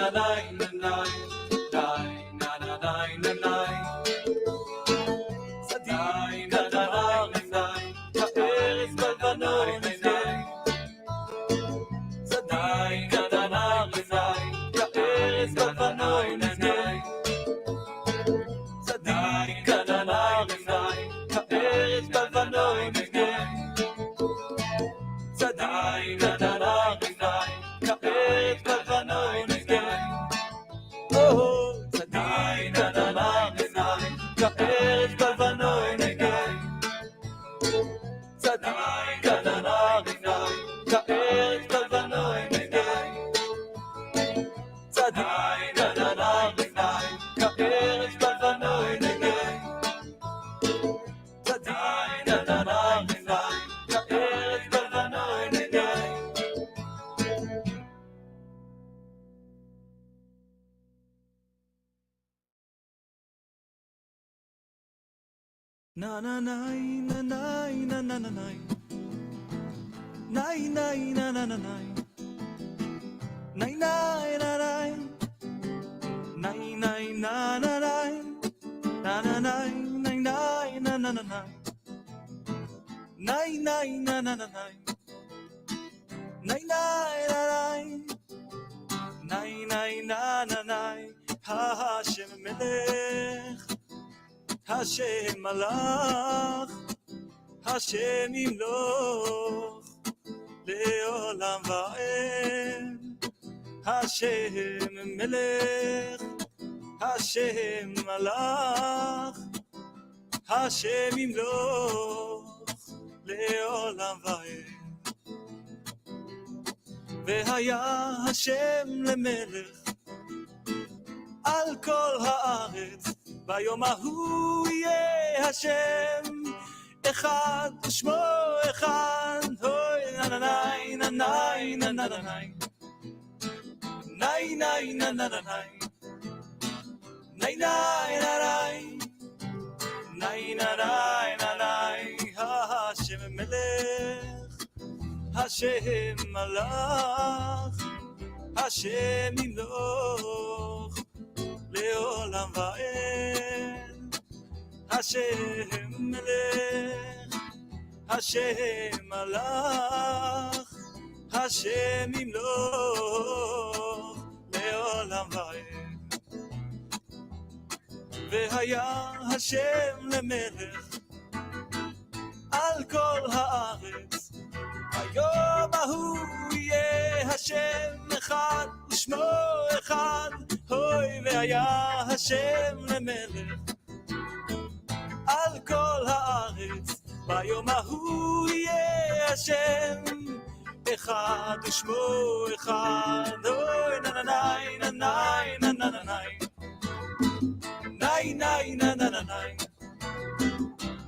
Na na na na na na na na na na na na na na Nay nay na nay nay nay na na nay na na nay nay nay na na na nay nay nay na na na nay nay nay na nay nay nay na na nay Hashem Melech Hashem Malach Hashem Yimloch Le'olam va'ed Hashem Melech Hashem Malach Hashem Yimloch Le'olam va'ed Ve'haya Hashem lemelech Al kol ha'aretz ביום ההוא יהיה השם אחד ושמו אחד הוי ננאי ננאי ננאי נאי נאי ננאי נאי נאי ננאי נאי נאי ננאי השם מלך השם מלך השם ימלוך לעולם ועד השם מלך השם מלך השם ימלוך לעולם ועד והיה השם למלך על כל הארץ היום ההוא יהיה השם אחד ושמו אחד הוי והיה השם למלך על כל הארץ ביום ההוא יהיה השם אחד ושמו אחד הוי ננאי ננאי ננאי נאי נאי ננאי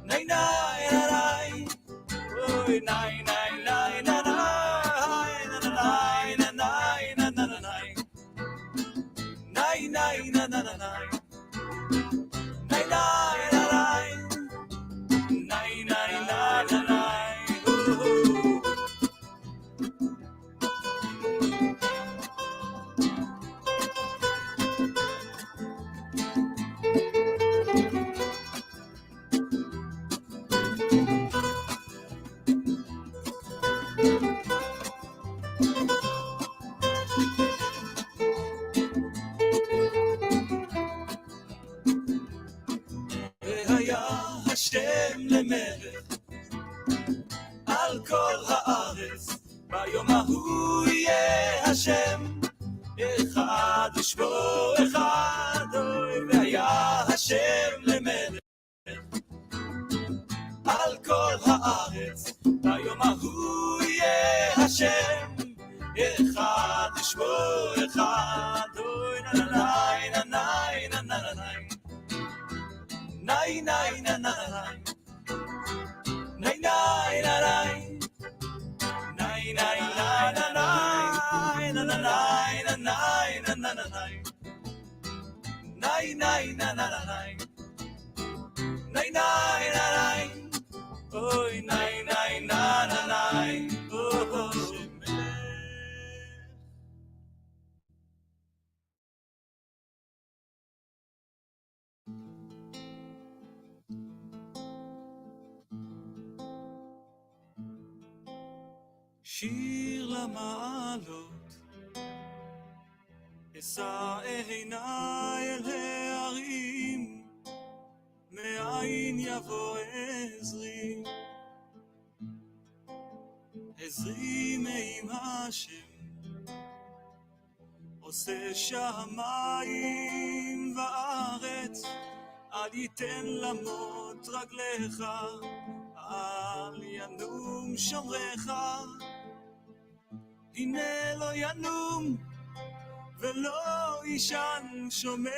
נאי נאי ננאי אוי נאי נאי נאי ננאי ננאי ננאי ננאי נאי נאי ננאי נאי נאי נאי נאי נאי השם למלך על כל הארץ ביום ההוא יהיה השם אחד ושמו אחד והיה השם למלך על כל הארץ ביום ההוא יהיה השם אחד ושמו אחד ננאי ננאי ננאי נאי נאי נאי נאי נאי נאי נאי נאי נאי נאי נאי נאי נאי אוי נאי נאי נאי שיר למעלות, אשא עיניי אל ההרים, מאין יבוא עזרי, עזרי מעם השם, עושה שמיים וארץ, אל ייתן למות רגליך, אל ינום שומרך, הנה לא ינום ולא יישן שומר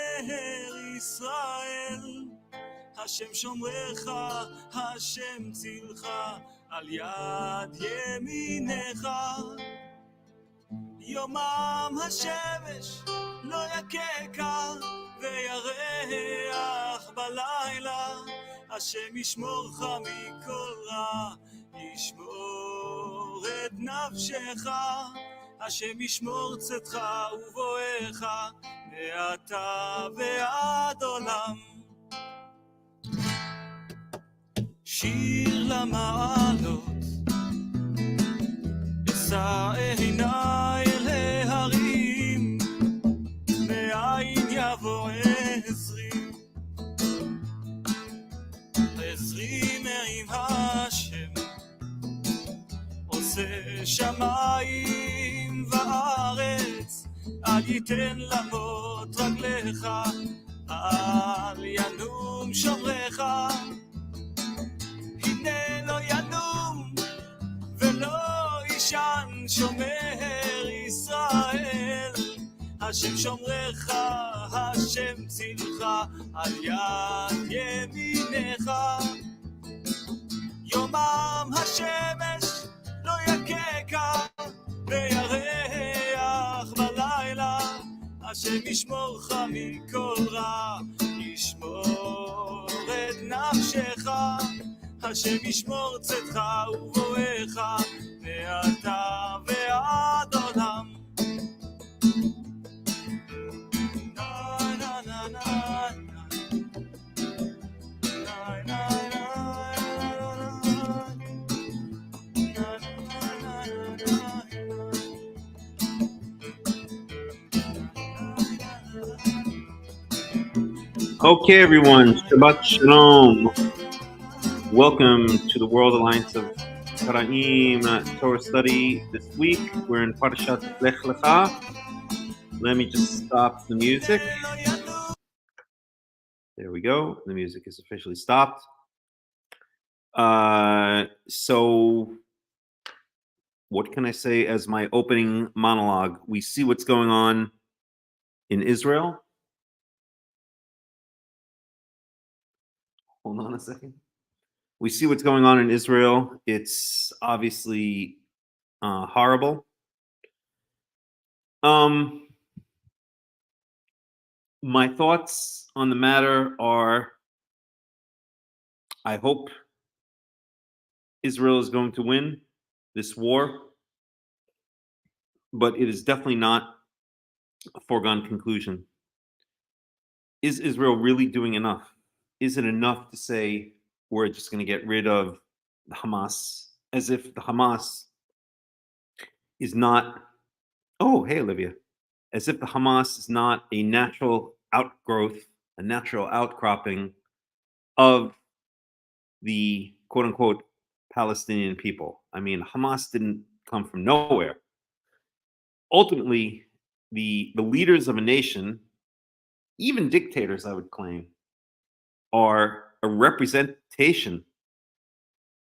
ישראל, השם שומרך, השם צילך, על יד ימינך. יומם השמש לא יככה וירח בלילה, השם ישמורך מכל רע, ישמור את נפשך, השם ישמור צאתך ובואך מעתה ועד עולם. שיר למעלות, אשא עיניי אל ההרים, מאין יבוא עזרי, עזרי מעם השם, עושה שמיים וארץ, אל ייתן למות רגליך, אל ינום שומרך, הנה לא ינום ולא יישן שומר ישראל, השם שומרך, השם צילך, על יד ימינך. יומם השמש לא יככה וירח בלילה, השם ישמורך מכל רע, ישמור את נפשך, השם ישמור צאתך ובואך מעתה ועד עולם. Okay, everyone, Shabbat Shalom. Welcome to the World Alliance of Qara'im Torah study. This week, we're in Parashat Lech-Lecha. Let me just stop the music. There we go. The music is officially stopped. So, what can I say as my opening monologue? We see what's going on in Israel. Hold on a second. We see what's going on in Israel. It's obviously horrible. My thoughts on the matter are, I hope Israel is going to win this war, but it is definitely not a foregone conclusion. Is Israel really doing enough? Is it enough to say we're just going to get rid of the Hamas, as if the Hamas is not, oh, hey, Olivia, as if the Hamas is not a natural outgrowth, a natural outcropping of the quote unquote Palestinian people. I mean, Hamas didn't come from nowhere. Ultimately, the leaders of a nation, even dictators, I would claim, are a representation.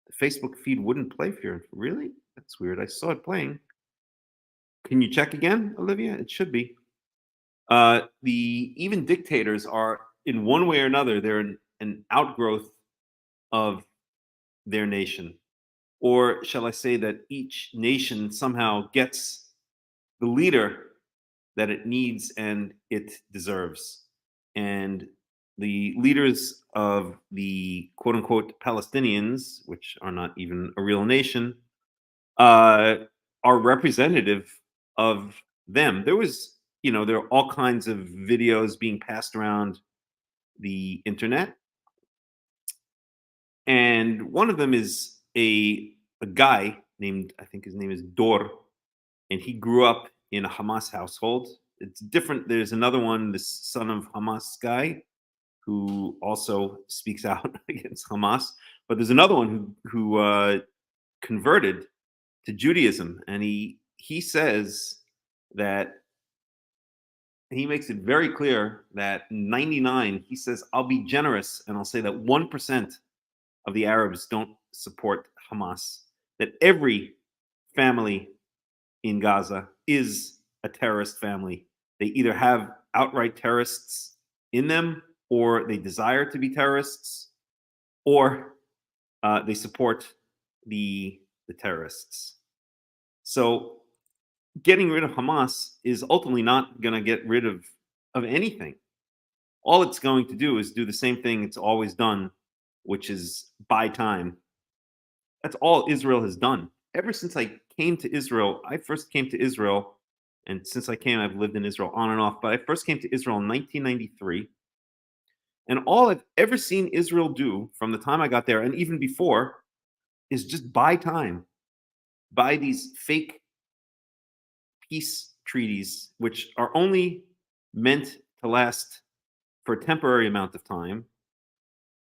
The Facebook feed wouldn't play for you. Really? That's weird. I saw it playing. Can you check again, Olivia? It should be. Even dictators are, in one way or another, they're an outgrowth of their nation. Or shall I say that each nation somehow gets the leader that it needs and it deserves. And the leaders of the quote unquote Palestinians, which are not even a real nation, are representative of them. There are all kinds of videos being passed around the internet. And one of them is a guy named, I think his name is Dor, and he grew up in a Hamas household. It's different. There's another one, this son of Hamas guy, who also speaks out against Hamas. But there's another one who converted to Judaism, and he says that he makes it very clear that 99, he says, I'll be generous and I'll say that 1% of the Arabs don't support Hamas, that every family in Gaza is a terrorist family. They either have outright terrorists in them, or they desire to be terrorists, or they support the terrorists. So getting rid of Hamas is ultimately not going to get rid of anything. All it's going to do is do the same thing it's always done, which is buy time. That's all Israel has done. Ever since I came to Israel, I first came to Israel, and since I came, I've lived in Israel on and off, but I first came to Israel in 1993. And all I've ever seen Israel do from the time I got there, and even before, is just buy time, buy these fake peace treaties, which are only meant to last for a temporary amount of time.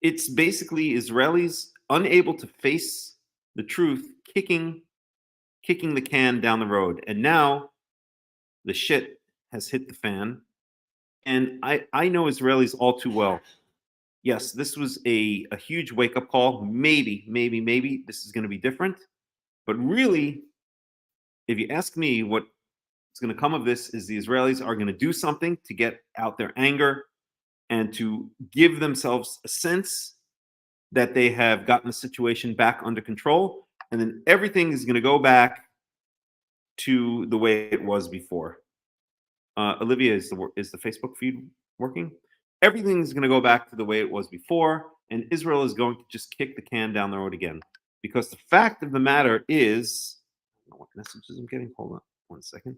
It's basically Israelis unable to face the truth, kicking the can down the road. And now the shit has hit the fan. And I know Israelis all too well. Yes, this was a huge wake-up call. Maybe this is going to be different. But really, if you ask me, what's going to come of this is the Israelis are going to do something to get out their anger and to give themselves a sense that they have gotten the situation back under control. And then everything is going to go back to the way it was before. Olivia, is the Facebook feed working? Everything is going to go back to the way it was before, and Israel is going to just kick the can down the road again. Because the fact of the matter is, I don't know what messages I'm getting. Hold on 1 second.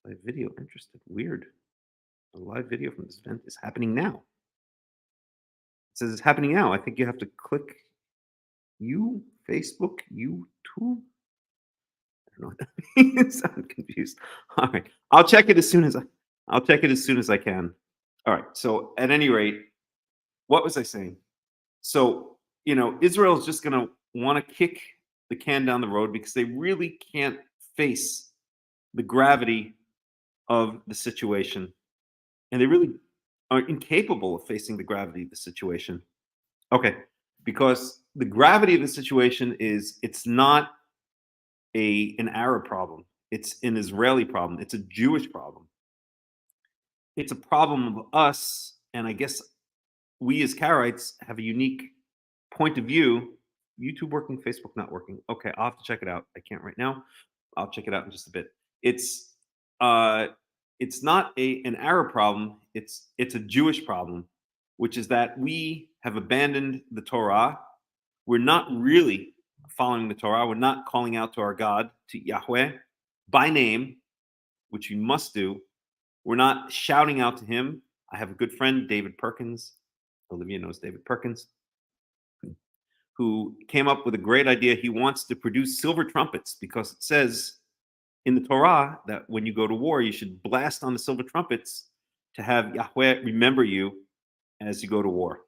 Live video interested. Weird. A live video from this event is happening now. It says it's happening now. I think you have to click Facebook, YouTube. I don't know what that means. I'm confused. All right. I'll check it as soon as I can. All right. So at any rate, what was I saying? So, Israel is just going to want to kick the can down the road because they really can't face the gravity of the situation. And they really are incapable of facing the gravity of the situation. Okay. Because the gravity of the situation is, it's not an Arab problem. It's an Israeli problem. It's a Jewish problem. It's a problem of us, and I guess we as Karaites have a unique point of view. YouTube working, Facebook not working. Okay, I'll have to check it out. I can't right now. I'll check it out in just a bit. It's not an Arab problem. It's a Jewish problem, which is that we have abandoned the Torah. We're not really following the Torah. We're not calling out to our God, to Yahweh, by name, which we must do. We're not shouting out to him. I have a good friend, David Perkins. Olivia knows David Perkins, who came up with a great idea. He wants to produce silver trumpets because it says in the Torah that when you go to war, you should blast on the silver trumpets to have Yahweh remember you as you go to war.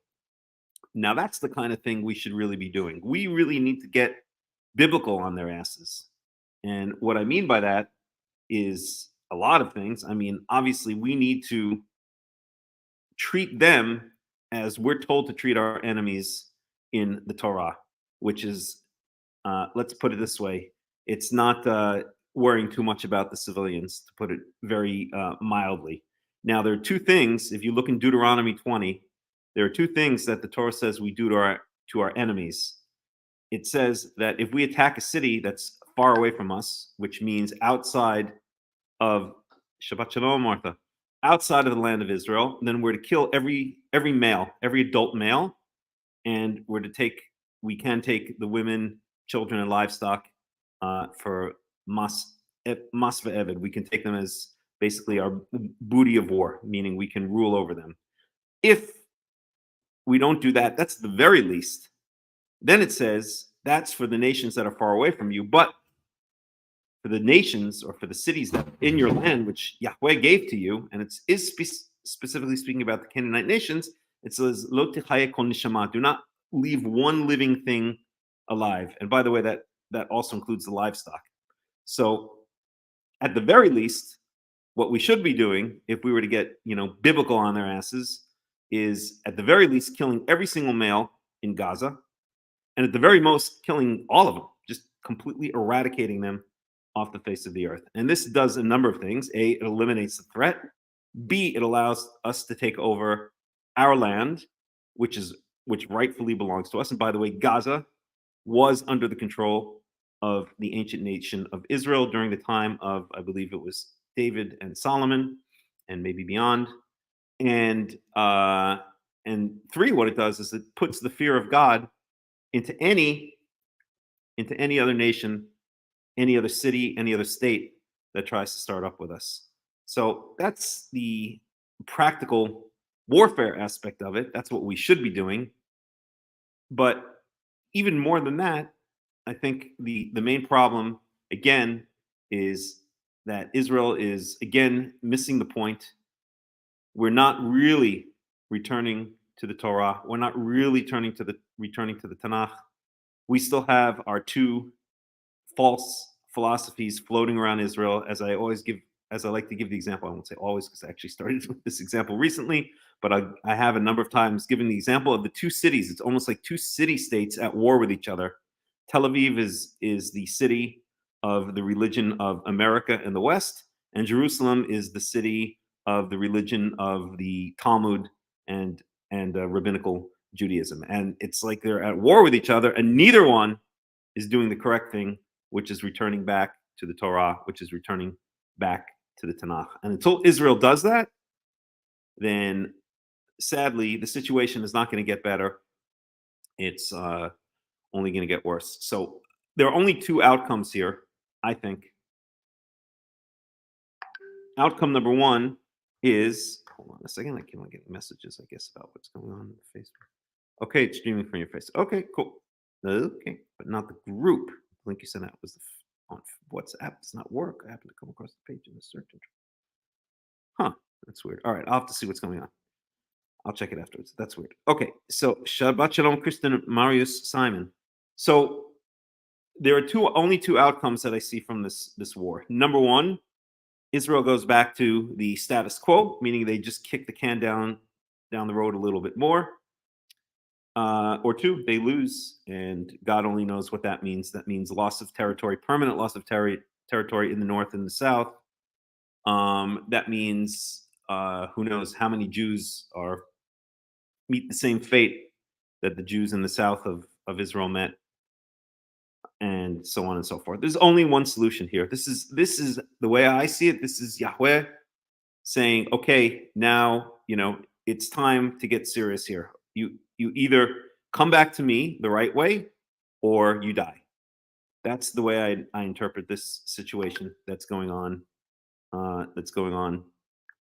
Now, that's the kind of thing we should really be doing. We really need to get biblical on their asses. And what I mean by that is a lot of things. I mean, obviously, we need to treat them as we're told to treat our enemies in the Torah, which is, let's put it this way, it's not worrying too much about the civilians, to put it very mildly. Now, there are two things, if you look in Deuteronomy 20, there are two things that the Torah says we do to our enemies. It says that if we attack a city that's far away from us, which means outside of Shabbat Shalom, Martha, outside of the land of Israel, then we're to kill every male, every adult male, and we can take the women, children, and livestock for mas ve'eved. We can take them as basically our booty of war, meaning we can rule over them. If we don't do that. That's the very least. Then it says that's for the nations that are far away from you, but for the nations or for the cities that are in your land, which Yahweh gave to you, and it is specifically speaking about the Canaanite nations, it says, Lo tichaye kol neshama, do not leave one living thing alive. And by the way, that also includes the livestock. So at the very least, what we should be doing, if we were to get biblical on their asses, is at the very least killing every single male in Gaza, and at the very most killing all of them, just completely eradicating them off the face of the earth. And this does a number of things. A, it eliminates the threat. B, it allows us to take over our land, which rightfully belongs to us. And by the way, Gaza was under the control of the ancient nation of Israel during the time of, I believe it was David and Solomon, and maybe beyond. And three, what it does is it puts the fear of God into any other nation, any other city, any other state that tries to start up with us. So that's the practical warfare aspect of it. That's what we should be doing. But even more than that, I think the main problem, again, is that Israel is, again, missing the point. We're not really returning to the Torah. We're not really returning to the Tanakh. We still have our two false philosophies floating around Israel. As I like to give the example, I won't say always because I actually started with this example recently, but I have a number of times given the example of the two cities. It's almost like two city-states at war with each other. Tel Aviv is the city of the religion of America in the West, and Jerusalem is the city of the religion of the Talmud and rabbinical Judaism. And it's like they're at war with each other, and neither one is doing the correct thing, which is returning back to the Torah, which is returning back to the Tanakh. And until Israel does that, then sadly, the situation is not going to get better. It's only going to get worse. So there are only two outcomes here, I think. Outcome number one is, hold on a second, I keep on getting messages, I guess, about what's going on Facebook. Okay, it's streaming from your face. Okay, cool. Okay, but not the group. The link you sent out was on WhatsApp. Does not work. I happen to come across the page in the search engine. Huh, that's weird. All right, I'll have to see what's going on. I'll check it afterwards. That's weird. Okay, so Shabbat Shalom, Kristen, Marius, Simon. So there are only two outcomes that I see from this war. Number one, Israel goes back to the status quo, meaning they just kick the can down the road a little bit more. Or two, they lose, and God only knows what that means. That means loss of territory, permanent loss of territory in the north and the south. That means who knows how many Jews meet the same fate that the Jews in the south of Israel met, and so on and so forth. There's only one solution here. This is the way I see it. This is Yahweh saying, okay, now it's time to get serious here. You either come back to me the right way, or you die. That's the way I interpret this situation that's going on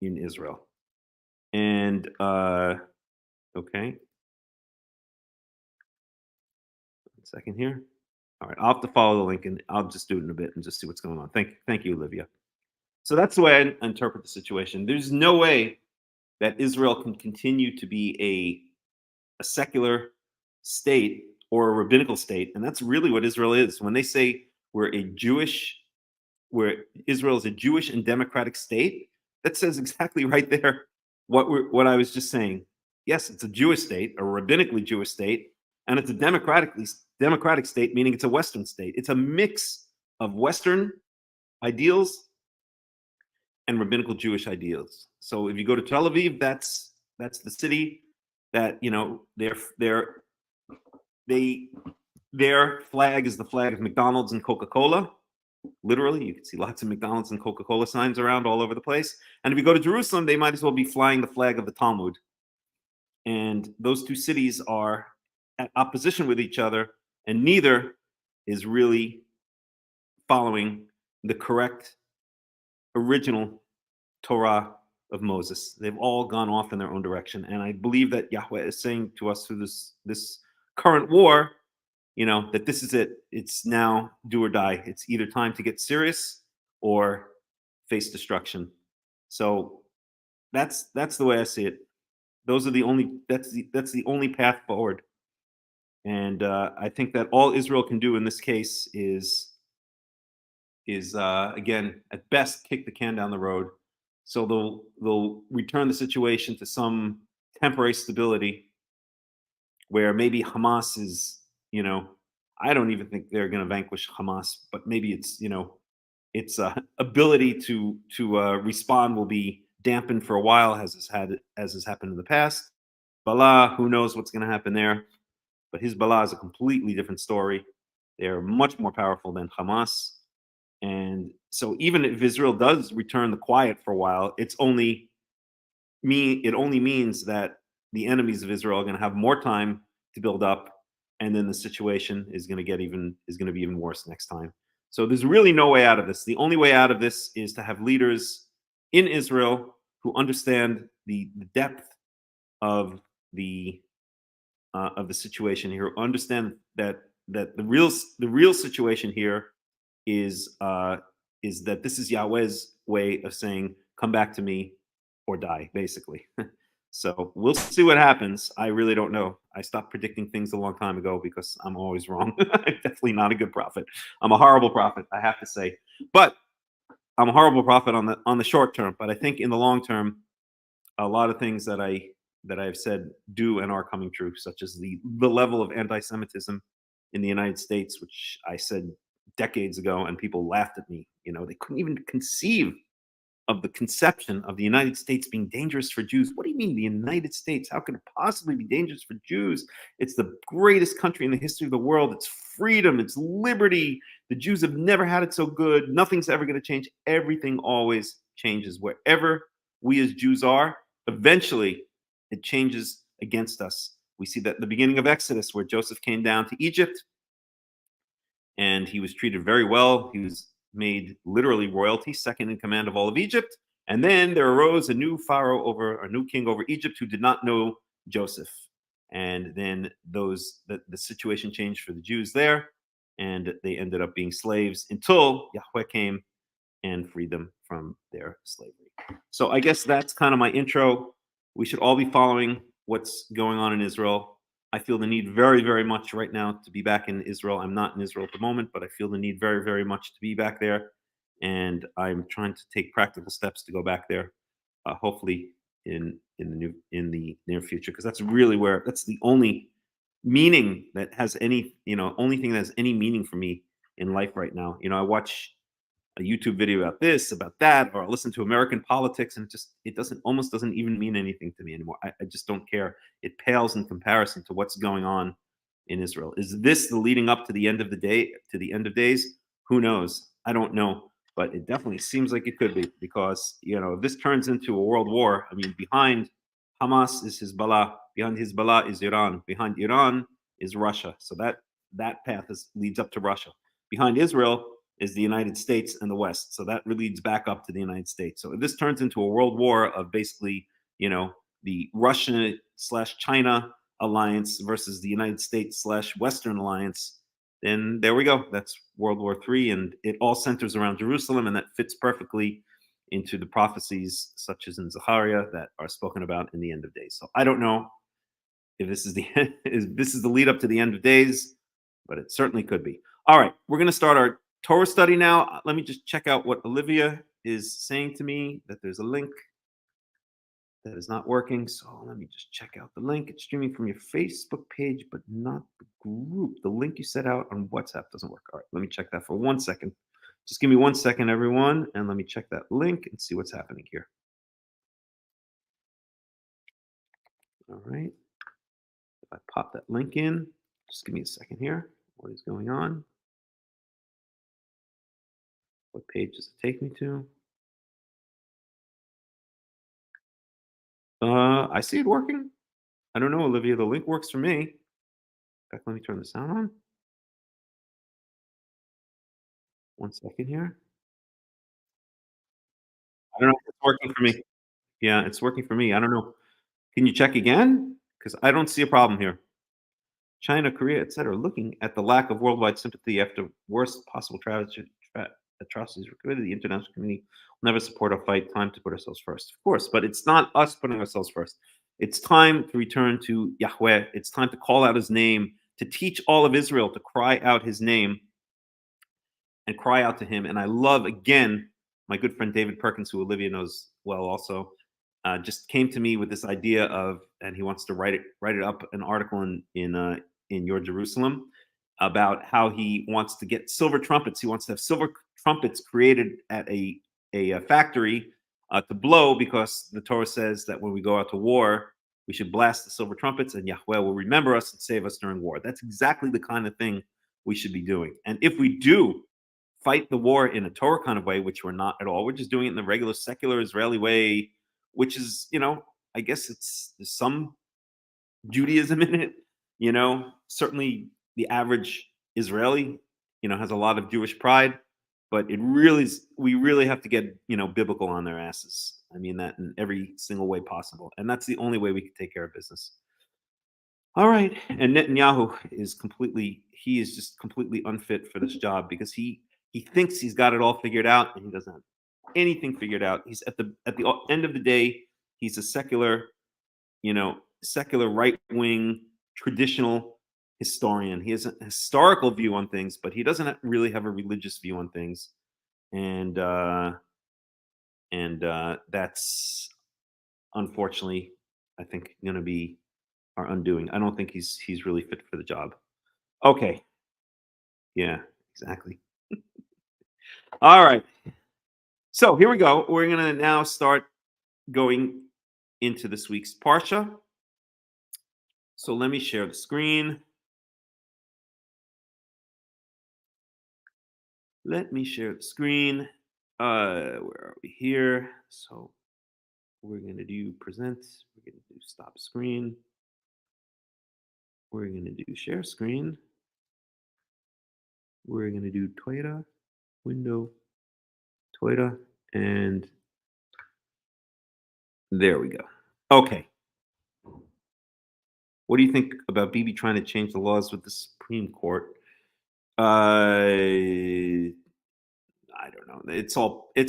in Israel. And okay, 1 second here. All right, I'll have to follow the link, and I'll just do it in a bit and just see what's going on. Thank you, Olivia. So that's the way I interpret the situation. There's no way that Israel can continue to be a secular state or a rabbinical state, and that's really what Israel is. When they say where Israel is a Jewish and democratic state, that says exactly right there what I was just saying. Yes, it's a Jewish state, a rabbinically Jewish state, and it's a democratic state, meaning it's a Western state. It's a mix of Western ideals and rabbinical Jewish ideals. So if you go to Tel Aviv, that's the city that their flag is the flag of McDonald's and Coca-Cola. Literally, you can see lots of McDonald's and Coca-Cola signs around all over the place. And if you go to Jerusalem, they might as well be flying the flag of the Talmud. And those two cities are at opposition with each other, and neither is really following the correct original Torah of Moses. They've all gone off in their own direction, and I believe that Yahweh is saying to us through this current war, that this is it. It's now do or die. It's either time to get serious or face destruction. So that's the way I see it. Those are the only that's the only path forward. And I think that all Israel can do in this case is again at best kick the can down the road. So they'll return the situation to some temporary stability where maybe Hamas is, I don't even think they're going to vanquish Hamas, but maybe its ability to respond will be dampened for a while, as has happened in the past. Bala, who knows what's going to happen there? But Hezbollah is a completely different story. They're much more powerful than Hamas. And so even if Israel does return the quiet for a while, it only means that the enemies of Israel are going to have more time to build up, and then the situation is going to be even worse next time. So there's really no way out of this. The only way out of this is to have leaders in Israel who understand the depth of the situation here, understand that the real situation here is that this is Yahweh's way of saying, "Come back to me, or die," basically. So we'll see what happens. I really don't know. I stopped predicting things a long time ago because I'm always wrong. I'm definitely not a good prophet. I'm a horrible prophet, I have to say. But I'm a horrible prophet on the short term. But I think in the long term, a lot of things that I've said do and are coming true, such as the level of anti-Semitism in the United States, which I said decades ago, and people laughed at me. They couldn't even conceive of the conception of the United States being dangerous for Jews. What do you mean, the United States? How could it possibly be dangerous for Jews? It's the greatest country in the history of the world. It's freedom, it's liberty. The Jews have never had it so good. Nothing's ever going to change. Everything always changes. Wherever we as Jews are, eventually it changes against us. We see that at the beginning of Exodus, where Joseph came down to Egypt and he was treated very well. He was made literally royalty, second in command of all of Egypt. And then there arose a new a new king over Egypt who did not know Joseph. And then the situation changed for the Jews there, and they ended up being slaves until Yahweh came and freed them from their slavery. So I guess that's kind of my intro. We should all be following what's going on in Israel. I feel the need very, very much right now to be back in Israel. I'm not in Israel at the moment, but I feel the need very, very much to be back there. And I'm trying to take practical steps to go back there, hopefully in the near future, because that's the only meaning that has any, only thing that has any meaning for me in life right now. I watch a YouTube video about this, about that, or I listen to American politics, and it doesn't even mean anything to me anymore. I just don't care. It pales in comparison to what's going on in Israel. Is this the leading up to the end of the day, to the end of days? Who knows? I don't know, but it definitely seems like it could be, because if this turns into a world war, I mean, behind Hamas is Hezbollah, behind Hezbollah is Iran, behind Iran is Russia. So that path leads up to Russia. Behind Israel is the United States and the West. So that leads back up to the United States. So if this turns into a world war of basically, the Russia/China alliance versus the United States/Western alliance, then there we go. That's World War III. And it all centers around Jerusalem. And that fits perfectly into the prophecies, such as in Zechariah, that are spoken about in the end of days. So I don't know if this is the lead up to the end of days, but it certainly could be. All right, we're going to start our Torah study now. Let me just check out what Olivia is saying to me, that there's a link that is not working. So let me just check out the link. It's streaming from your Facebook page, but not the group. The link you set out on WhatsApp doesn't work. All right, let me check that for 1 second. Just give me 1 second, everyone, and let me check that link and see what's happening here. All right. If I pop that link in, just give me a second here. What is going on? What page does it take me to? I see it working. I don't know, Olivia. The link works for me. In fact, let me turn the sound on. 1 second here. I don't know if it's working for me. Yeah, it's working for me. I don't know. Can you check again? Because I don't see a problem here. China, Korea, etc., looking at the lack of worldwide sympathy after worst possible atrocities committed, the international community will never support or fight. Time to put ourselves first, of course, but it's not us putting ourselves first. It's time to return to Yahweh. It's time to call out His name, to teach all of Israel to cry out His name and cry out to Him. And I love again my good friend David Perkins, who Olivia knows well, also just came to me with this idea of, and he wants to write it up an article in Your Jerusalem about how he wants to get silver trumpets. He wants to have silver trumpets created at a factory to blow, because the Torah says that when we go out to war, we should blast the silver trumpets, and Yahweh will remember us and save us during war. That's exactly the kind of thing we should be doing. And if we do fight the war in a Torah kind of way, which we're not at all, we're just doing it in the regular secular Israeli way, which is, I guess there's some Judaism in it. Certainly the average Israeli, has a lot of Jewish pride, but we really have to get, biblical on their asses. I mean that in every single way possible. And that's the only way we can take care of business. All right. And Netanyahu he is just completely unfit for this job, because he thinks he's got it all figured out, and he doesn't have anything figured out. He's at the end of the day, he's a secular right wing traditional historian. He has a historical view on things, but he doesn't really have a religious view on things, and that's unfortunately, I think, going to be our undoing. I don't think he's really fit for the job. Okay, yeah, exactly. All right, so here we go. We're going to now start going into this week's parsha. So let me share the screen. Let me share the screen. Where are we here? So we're going to do present. We're going to do stop screen. We're going to do share screen. We're going to do Torah, window, Torah, and there we go. Okay. What do you think about Bibi trying to change the laws with the Supreme Court? I don't know. It's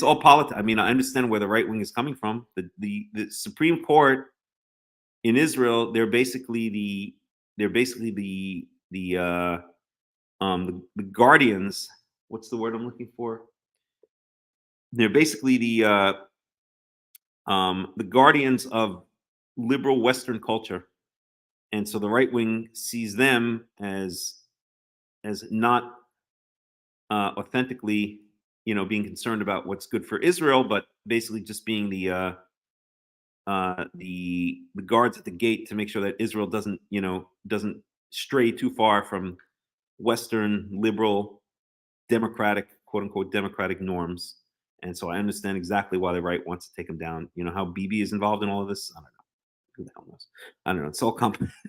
all politics. I mean, I understand where the right wing is coming from. The Supreme Court in Israel, they're basically the guardians. What's the word I'm looking for? They're basically the guardians of liberal Western culture, and so the right wing sees them as not authentically, being concerned about what's good for Israel, but basically just being the guards at the gate to make sure that Israel doesn't stray too far from Western liberal democratic, quote unquote, democratic norms. And so I understand exactly why the right wants to take them down. You know how Bibi is involved in all of this? I don't know. Who the hell knows? I don't know. It's all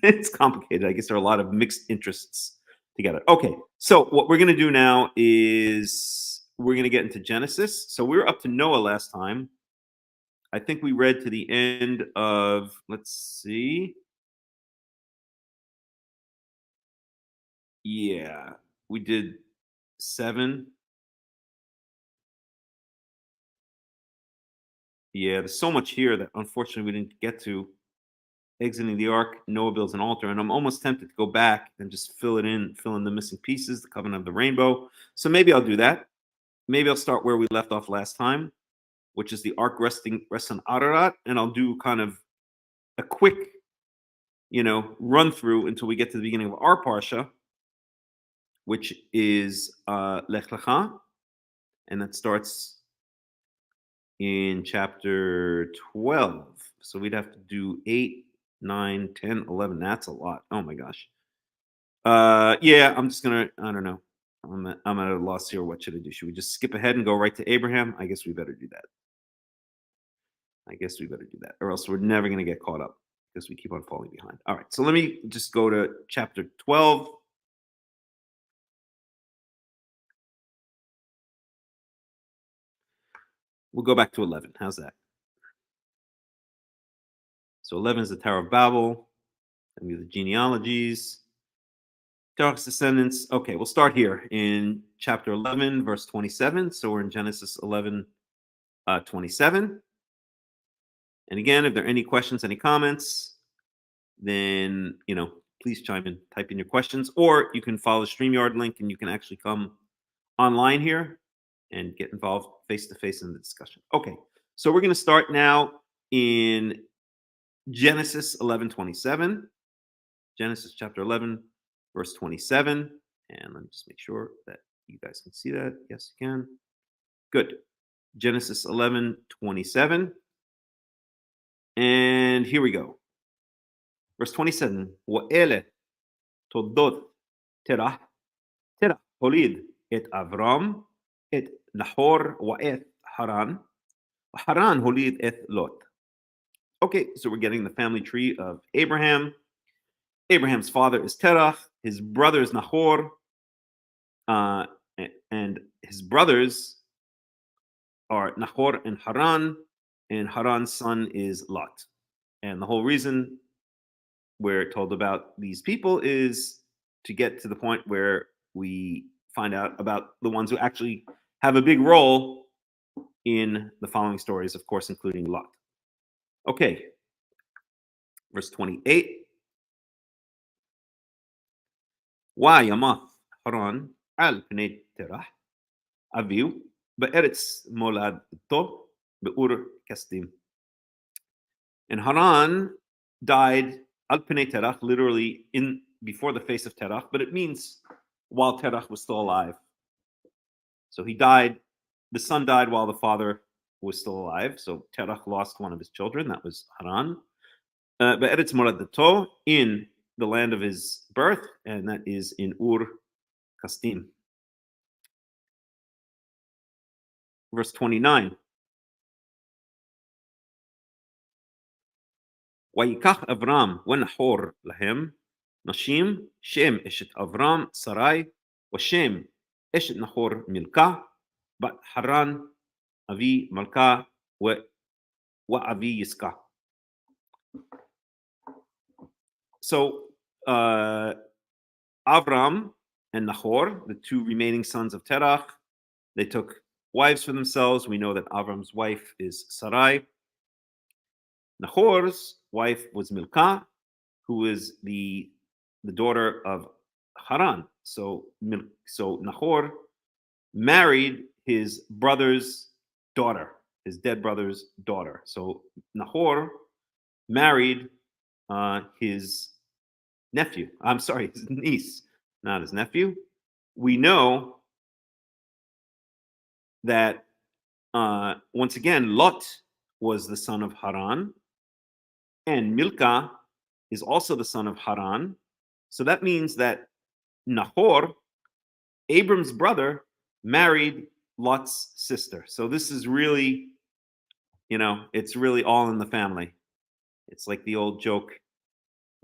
it's complicated. I guess there are a lot of mixed interests together. Okay, so what we're going to do now is we're going to get into Genesis. So we were up to Noah last time. I think we read to the end of, let's see. Yeah, we did 7. Yeah, there's so much here that unfortunately we didn't get to. Exiting the ark, Noah builds an altar, and I'm almost tempted to go back and just fill in the missing pieces, the covenant of the rainbow. So maybe I'll do that. Maybe I'll start where we left off last time, which is the ark rests on Ararat, and I'll do kind of a quick, run through until we get to the beginning of our parsha, which is Lech-Lecha, and that starts in chapter 12. So we'd have to do 8, 9, 10, 11. That's a lot. Oh my gosh. Yeah, I'm just gonna. I don't know. I'm at a loss here. What should I do? Should we just skip ahead and go right to Abraham? I guess we better do that. Or else we're never gonna get caught up because we keep on falling behind. All right. So let me just go to chapter 12. We'll go back to 11. How's that? So 11 is the Tower of Babel. And we have the genealogies. Terach's descendants. Okay, we'll start here in chapter 11, verse 27. So we're in Genesis 11, 27. And again, if there are any questions, any comments, then, please chime in, type in your questions, or you can follow the StreamYard link and you can actually come online here and get involved face to face in the discussion. Okay, so we're going to start now in Genesis 11:27. Genesis chapter 11, verse 27. And let me just make sure that you guys can see that. Yes, you can. Good. Genesis 11:27. And here we go. Verse 27. Wa'ele todot terah. Terah holid et Avram et Nahor wa'et Haran. Haran holid et Lot. Okay, so we're getting the family tree of Abraham. Abraham's father is Terah. His brother is Nahor. And his brothers are Nahor and Haran. And Haran's son is Lot. And the whole reason we're told about these people is to get to the point where we find out about the ones who actually have a big role in the following stories, of course, including Lot. Okay, verse 28. Wayamath Haran al pnei terah aviu be'eretz moladto be'ur kasdim. And Haran died al pnei terah, literally in before the face of Terah, but it means while Terah was still alive. So he died, the son died while the father was still alive. So Terah lost one of his children, that was Haran. Be'eretz moladato, in the land of his birth, and that is in Ur Kasdim. Verse 29. Wayikach Avram wenahor lahem nashim shem eshet Avram Sarai washem eshet Nahor Milka bat Haran avi Malka wa avi Yiska. So Avram and Nahor, the two remaining sons of Terach, they took wives for themselves. We know that Avram's wife is Sarai. Nahor's wife was Milka, who is the daughter of Haran. So Nahor married his brother's daughter, his dead brother's daughter. So Nahor married his nephew. I'm sorry, his niece, not his nephew. We know that once again, Lot was the son of Haran, and Milka is also the son of Haran. So that means that Nahor, Abram's brother, married Lot's sister. So this is really, it's really all in the family. It's like the old joke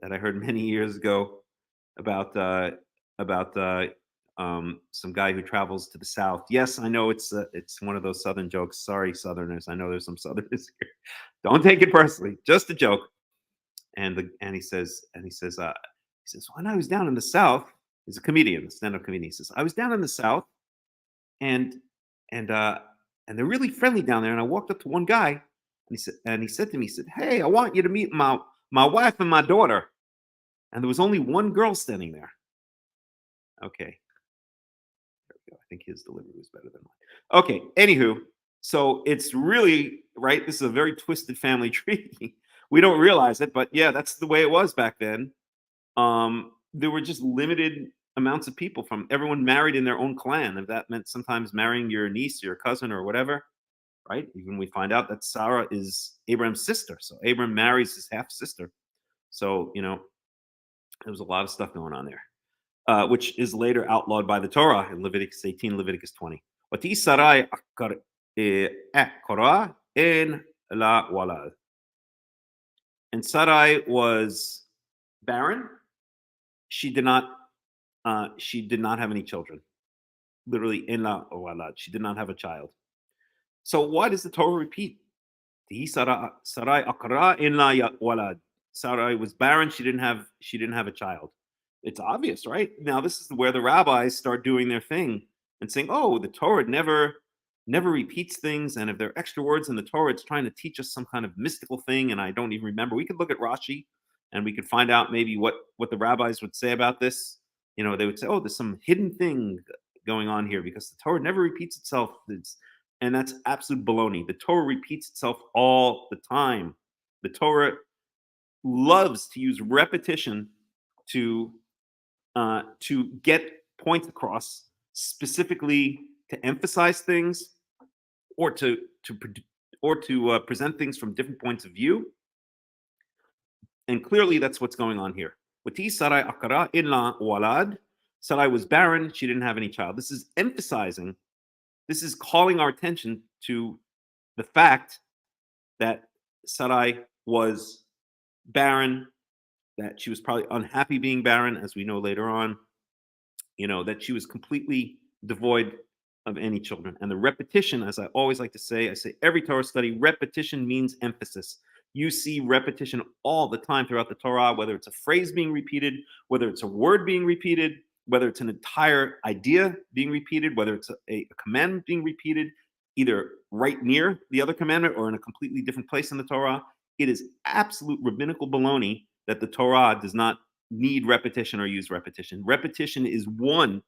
that I heard many years ago about some guy who travels to the South. Yes, I know it's one of those Southern jokes. Sorry, Southerners. I know there's some Southerners here. Don't take it personally. Just a joke. And he says, when I was down in the South, he's a comedian, a stand-up comedian. He says, I was down in the South, and they're really friendly down there. And I walked up to one guy, and he said to me, "Hey, I want you to meet my wife and my daughter." And there was only one girl standing there. Okay. There we go. I think his delivery was better than mine. Okay. Anywho, so it's really, right, this is a very twisted family tree. We don't realize it, but yeah, that's the way it was back then. There were just limited amounts of people, from everyone married in their own clan. If that meant sometimes marrying your niece, your cousin, or whatever, right? Even we find out that Sarah is Abraham's sister. So Abraham marries his half sister. So, there was a lot of stuff going on there, which is later outlawed by the Torah in Leviticus 18, Leviticus 20. Wati Sarai Korah en la walad. And Sarai was barren. She did not have any children. Literally, en la walad. She did not have a child. So why does the Torah repeat Sarai akara in la walad. Sarai was barren. She didn't have a child. It's obvious, right? Now this is where the rabbis start doing their thing and saying, "Oh, the Torah never repeats things, and if there are extra words in the Torah, it's trying to teach us some kind of mystical thing." And I don't even remember. We could look at Rashi, and we could find out maybe what the rabbis would say about this. They would say, "Oh, there's some hidden thing going on here because the Torah never repeats itself." And that's absolute baloney. The Torah repeats itself all the time. The Torah loves to use repetition to get points across, specifically to emphasize things or to present things from different points of view. And clearly, that's what's going on here. Wati Sarai akara illa walad. Sarai was barren; she didn't have any child. This is emphasizing. This is calling our attention to the fact that Sarai was barren, that she was probably unhappy being barren, as we know later on, that she was completely devoid of any children. And the repetition, as I always like to say, I say every Torah study, repetition means emphasis. You see repetition all the time throughout the Torah, whether it's a phrase being repeated, whether it's a word being repeated, whether it's an entire idea being repeated, whether it's a commandment being repeated, either right near the other commandment or in a completely different place in the Torah. It is absolute rabbinical baloney that the Torah does not need repetition or use repetition. Repetition is one,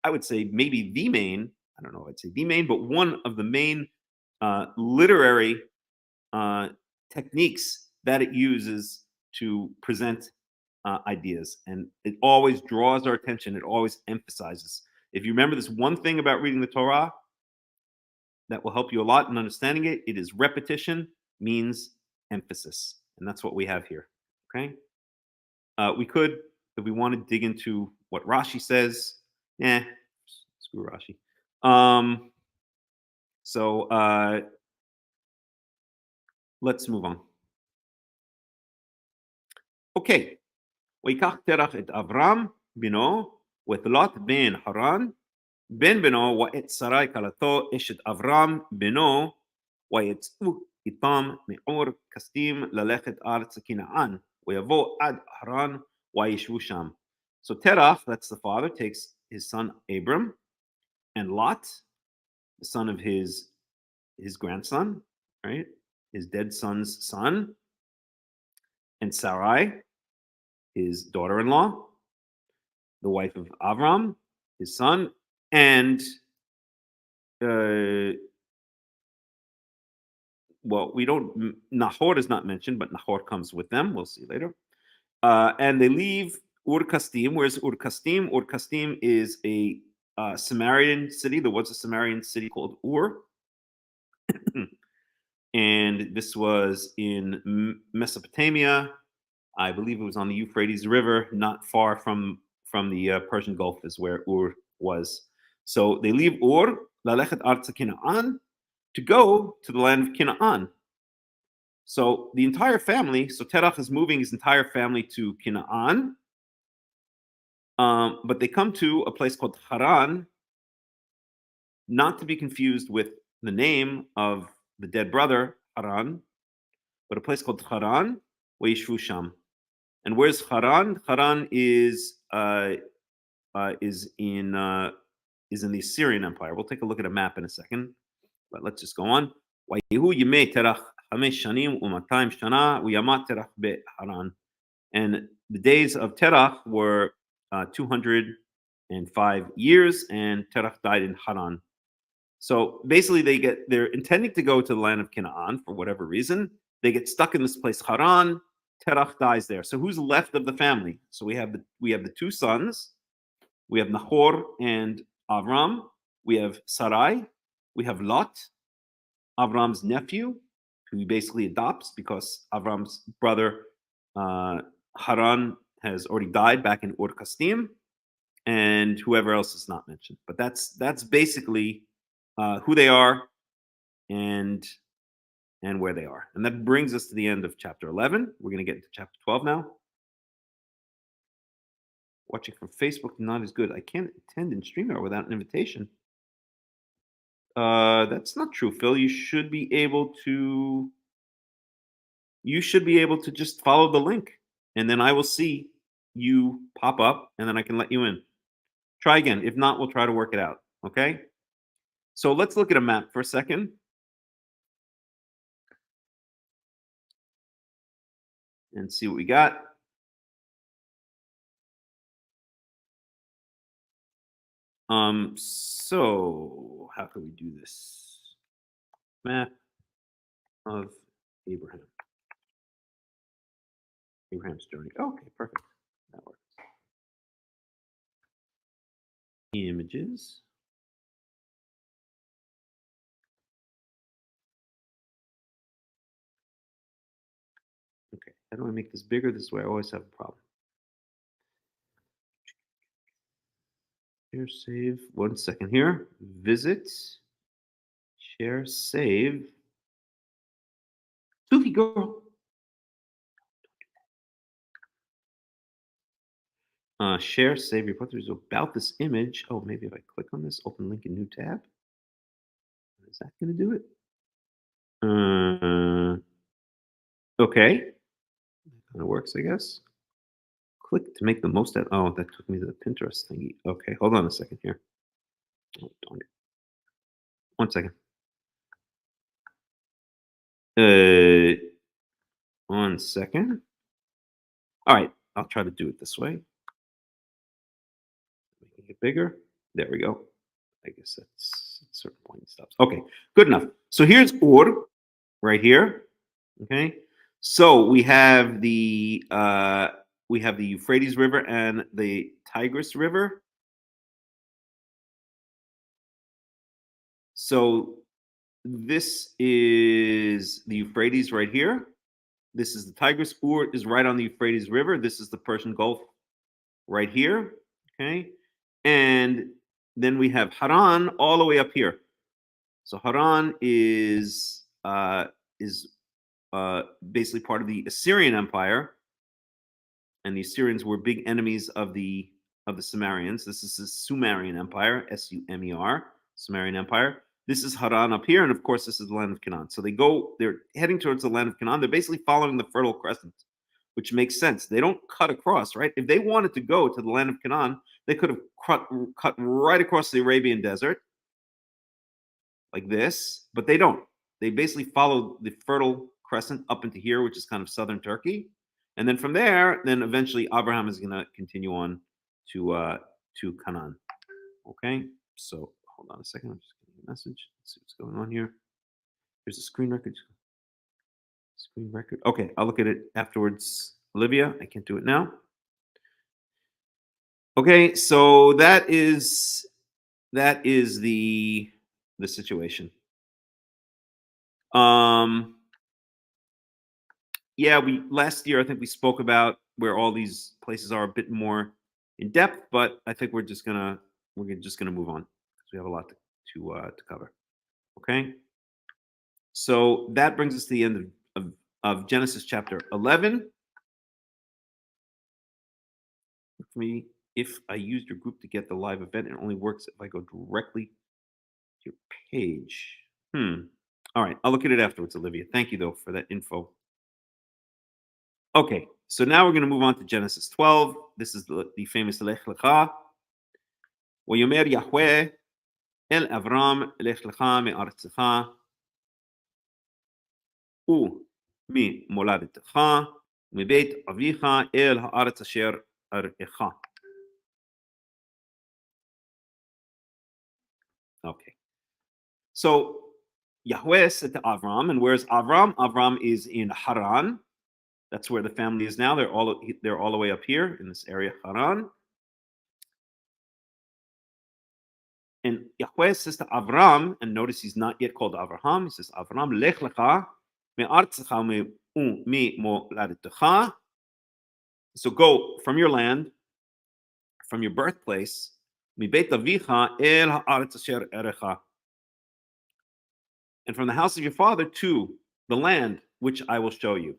I would say maybe the main, I don't know, I'd say the main, but one of the main literary techniques that it uses to present ideas. And it always draws our attention. It always emphasizes. If you remember this one thing about reading the Torah that will help you a lot in understanding it, it is repetition means emphasis. And that's what we have here. Okay. We could, if we want to dig into what Rashi says, screw Rashi. So let's move on. Okay. ויקח תרח את אברהם בנו ואת לוט בן חרן בן בנו ואת שרי כלתו אשת אברהם בנו ויצאו איתם מאור כסדים ללכת ארץ כנען ויבוא עד חרן וישבו שם. So Terach, that's the father, takes his son Abram and Lot, the son of his grandson, right? His dead son's son, and Sarai, his daughter-in-law, the wife of Avram, his son, and Nahor is not mentioned, but Nahor comes with them. We'll see later. And they leave Ur-Kasdim. Where's Ur-Kasdim? Ur-Kasdim is a Samaritan city. There was a Samaritan city called Ur. And this was in Mesopotamia. I believe it was on the Euphrates River, not far from the Persian Gulf is where Ur was. So they leave Ur, Lalechet Arza Kina'an, to go to the land of Kina'an. So the entire family, so Terach is moving his entire family to Kina'an, but they come to a place called Haran, not to be confused with the name of the dead brother, Haran, but a place called Haran, Weishvu Sham. And where's Haran? Haran is in the Assyrian Empire. We'll take a look at a map in a second, but let's just go on. And the days of Terach were 205 years, and Terach died in Haran. So basically, they're intending to go to the land of Canaan for whatever reason. They get stuck in this place, Haran. Terach dies there. So who's left of the family? So we have the two sons. We have Nahor and Avram. We have Sarai. We have Lot, Avram's nephew, who he basically adopts because Avram's brother Haran has already died back in Ur-Kasdim, and whoever else is not mentioned. But that's basically who they are and where they are. And that brings us to the end of chapter 11. We're going to get into chapter 12 now. Watching from Facebook not as good. I can't attend in StreamYard without an invitation. That's not true, Phil. You should be able to you should be able to just follow the link, and then I will see you pop up, and then I can let you in. Try again. If not, we'll try to work it out. Okay? So let's look at a map for a second. And see what we got. So how can we do this? Map of Abraham. Abraham's journey. Okay, perfect. That works. Images. Okay, how do I make this bigger? This way I always have a problem. Share, save. 1 second here. Visit. Share, save. Sufi girl. Share, save report about this image. Oh, maybe if I click on this, open link in new tab. Is that going to do it? Okay. Kind of works, I guess. Click to make the most out. Oh, that took me to the Pinterest thingy. Okay, hold on a second here. Oh, darn it. 1 second. 1 second. All right, I'll try to do it this way. Making it bigger. There we go. I guess that's at a certain point it stops. Okay, good enough. So here's Ur right here. Okay, so we have the Euphrates River and the Tigris River. So this is the Euphrates right here. This is the Tigris. Ur is right on the Euphrates River. This is the Persian Gulf right here. Okay, and then we have Haran all the way up here. So Haran is basically part of the Assyrian Empire, and the Assyrians were big enemies of the Sumerians. This is the Sumerian Empire, Sumer, Sumerian Empire. This is Haran up here, and of course, this is the land of Canaan. So they're heading towards the land of Canaan. They're basically following the Fertile Crescent, which makes sense. They don't cut across, right? If they wanted to go to the land of Canaan, they could have cut right across the Arabian desert, like this, but they don't. They basically follow the Fertile Crescent up into here, which is kind of southern Turkey, and then from there, then eventually Abraham is going to continue on to Canaan. Okay, so hold on a second. I'm just getting a message. Let's see what's going on here. Here's a screen record. Screen record. Okay, I'll look at it afterwards. Olivia, I can't do it now. Okay, so that is the situation. Yeah, last year I think we spoke about where all these places are a bit more in depth, but I think we're just gonna move on because we have a lot to cover. Okay, so that brings us to the end of Genesis chapter 11. For me, if I used your group to get the live event, it only works if I go directly to your page. All right, I'll look at it afterwards, Olivia. Thank you, though, for that info. Okay, so now we're going to move on to Genesis 12. This is the famous Lech-Lecha. وَيُمَر Yahweh el Avram Lech-Lecha me'aretzecha וממולדתך מבית אביך אל הארץ אשר אראך. Okay. So Yahweh said to Avram, and where's Avram? Avram is in Haran. That's where the family is now. They're all the way up here in this area, Haran. And Yahweh says to Avram, and notice he's not yet called Avraham. He says, Avram, Lech-Lecha me'aretzecha me'moladetecha. So go from your land, from your birthplace, מבית אביך אל הארץ אשר אראך. And from the house of your father to the land which I will show you.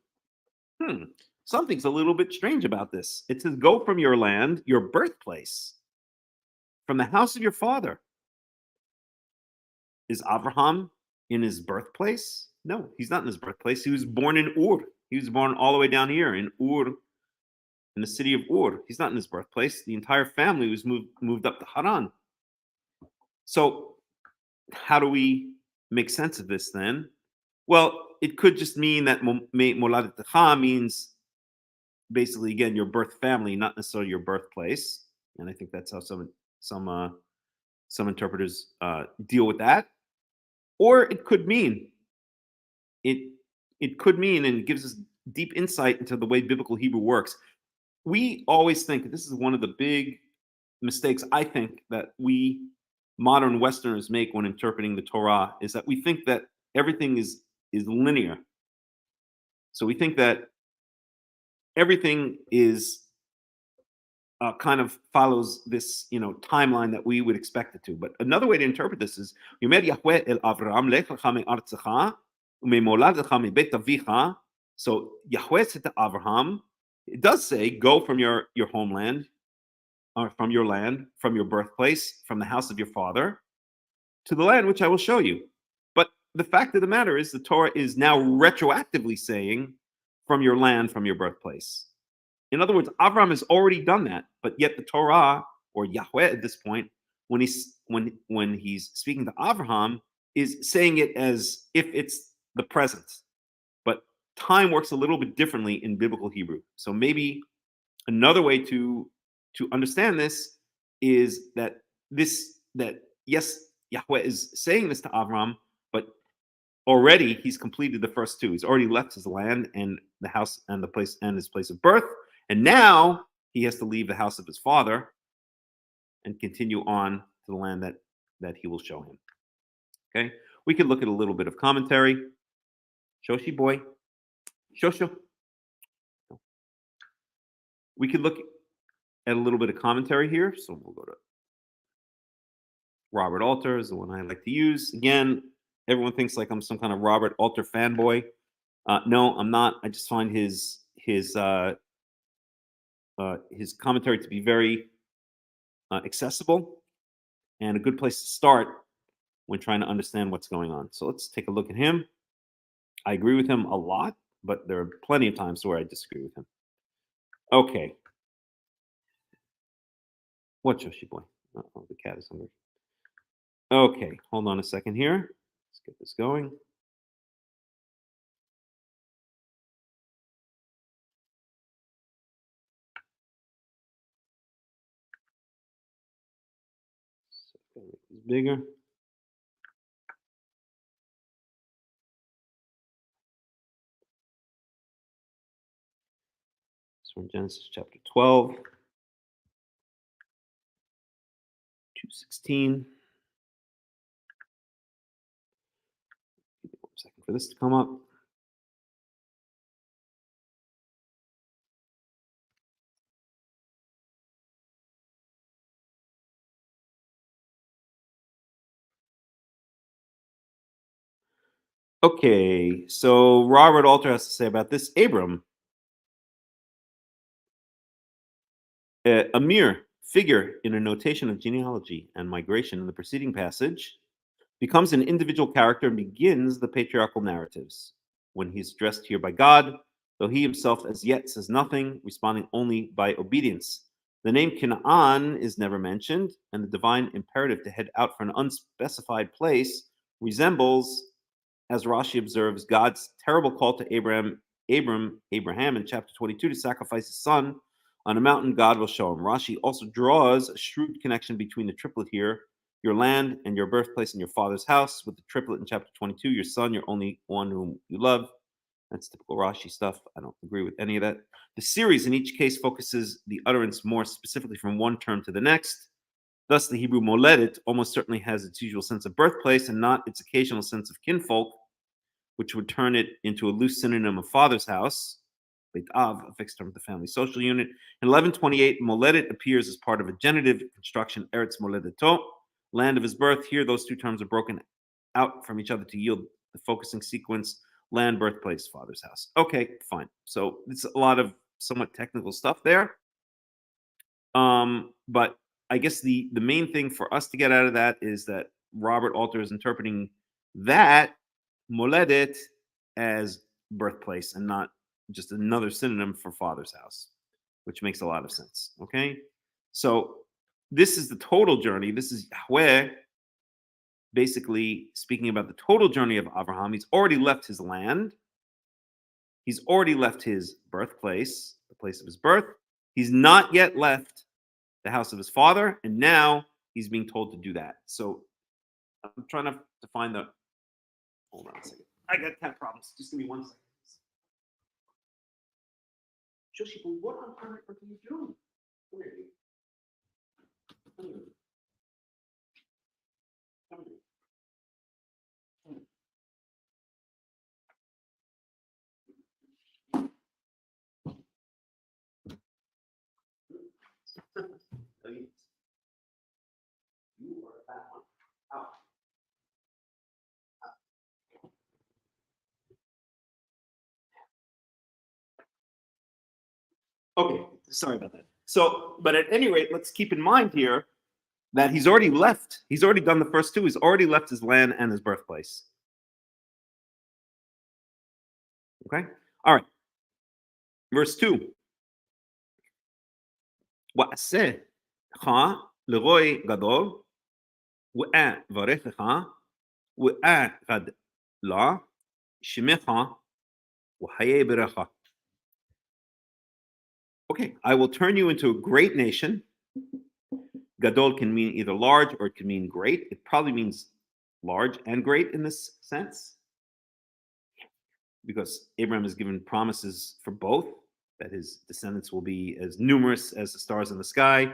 Something's a little bit strange about this. It says, go from your land, your birthplace, from the house of your father. Is Abraham in his birthplace? No, he's not in his birthplace. He was born in Ur. He was born all the way down here in Ur, in the city of Ur. He's not in his birthplace. The entire family was moved up to Haran. So how do we make sense of this then? Well, it could just mean that Moladetecha means basically, again, your birth family, not necessarily your birthplace. And I think that's how some interpreters deal with that. Or it could mean it could mean, and it gives us deep insight into the way biblical Hebrew works. We always think this is one of the big mistakes I think that we modern Westerners make when interpreting the Torah is that we think that everything is linear. So we think that everything is kind of follows this timeline that we would expect it to. But another way to interpret this is Yomer Yahweh el Avraham Lech-Lecha me'artzecha u'me'moladecha me'beit avicha. So Yahweh said to Avraham, it does say, go from your homeland, or from your land, from your birthplace, from the house of your father, to the land which I will show you. But the fact of the matter is the Torah is now retroactively saying, from your land, from your birthplace. In other words, Avraham has already done that, but yet the Torah, or Yahweh at this point, when he's speaking to Avraham, is saying it as if it's the present. But time works a little bit differently in biblical Hebrew. So maybe another way to understand this is that yes, Yahweh is saying this to Avraham, but already he's completed the first two. He's already left his land and the house and the place and his place of birth. And now he has to leave the house of his father and continue on to the land that he will show him. Okay, we could look at a little bit of commentary. Shoshi boy, Shosho. We could look at a little bit of commentary here. So we'll go to Robert Alter is the one I like to use. Again, everyone thinks like I'm some kind of Robert Alter fanboy. No, I'm not. I just find his commentary to be very accessible and a good place to start when trying to understand what's going on. So let's take a look at him. I agree with him a lot, but there are plenty of times where I disagree with him. Okay. What, Joshi boy? Oh, the cat is hungry. Okay, hold on a second here. Let's get this going. So make this bigger. So in Genesis chapter 12, 2:16. Give me 1 second for this to come up. Okay, so Robert Alter has to say about this. Abram, a mere figure in a notation of genealogy and migration in the preceding passage, becomes an individual character and begins the patriarchal narratives. When he's addressed here by God, though he himself as yet says nothing, responding only by obedience. The name Canaan is never mentioned, and the divine imperative to head out for an unspecified place resembles, as Rashi observes, God's terrible call to Abraham in chapter 22 to sacrifice his son on a mountain God will show him. Rashi also draws a shrewd connection between the triplet here, your land and your birthplace and your father's house, with the triplet in chapter 22, your son, your only one whom you love. That's typical Rashi stuff. I don't agree with any of that. The series in each case focuses the utterance more specifically from one term to the next. Thus, the Hebrew moledet almost certainly has its usual sense of birthplace and not its occasional sense of kinfolk, which would turn it into a loose synonym of father's house, Beit Av, a fixed term of the family social unit. In 1128, moledet appears as part of a genitive construction, Eretz Moledeto, land of his birth. Here, those two terms are broken out from each other to yield the focusing sequence, land, birthplace, father's house. Okay, fine. So it's a lot of somewhat technical stuff there. But I guess the main thing for us to get out of that is that Robert Alter is interpreting that moledet as birthplace and not just another synonym for father's house, which makes a lot of sense. Okay, so this is the total journey. This is Yahweh basically speaking about the total journey of Abraham. He's already left his land. He's already left his birthplace, the place of his birth. He's not yet left the house of his father, and now he's being told to do that. So I'm trying to find the. Hold on a second. I got cat problems. Just give me 1 second. Joshi, what on earth are you doing? Come here. Come here. Come here. You are a bad one. Out. Okay, sorry about that. So, but at any rate, let's keep in mind here that he's already left. He's already done the first two. He's already left his land and his birthplace. Okay? All right. Verse 2. وَأَسَّهَ لِغَوْي גדול وَأَבَرֵכَ وَأَغَدْ لَا شِمَخَ وَحَيَّ بِرَخَ. Okay, I will turn you into a great nation. Gadol can mean either large or it can mean great. It probably means large and great in this sense, because Abraham is given promises for both, that his descendants will be as numerous as the stars in the sky,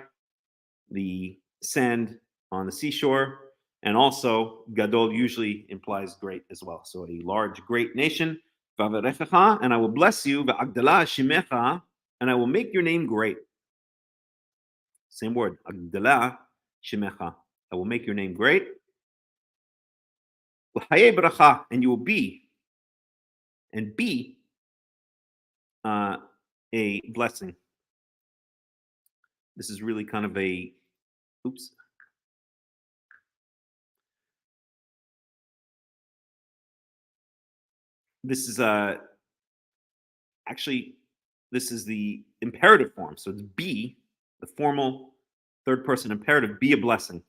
the sand on the seashore, and also Gadol usually implies great as well. So a large, great nation. And I will bless you, and I will make your name great. Same word, Agdala Shemecha. I will make your name great. And you will be, and be a blessing. This is really kind of a, oops. This is actually, this is the imperative form. So it's be, the formal third person imperative, be a blessing.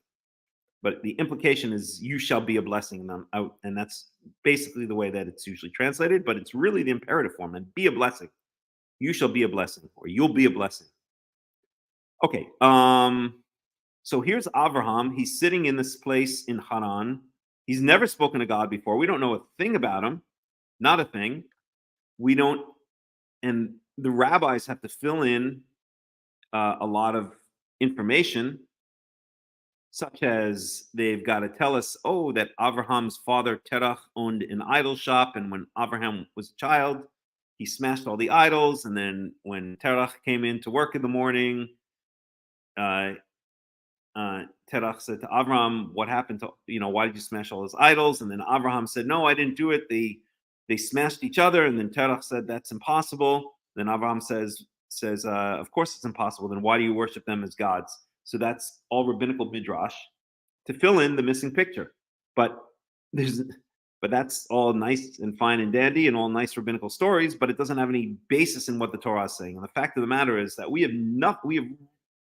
But the implication is you shall be a blessing. And that's basically the way that it's usually translated, but it's really the imperative form, and be a blessing. You shall be a blessing, or you'll be a blessing. Okay, so here's Abraham. He's sitting in this place in Haran. He's never spoken to God before. We don't know a thing about him, not a thing. We don't, and the rabbis have to fill in a lot of information, such as they've got to tell us, oh, that Abraham's father Terach owned an idol shop, and when Abraham was a child, he smashed all the idols, and then when Terach came in to work in the morning, Terach said to Abraham, what happened to, why did you smash all those idols? And then Abraham said, no, I didn't do it. They smashed each other. And then Terach said, that's impossible. Then Abraham says, of course it's impossible. Then why do you worship them as gods? So that's all rabbinical midrash to fill in the missing picture. But that's all nice and fine and dandy and all nice rabbinical stories, but it doesn't have any basis in what the Torah is saying. And the fact of the matter is that we have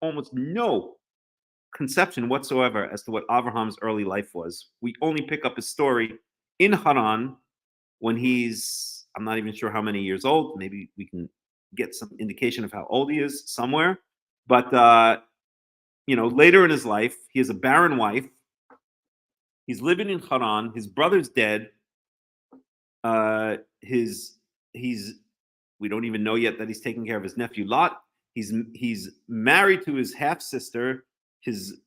almost no conception whatsoever as to what Abraham's early life was. We only pick up his story in Haran when he's, I'm not even sure how many years old. Maybe we can get some indication of how old he is somewhere. But, later in his life, he has a barren wife. He's living in Haran. His brother's dead. We don't even know yet that he's taking care of his nephew Lot. He's married to his half sister. His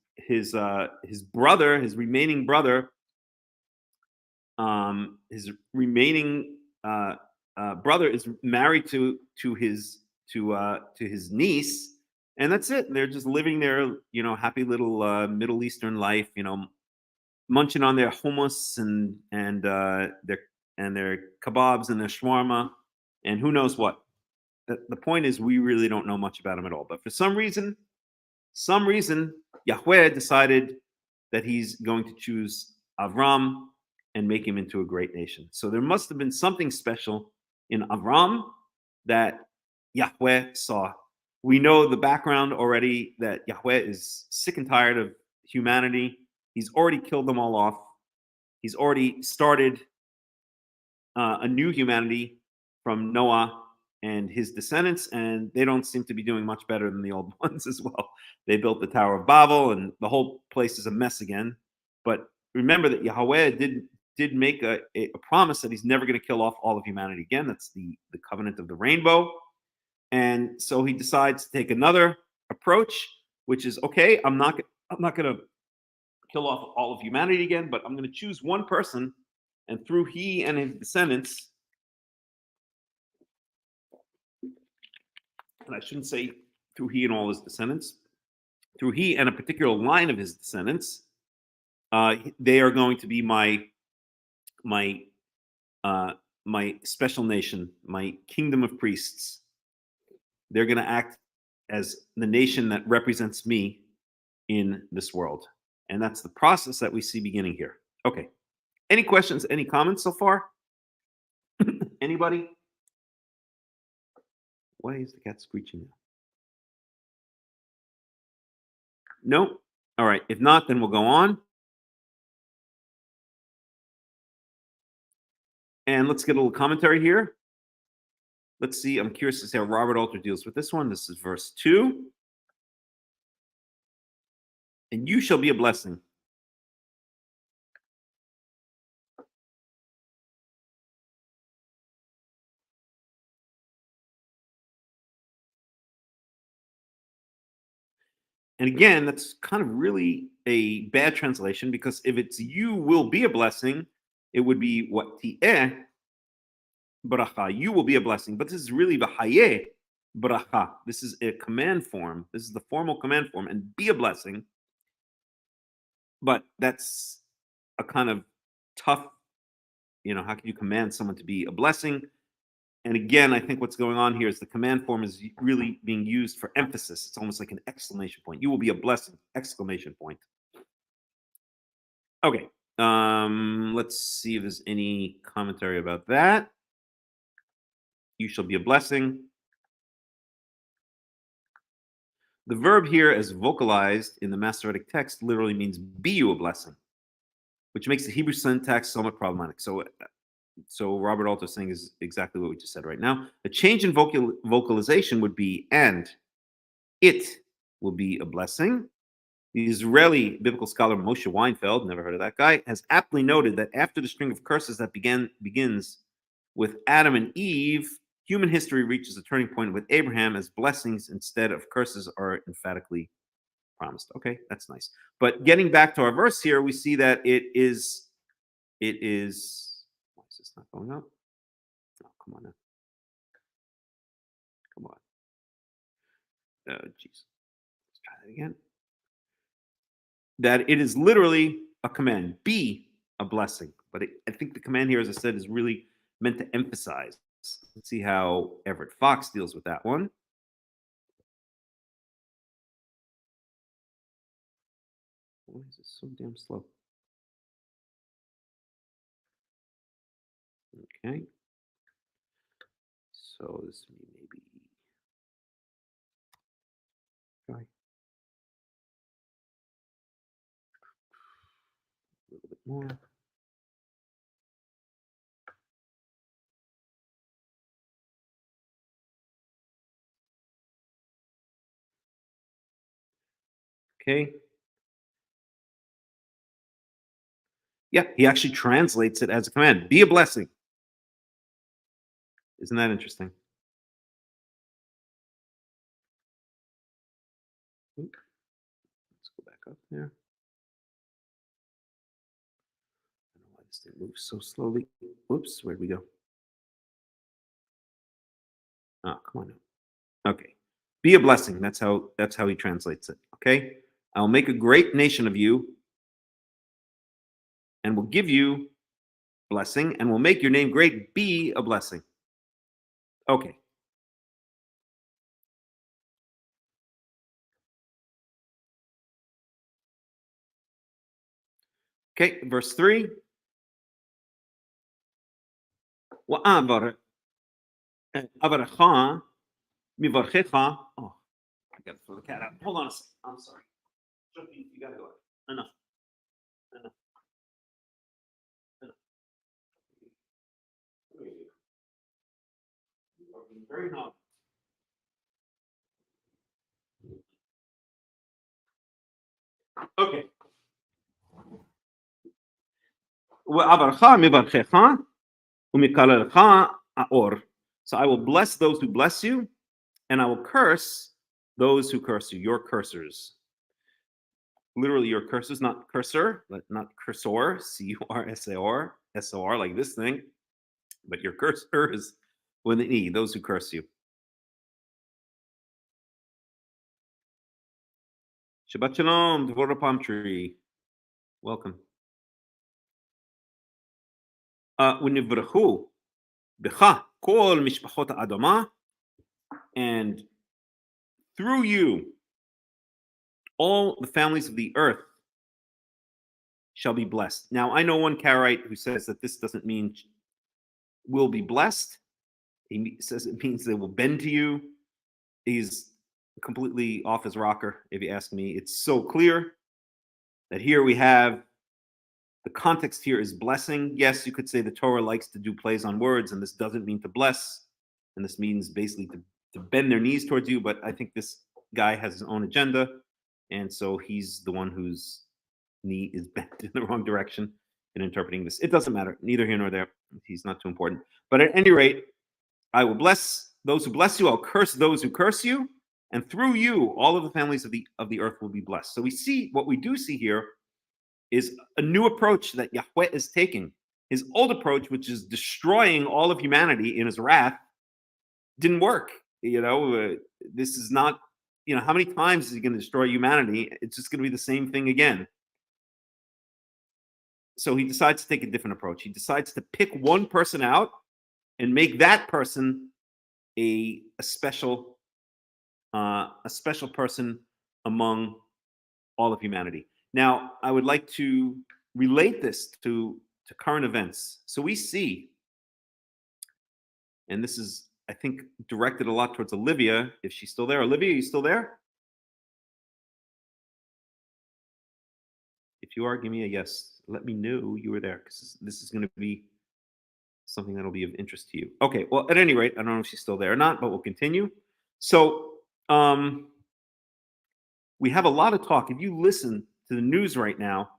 brother, his remaining brother, brother is married to his niece, and that's it. They're just living their happy little Middle Eastern life, munching on their hummus and their kebabs and their shawarma, and who knows what. The point is, we really don't know much about him at all. But for some reason, Yahweh decided that he's going to choose Avram and make him into a great nation. So there must have been something special in Avram that Yahweh saw. We know the background already that Yahweh is sick and tired of humanity. He's already killed them all off. He's already started a new humanity from Noah and his descendants, and they don't seem to be doing much better than the old ones as well. They built the Tower of Babel, and the whole place is a mess again. But remember that Yahweh did make a promise that he's never going to kill off all of humanity again. That's the covenant of the rainbow. And so he decides to take another approach, which is okay. I'm not going to kill off all of humanity again, but I'm going to choose one person, and through he and his descendants, and I shouldn't say through he and all his descendants, through he and a particular line of his descendants, they are going to be my my special nation, my kingdom of priests. They're going to act as the nation that represents me in this world. And that's the process that we see beginning here. Okay. Any questions, any comments so far? Anybody? Why is the cat screeching now? No? All right. If not, then we'll go on. And let's get a little commentary here. Let's see. I'm curious to see how Robert Alter deals with this one. This is verse 2. And you shall be a blessing. And again, that's kind of really a bad translation, because if it's you will be a blessing, it would be what ti'eh bracha. You will be a blessing. But this is really v'hayeh bracha. This is a command form. This is the formal command form, and be a blessing. But that's a kind of tough, how can you command someone to be a blessing? And again, I think what's going on here is the command form is really being used for emphasis. It's almost like an exclamation point. You will be a blessing, exclamation point. Okay. Let's see if there's any commentary about that. You shall be a blessing. The verb here, as vocalized in the Masoretic text, literally means be you a blessing, which makes the Hebrew syntax somewhat problematic. So Robert Alter saying is exactly what we just said right now. A change in vocalization would be, and it will be a blessing. The Israeli biblical scholar Moshe Weinfeld, never heard of that guy, has aptly noted that after the string of curses that begins with Adam and Eve, human history reaches a turning point with Abraham, as blessings instead of curses are emphatically promised. Okay, that's nice. But getting back to our verse here, we see that it is. Why is this not going up? Oh, come on now. Come on. Jeez. Let's try that again. That it is literally a command. Be a blessing. But I think the command here, as I said, is really meant to emphasize. Let's see how Everett Fox deals with that one. Why is this so damn slow? Okay. So this maybe try a little bit more. Okay. Yeah, he actually translates it as a command. Be a blessing. Isn't that interesting? Let's go back up there. I don't know why this thing moves so slowly. Whoops, where'd we go? Oh, come on now. Okay. Be a blessing. That's how he translates it. Okay. I'll make a great nation of you, and will give you blessing, and will make your name great. Be a blessing. Okay. Okay, verse 3. Avaracha mivarchecha. Oh, I gotta throw the cat out. Hold on a second. I'm sorry. You gotta go. Enough. Enough. Enough. You are being very naughty. Okay. Va'avarcha mivarchecha umikalelecha aor. So I will bless those who bless you, and I will curse those who curse you. Your cursors. Literally, your cursors, not cursor, not cursor, cursor, SOR, like this thing, but your cursor is with an E, those who curse you. Shabbat Shalom, Devorah Palm Tree. Welcome. Univrachu b'cha kol mishpachot ha'adamah, and through you, all the families of the earth shall be blessed. Now, I know one Karaite who says that this doesn't mean will be blessed. He says it means they will bend to you. He's completely off his rocker, if you ask me. It's so clear that here we have the context here is blessing. Yes, you could say the Torah likes to do plays on words, and this doesn't mean to bless, and this means basically to bend their knees towards you. But I think this guy has his own agenda, and so he's the one whose knee is bent in the wrong direction in interpreting this. It doesn't matter, neither here nor there. He's not too important. But at any rate, I will bless those who bless you. I'll curse those who curse you, and through you, all of the families of the earth will be blessed. So we see what we do see here is a new approach that Yahweh is taking. His old approach, which is destroying all of humanity in his wrath, didn't work. This is not. How many times is he going to destroy humanity? It's just going to be the same thing again. So he decides to take a different approach. He decides to pick one person out and make that person a special person among all of humanity. Now, I would like to relate this to current events. So we see, and this is, I think, directed a lot towards Olivia, if she's still there. Olivia, are you still there? If you are, give me a yes. Let me know you were there, because this is going to be something that'll be of interest to you. Okay, well, at any rate, I don't know if she's still there or not, but we'll continue. So we have a lot of talk. If you listen to the news right now,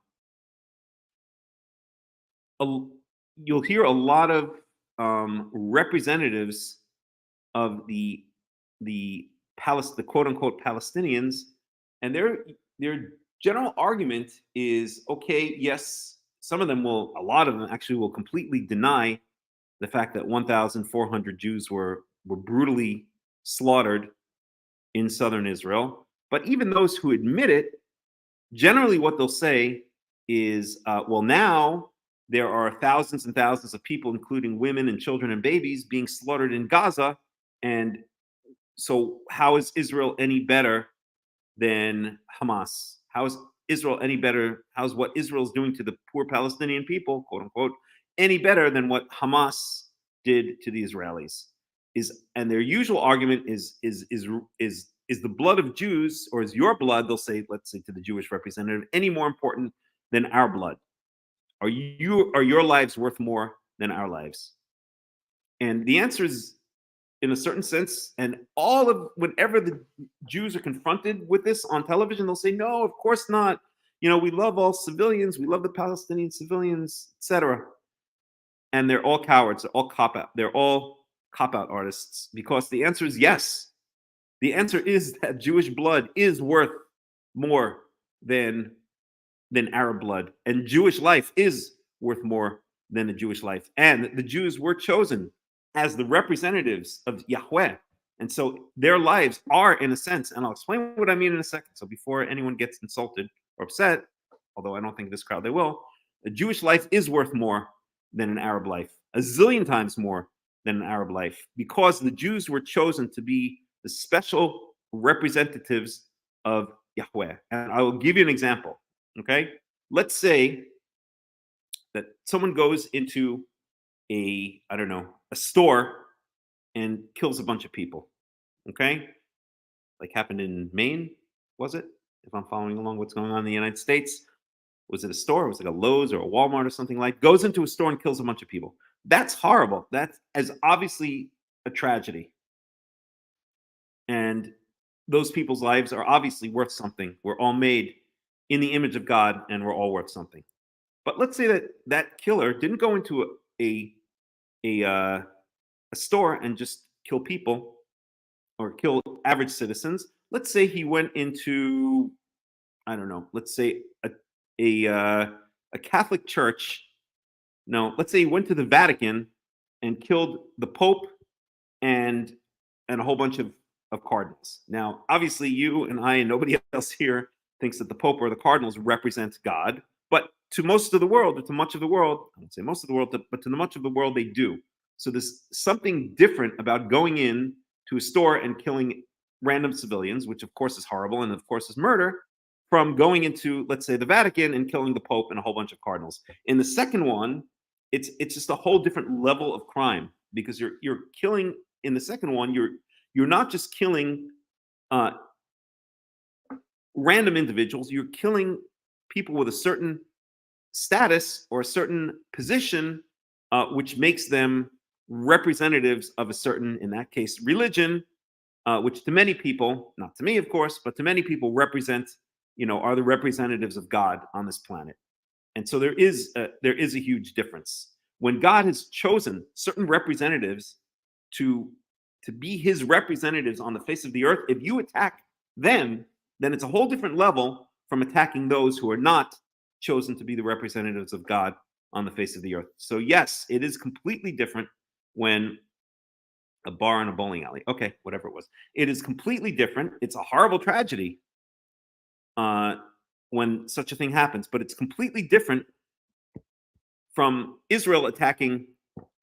you'll hear a lot of representatives of the quote unquote Palestinians, and their general argument is, okay, yes, a lot of them actually will completely deny the fact that 1,400 Jews were brutally slaughtered in southern Israel. But even those who admit it, generally what they'll say is, well, now there are thousands and thousands of people, including women and children and babies, being slaughtered in Gaza. And so how is Israel any better than Hamas? How is Israel any better? How's what Israel's doing to the poor Palestinian people, quote unquote, any better than what Hamas did to the Israelis? And their usual argument is the blood of Jews, or is your blood, they'll say, let's say to the Jewish representative, any more important than our blood? Are your lives worth more than our lives? And the answer is, in a certain sense, and whenever the Jews are confronted with this on television, they'll say, no, of course not. We love all civilians, we love the Palestinian civilians, etc. And they're all cowards, they're all cop-out artists, because the answer is yes. The answer is that Jewish blood is worth more than Arab blood, and Jewish life is worth more than a Jewish life. And the Jews were chosen as the representatives of Yahweh, and so their lives are, in a sense, and I'll explain what I mean in a second. So before anyone gets insulted or upset, although I don't think this crowd they will, a Jewish life is worth more than an Arab life, a zillion times more than an Arab life, because the Jews were chosen to be the special representatives of Yahweh. And I will give you an example. Okay, let's say that someone goes into a store and kills a bunch of people. Okay, like happened in Maine, was it? If I'm following along what's going on in the United States, was it a store? Was it a Lowe's or a Walmart or something like? Goes into a store and kills a bunch of people. That's horrible. That is obviously a tragedy, and those people's lives are obviously worth something. We're all made in the image of God, and we're all worth something. But let's say that that killer didn't go into a store and just kill people or kill average citizens. Let's say he went into, I don't know, let's say a uh, a Catholic church. No, let's say he went to the Vatican and killed the Pope and a whole bunch of cardinals. Now, obviously, you and I and nobody else here thinks that the Pope or the cardinals represent God, but to most of the world, or to much of the world, I won't say most of the world, but to the much of the world, they do. So there's something different about going in to a store and killing random civilians, which of course is horrible and of course is murder, from going into, let's say, the Vatican and killing the Pope and a whole bunch of cardinals. In the second one, it's just a whole different level of crime because you're killing. In the second one, you're not just killing uh, random individuals. You're killing people with a certain status or a certain position, which makes them representatives of a certain, in that case, religion, which to many people, not to me, of course, but to many people represent, are the representatives of God on this planet. And so there is a huge difference. When God has chosen certain representatives to be his representatives on the face of the earth, if you attack them, then it's a whole different level from attacking those who are not chosen to be the representatives of God on the face of the earth. So yes, it is completely different when a bar and a bowling alley. Okay, whatever it was. It is completely different. It's a horrible tragedy when such a thing happens, but it's completely different from Israel attacking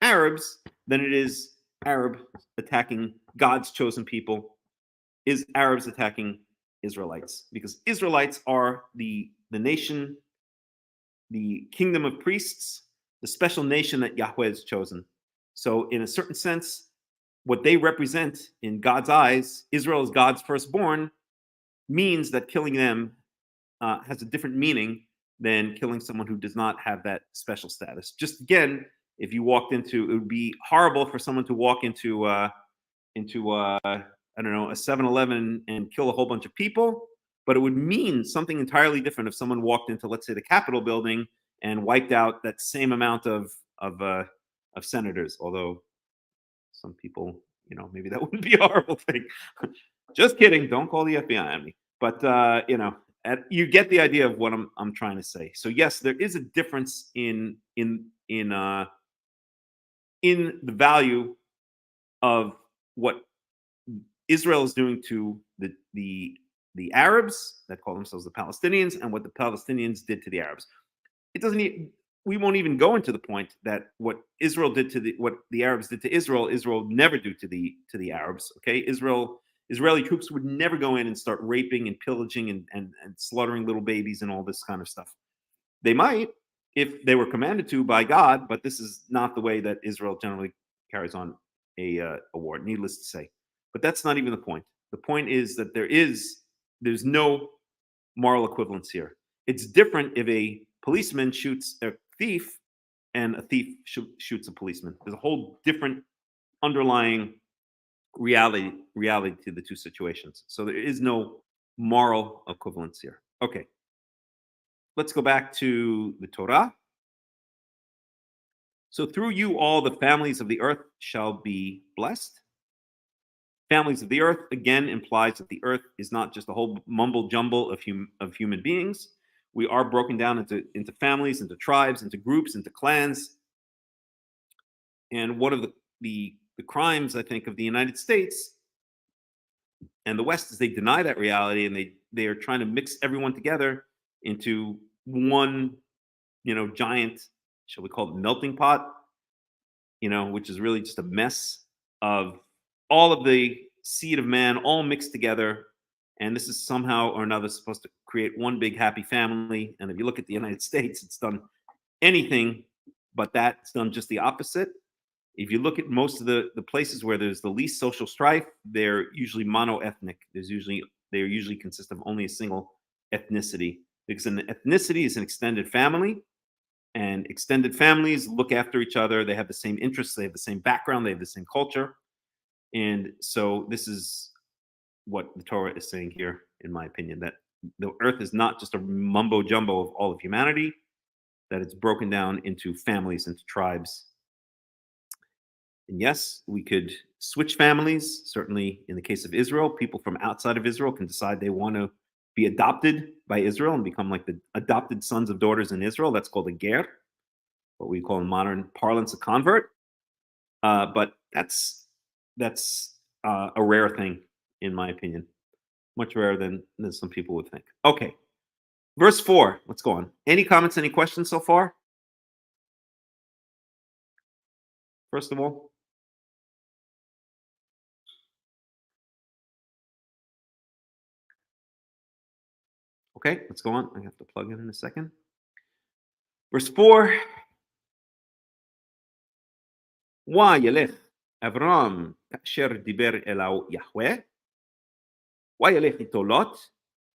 Arabs than it is Arab attacking God's chosen people, is Arabs attacking Israelites, because Israelites are the nation, the kingdom of priests, the special nation that Yahweh has chosen. So in a certain sense, what they represent in God's eyes, Israel is God's firstborn, means that killing them has a different meaning than killing someone who does not have that special status. Just again, if you walked into, it would be horrible for someone to walk into I don't know, a 7-Eleven and kill a whole bunch of people, but it would mean something entirely different if someone walked into, let's say, the Capitol building and wiped out that same amount of senators. Although some people, maybe that wouldn't be a horrible thing. Just kidding. Don't call the FBI on me. But you get the idea of what I'm trying to say. So yes, there is a difference in the value of what Israel is doing to the Arabs that call themselves the Palestinians, and what the Palestinians did to the Arabs. It doesn't. We won't even go into the point that what Israel did to what the Arabs did to Israel, Israel never do to the Arabs. Okay, Israeli troops would never go in and start raping and pillaging and slaughtering little babies and all this kind of stuff. They might if they were commanded to by God, but this is not the way that Israel generally carries on a war. Needless to say, but that's not even the point. The point is that there's no moral equivalence here. It's different if a policeman shoots a thief and a thief shoots a policeman. There's a whole different underlying reality to the two situations. So there is no moral equivalence here. Okay. Let's go back to the Torah. So through you all the families of the earth shall be blessed. Families of the earth again implies that the earth is not just a whole mumble jumble of human beings. We are broken down into families, into tribes, into groups, into clans. And one of the crimes, I think, of the United States and the West is they deny that reality, and they are trying to mix everyone together into one, giant, shall we call it, melting pot, which is really just a mess of all of the seed of man all mixed together. And this is somehow or another supposed to create one big happy family. And if you look at the United States, it's done anything but that. It's done just the opposite. If you look at most of the places where there's the least social strife, they're usually mono-ethnic. They usually consist of only a single ethnicity, because an ethnicity is an extended family, and extended families look after each other. They have the same interests, they have the same background, they have the same culture. And so this is what the Torah is saying here, in my opinion, that the earth is not just a mumbo jumbo of all of humanity, that it's broken down into families, into tribes. And yes, we could switch families. Certainly, in the case of Israel, people from outside of Israel can decide they want to be adopted by Israel and become like the adopted sons of daughters in Israel. That's called a ger, what we call in modern parlance a convert. But that's a rare thing, in my opinion, much rarer than some people would think. Okay, verse 4. Let's go on. Any comments? Any questions so far? First of all. Okay, let's go on. I have to plug in a second. Verse 4. וילך אברהם כאשר דיבר אליו יהוה, וילך איתו לוט,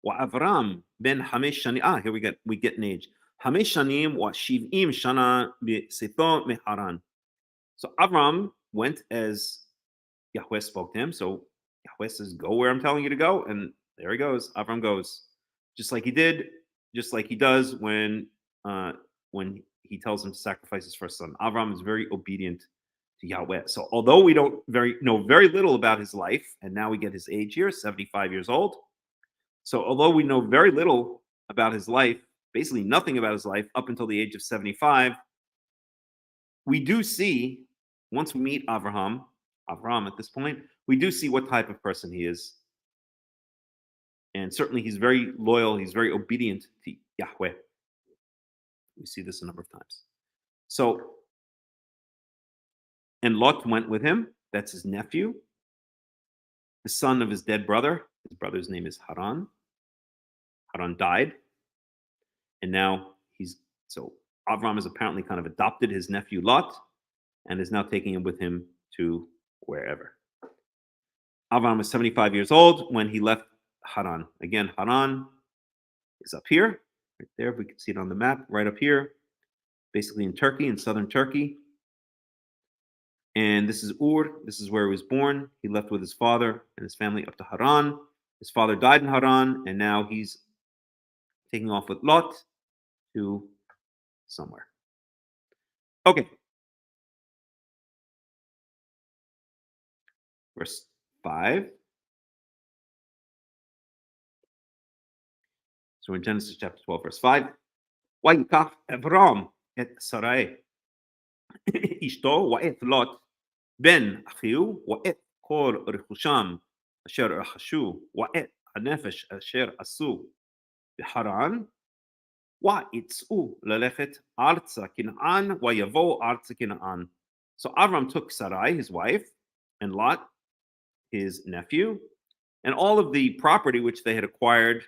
ואברהם בן 5 שנים, here we get an age, 5 שנים ו70 שנה בצאתו מחרן. So Avram went as Yahweh spoke to him. So Yahweh says, go where I'm telling you to go. And there he goes. Avram goes. Just like he did, just like he does when he tells him to sacrifice his first son. Avram is very obedient to Yahweh. So although we don't know very little about his life, and now we get his age here, 75 years old. So although we know very little about his life, basically nothing about his life up until the age of 75, we do see, once we meet Avraham at this point, we do see what type of person he is. And certainly he's very loyal, he's very obedient to Yahweh. We see this a number of times. So, and Lot went with him. That's his nephew, the son of his dead brother. His brother's name is Haran. Haran died. And now Avram has apparently kind of adopted his nephew Lot and is now taking him with him to wherever. Avram was 75 years old when he left Haran. Again, Haran is up here, right there. If we can see it on the map, right up here, basically in Turkey, in southern Turkey. And this is Ur. This is where he was born. He left with his father and his family up to Haran. His father died in Haran, and now he's taking off with Lot to somewhere. Okay. Verse 5. So in Genesis chapter 12, verse 5. ויקח אברהם את שרי אשתו ואת לוט בן אחיו ואת כל רכושם אשר רכשו ואת הנפש אשר עשו בחרן ויצאו ללכת ארצה כנען ויבואו ארצה כנען. So Avram took Sarai, his wife, and Lot, his nephew, and all of the property which they had acquired,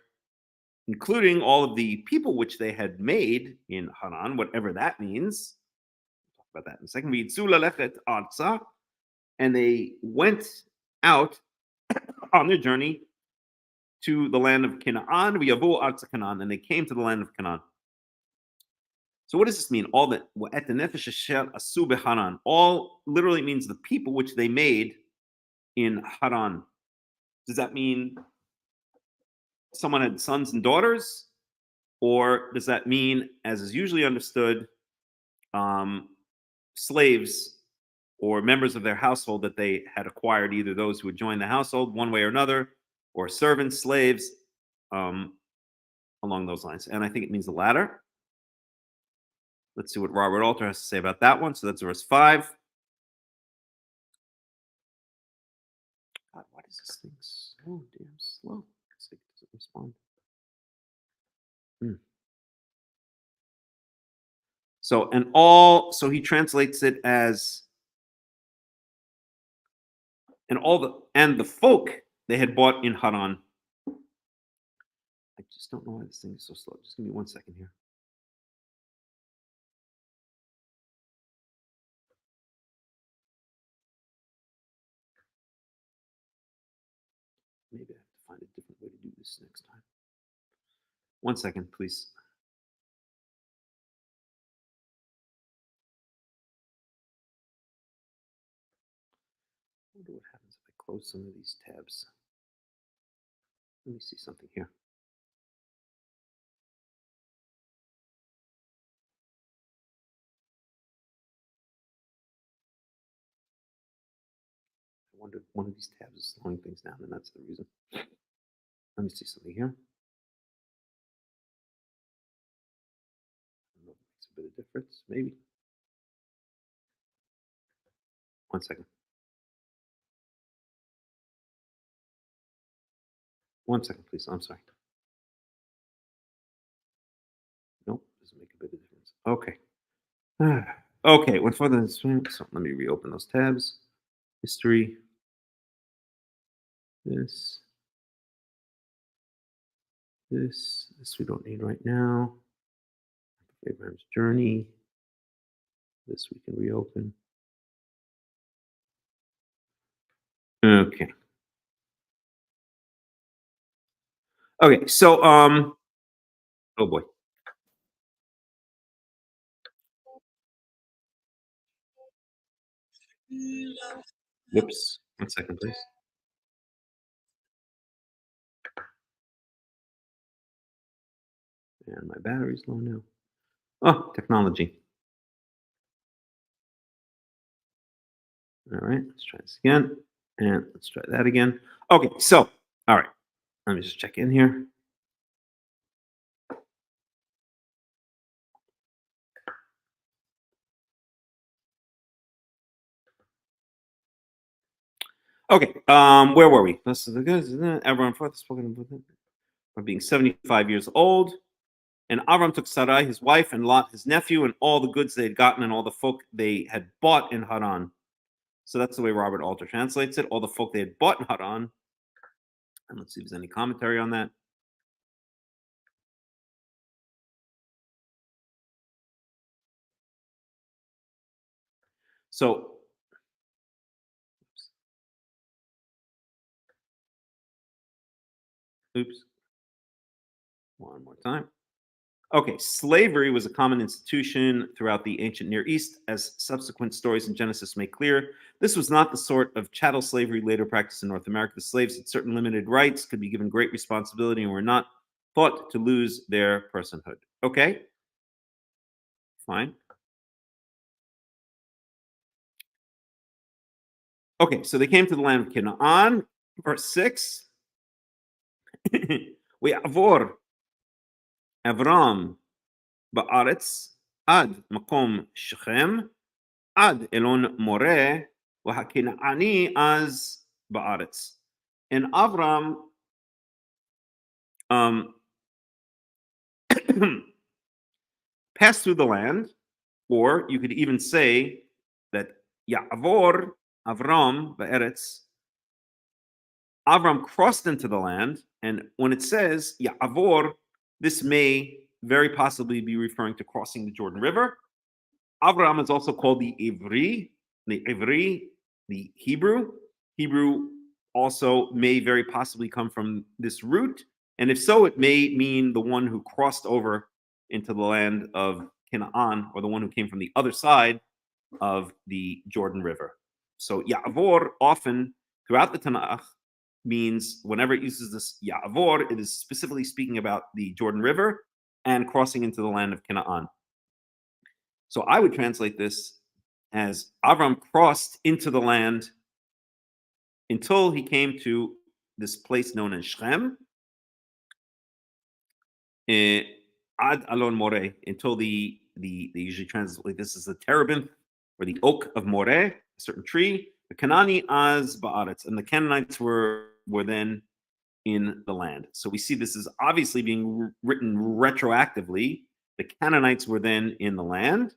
including all of the people which they had made in Haran, whatever that means. We'll talk about that in a second. ויצאו ללכת ארצה, and they went out on their journey to the land of Canaan, ויבואו ארצה Canaan, and they came to the land of Canaan. So what does this mean? All that at the nefesh asher asu beharan, all literally means the people which they made in Haran. Does that mean someone had sons and daughters, or does that mean, as is usually understood, slaves or members of their household that they had acquired, either those who would join the household one way or another, or servants, slaves, along those lines? And I think it means the latter. Let's see what Robert Alter has to say about that one. So that's verse 5. God, why is this thing so damn slow? It doesn't respond. So he translates it as and the folk they had bought in Haran. I just don't know why this thing is so slow. Just give me 1 second here. this next time. 1 second, please. I wonder what happens if I close some of these tabs. Let me see something here. I wondered one of these tabs is slowing things down, and that's the reason. Let me see something here. I don't know if it makes a bit of difference, maybe. 1 second. 1 second, please. I'm sorry. Nope, doesn't make a bit of difference. Okay. Okay, went further than swim. So let me reopen those tabs. History. This. This we don't need right now. Abraham's journey. This we can reopen. Okay. Okay, so oh boy. Whoops. 1 second, please. And my battery's low now. Oh, technology. All right, let's try this again. And let's try that again. Okay, so, all right. Let me just check in here. Okay, where were we? This is the good. Everyone forth spoken from being 75 years old. And Avram took Sarai, his wife, and Lot, his nephew, and all the goods they had gotten and all the folk they had bought in Haran. So that's the way Robert Alter translates it. All the folk they had bought in Haran. And let's see if there's any commentary on that. So, oops. One more time. Okay, slavery was a common institution throughout the ancient Near East, as subsequent stories in Genesis make clear. This was not the sort of chattel slavery later practiced in North America. The slaves had certain limited rights, could be given great responsibility, and were not thought to lose their personhood. Okay, fine. Okay, so they came to the land of Canaan, verse 6. ויעבור אברהם בארץ עד מקום שכם, עד אלון מורה, והכנעני אז בארץ. And Avram passed through the land, or you could even say that Ya'avor Avram ba'eretz, Avram crossed into the land, and when it says Ya'avor, this may very possibly be referring to crossing the Jordan River. Avram is also called the Ivri, the Hebrew. Hebrew also may very possibly come from this root, and if so, it may mean the one who crossed over into the land of Canaan, or the one who came from the other side of the Jordan River. So Ya'avor often throughout the Tanakh means whenever it uses this Ya'avor, it is specifically speaking about the Jordan River and crossing into the land of Canaan. So I would translate this as Avram crossed into the land until he came to this place known as Shechem, Ad Alon Moreh, until they usually translate this as the terebinth or the oak of Moreh, a certain tree. The Kanani az ba'aretz, and the Canaanites were then in the land. So we see this is obviously being written retroactively. The Canaanites were then in the land.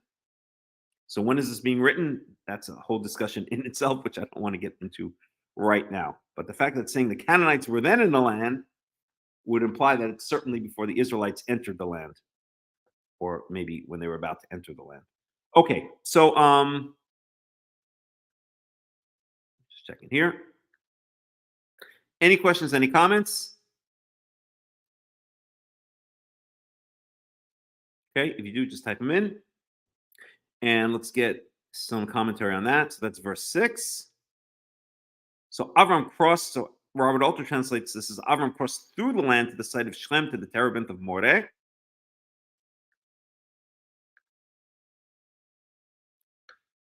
So when is this being written? That's a whole discussion in itself, which I don't want to get into right now. But the fact that it's saying the Canaanites were then in the land would imply that it's certainly before the Israelites entered the land, or maybe when they were about to enter the land. Okay, so just checking here. Any questions, any comments? Okay, if you do, just type them in. And let's get some commentary on that. So that's verse 6. So Avram crossed, so Robert Alter translates this as Avram crossed through the land to the site of Shem, to the terebinth of Moreh.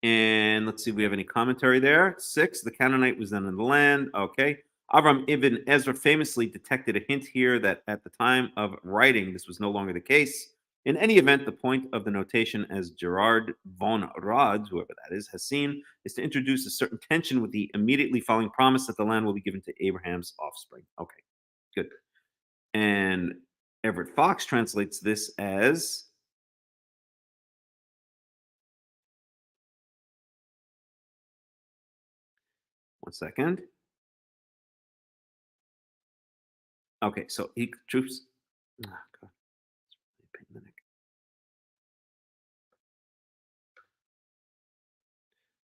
And let's see if we have any commentary there. 6, the Canaanite was then in the land. Okay. Avram ibn Ezra famously detected a hint here that at the time of writing, this was no longer the case. In any event, the point of the notation, as Gerard von Rad, whoever that is, has seen, is to introduce a certain tension with the immediately following promise that the land will be given to Abraham's offspring. Okay, good. And Everett Fox translates this as, one second. Okay, so he troops. Oh, God. Pain in the neck.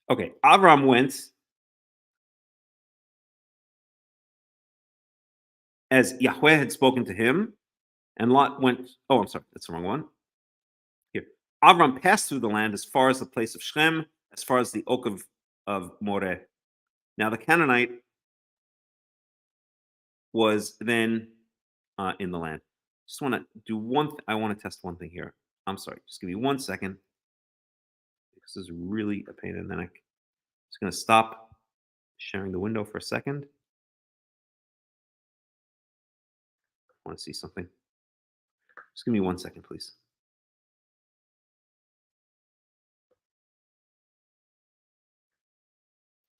Okay, Avram went as Yahweh had spoken to him, and Lot went. Oh, I'm sorry, that's the wrong one. Here, Avram passed through the land as far as the place of Shem, as far as the oak of Moreh. Now the Canaanite was then in the land. Just want to do one. I want to test one thing here. I'm sorry. Just give me 1 second. This is really a pain in the neck. Just going to stop sharing the window for a second. I want to see something. Just give me 1 second, please.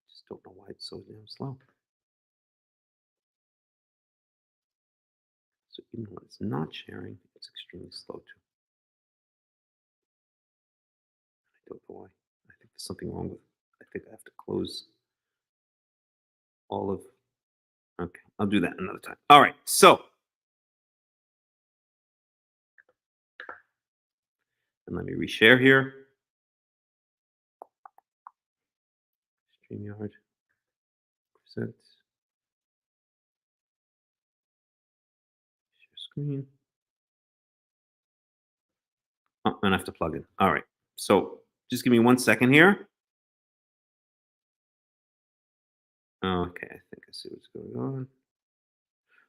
Just don't know why it's so damn slow. So even when it's not sharing, it's extremely slow too. I don't know why. I think there's something wrong with it. I think I have to close all of. Okay, I'll do that another time. All right, so. And let me reshare here. StreamYard. Present. Share screen. Oh, and I have to plug in. All right. So just give me 1 second here. Okay, I think I see what's going on.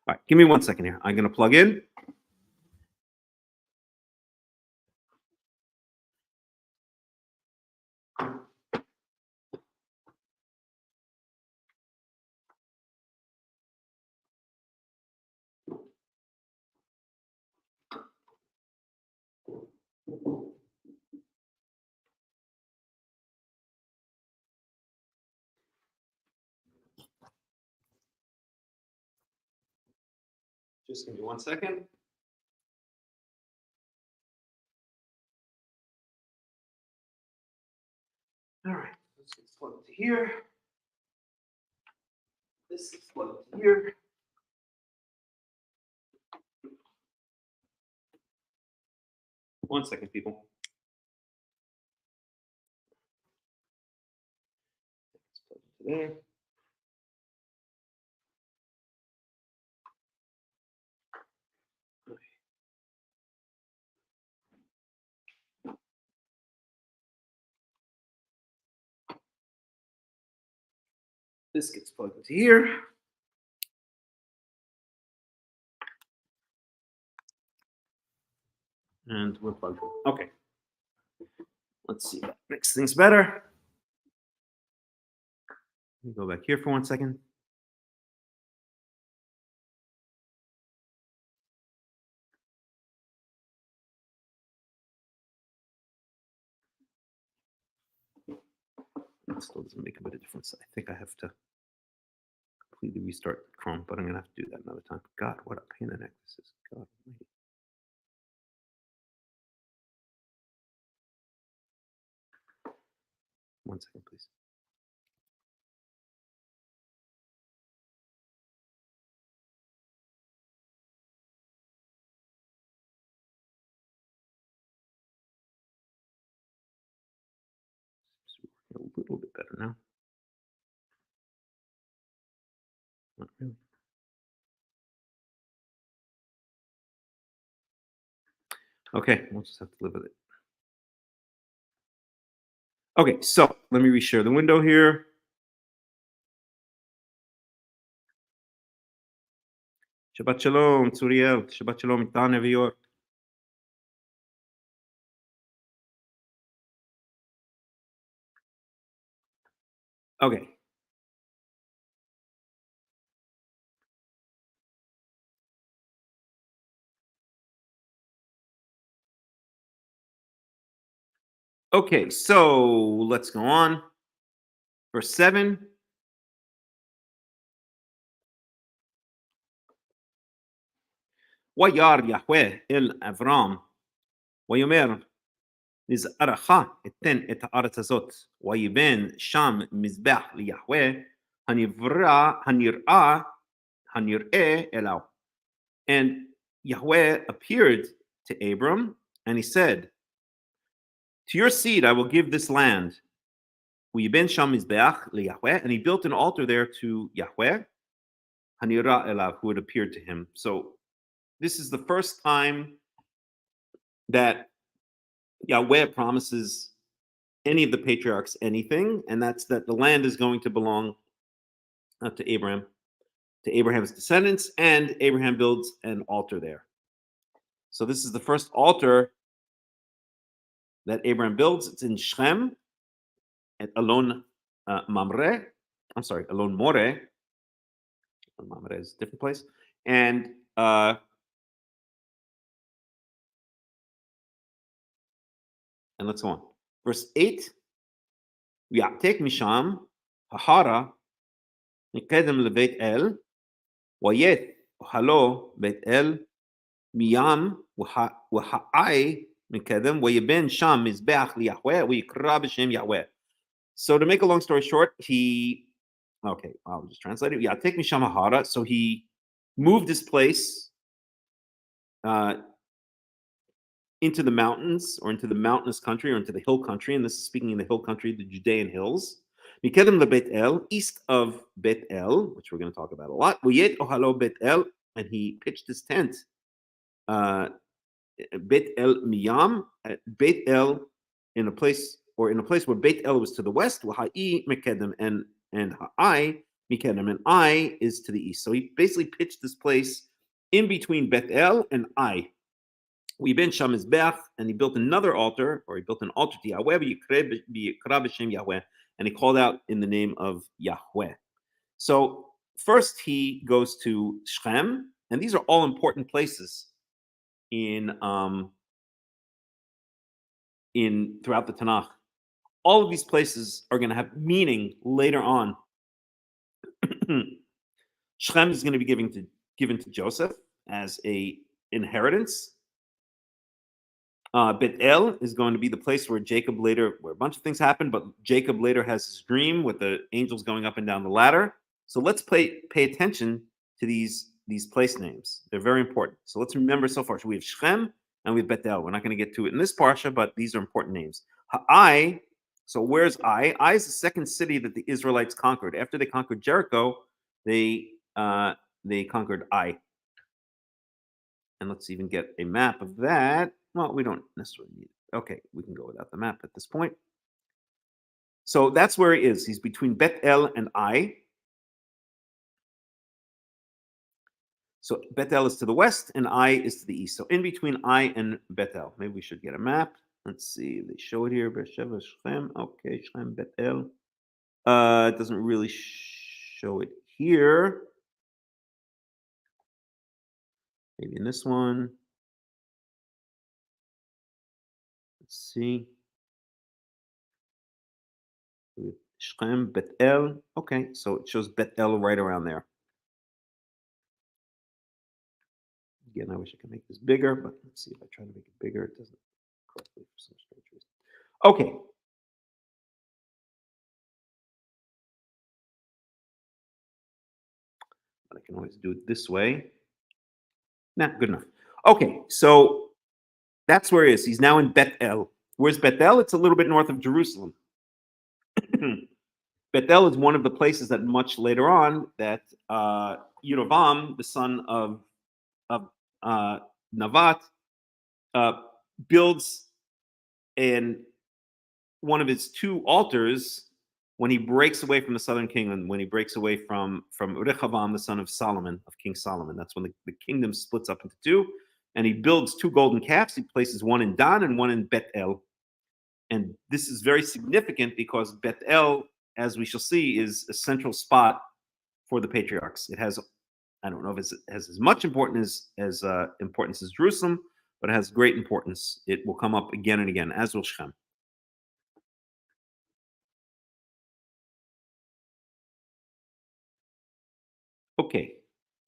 All right, give me 1 second here. I'm going to plug in. Just give me 1 second. All right, let's get plugged to here. This is plugged to here. One second, people. It's plugged to there. This gets plugged into here. And we're plugged in. Okay. Let's see if that makes things better. Let me go back here for 1 second. It still doesn't make a bit of difference. I think I have to completely restart Chrome, but I'm going to have to do that another time. God, what a pain in the neck this is. God almighty. 1 second, please. Seems to be working a little bit better now. Not really. Okay, we'll just have to live with it. Okay, so let me reshare the window here. Shabbat shalom, Tsuriel. Shabbat shalom, Tane Vior. Okay. Okay, so let's go on. Verse 7. וירא יהוה אל אברהם, ויאמר, נזהרך אתן את הארץ הזאת, ויבן שם מזבח ליהוה, הנראה אליו. And Yahweh appeared to Abram, and he said, to your seed I will give this land. ויבן שם מזבח ליהוה, and he built an altar there to Yahweh, הנראה אליו, who had appeared to him. So this is the first time that Yahweh promises any of the patriarchs anything, and that's that the land is going to belong to Abraham, to Abraham's descendants, and Abraham builds an altar there. So this is the first altar that Abraham builds. It's in Shechem at Alon Mamre. I'm sorry, Alon More. Mamre is a different place. And let's go on. Verse 8. ויעתק משם החרא מקדם לבית אל, ויית אוהלו בית אל מים והעי מקדם, ויבן שם מזבח ליהוה, ויקרא בשם יהוה. So to make a long story short, I'll just translate it. ויעתק משם החרא, so he moved his place into the mountains, or into the mountainous country, or into the hill country, and this is speaking in the hill country, the Judean hills. Mikedem lebeit El, east of Beit El, which we're going to talk about a lot. V'yet ohalo Beit El, and he pitched his tent. Beit El miyam, Beit El, in a place where Beit El was to the west. V'ha'i mikedem, and ha'ai mikedem, and I is to the east. So he basically pitched this place in between Beit El and I. We ben Sham Mizbeach, and he built another altar, or he built an altar to Yahweh, Yahweh, and he called out in the name of Yahweh. So first he goes to Shechem, and these are all important places in throughout the Tanakh. All of these places are going to have meaning later on. Shechem is going to be given to Joseph as a inheritance. Beit El is going to be the place where where a bunch of things happen, but Jacob later has his dream with the angels going up and down the ladder. So let's pay attention to these place names. They're very important. So let's remember so far. So we have Shechem and we have Beit El. We're not going to get to it in this parsha, but these are important names. Ai. So where's Ai? Ai is the second city that the Israelites conquered. After they conquered Jericho, they conquered Ai. And let's even get a map of that. Well, we don't necessarily need it. Okay, we can go without the map at this point. So that's where he is. He's between Beit El and Ai. So Beit El is to the west and Ai is to the east. So in between Ai and Beit El. Maybe we should get a map. Let's see. They show it here. Beersheba, Shechem. Okay, Shechem, Beit El. It doesn't really show it here. Maybe in this one. Let's see. Shechem, Beit El. Okay, so it shows Beit El right around there. Again, I wish I could make this bigger, but let's see if I try to make it bigger. It doesn't correctly for some strange reason. Okay. But I can always do it this way. Nah, good enough. Okay, so that's where he is. He's now in Beit El. Where's Beit El? It's a little bit north of Jerusalem. Beit El is one of the places that much later on that Yerovam, the son of Navat, builds one of his two altars when he breaks away from the southern kingdom, when he breaks away from Rehoboam, the son of Solomon, of King Solomon. That's when the kingdom splits up into two, and he builds two golden calves. He places one in Dan and one in Bet El. And this is very significant because Bet El, as we shall see, is a central spot for the patriarchs. It has, I don't know if it has as much importance as Jerusalem, but it has great importance. It will come up again and again, as will Shechem. Okay,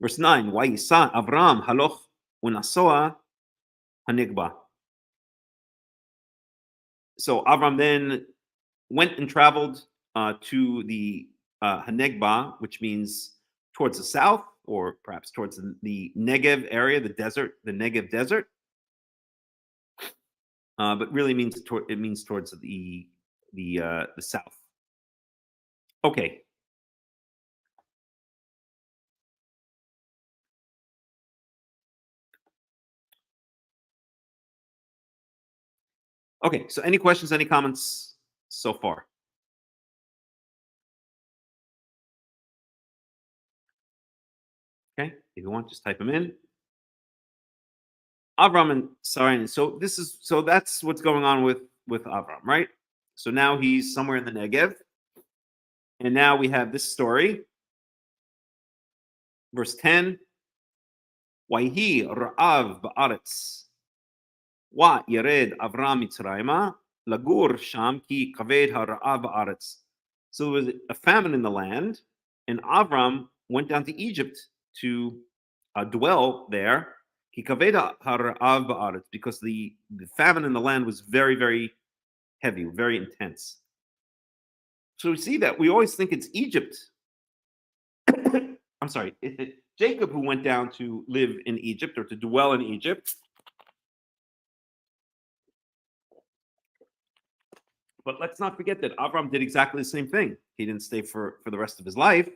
verse 9. Vayisa Avram haloch unasoa hanigba. So Avram then went and traveled to the Hanegba, which means towards the south, or perhaps towards the Negev area, the desert, the Negev desert. But really means it means towards the south. Okay. Okay. So, any questions? Any comments so far? Okay. If you want, just type them in. Avram and Sarai. So that's what's going on with Avram, right? So now he's somewhere in the Negev, and now we have this story. Verse 10. Waihi ra'av ba'aretz. Wa yered Avram mitzrayma lagur sham ki kaved hara'av ba'aretz. So there was a famine in the land, and Avram went down to Egypt to dwell there. Ki kaved hara'av ba'aretz, because the famine in the land was very, very heavy, very intense. So we see that we always think it's Egypt. I'm sorry, Jacob who went down to live in Egypt or to dwell in Egypt. But let's not forget that Avram did exactly the same thing. He didn't stay for the rest of his life,